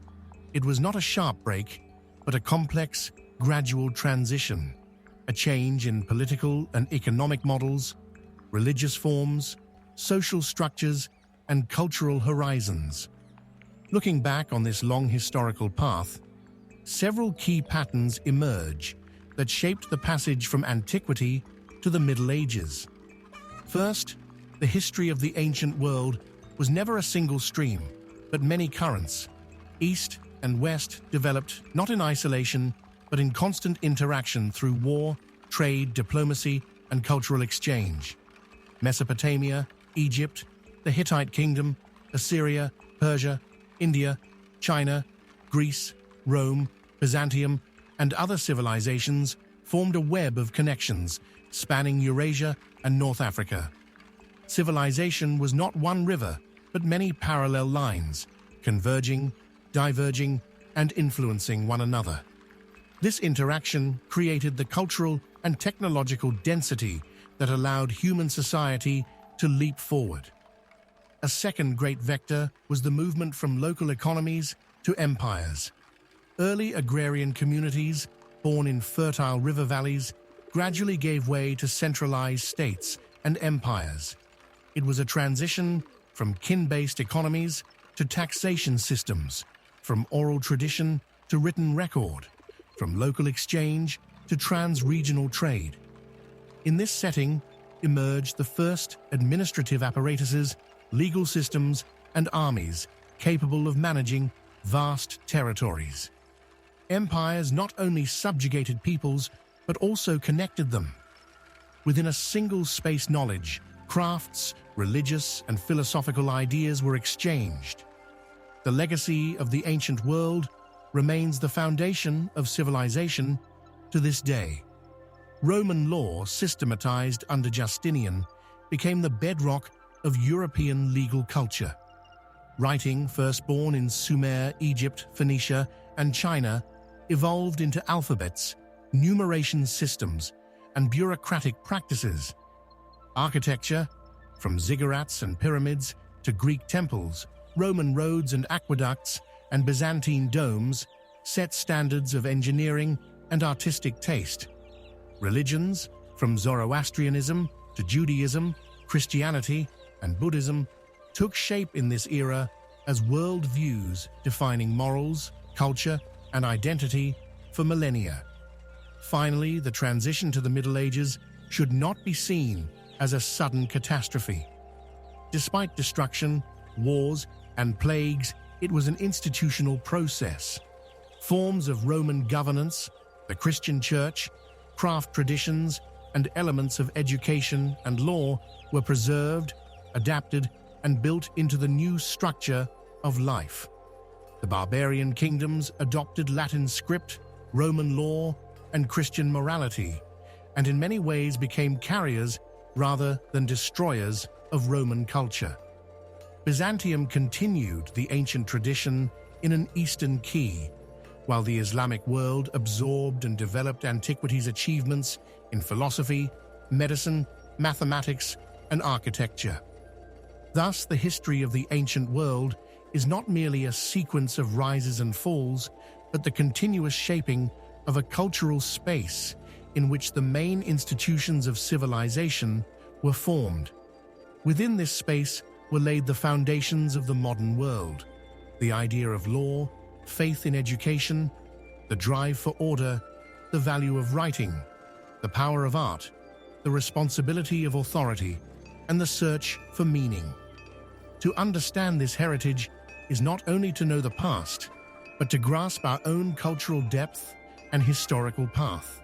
It was not a sharp break, but a complex, gradual transition, a change in political and economic models, religious forms, social structures, and cultural horizons. Looking back on this long historical path, several key patterns emerge that shaped the passage from antiquity to the Middle Ages. First, the history of the ancient world was never a single stream, but many currents. East and West developed not in isolation, but in constant interaction through war, trade, diplomacy, and cultural exchange. Mesopotamia, Egypt, the Hittite kingdom, Assyria, Persia, India, China, Greece, Rome, Byzantium, and other civilizations formed a web of connections spanning Eurasia and North Africa. Civilization was not one river, but many parallel lines, converging, diverging, and influencing one another. This interaction created the cultural and technological density that allowed human society to leap forward. A second great vector was the movement from local economies to empires. Early agrarian communities, born in fertile river valleys, gradually gave way to centralized states and empires. It was a transition from kin-based economies to taxation systems, from oral tradition to written record, from local exchange to trans-regional trade. In this setting emerged the first administrative apparatuses, legal systems, and armies capable of managing vast territories. Empires not only subjugated peoples, but also connected them. Within a single space, knowledge, crafts, religious, and philosophical ideas were exchanged. The legacy of the ancient world remains the foundation of civilization to this day. Roman law, systematized under Justinian, became the bedrock of European legal culture. Writing, first born in Sumer, Egypt, Phoenicia, and China, evolved into alphabets, numeration systems, and bureaucratic practices. Architecture, from ziggurats and pyramids to Greek temples, Roman roads and aqueducts, and Byzantine domes, set standards of engineering and artistic taste. Religions, from Zoroastrianism to Judaism, Christianity, and Buddhism, took shape in this era as worldviews defining morals, culture, and identity for millennia. Finally, the transition to the Middle Ages should not be seen as a sudden catastrophe. Despite destruction, wars, and plagues, it was an institutional process. Forms of Roman governance, the Christian Church, craft traditions, and elements of education and law were preserved, adapted, and built into the new structure of life. The barbarian kingdoms adopted Latin script, Roman law, and Christian morality, and in many ways became carriers rather than destroyers of Roman culture. Byzantium continued the ancient tradition in an Eastern key, while the Islamic world absorbed and developed antiquity's achievements in philosophy, medicine, mathematics, and architecture. Thus, the history of the ancient world is not merely a sequence of rises and falls, but the continuous shaping of a cultural space in which the main institutions of civilization were formed. Within this space were laid the foundations of the modern world: the idea of law, faith in education, the drive for order, the value of writing, the power of art, the responsibility of authority, and the search for meaning. To understand this heritage is not only to know the past, but to grasp our own cultural depth and historical path.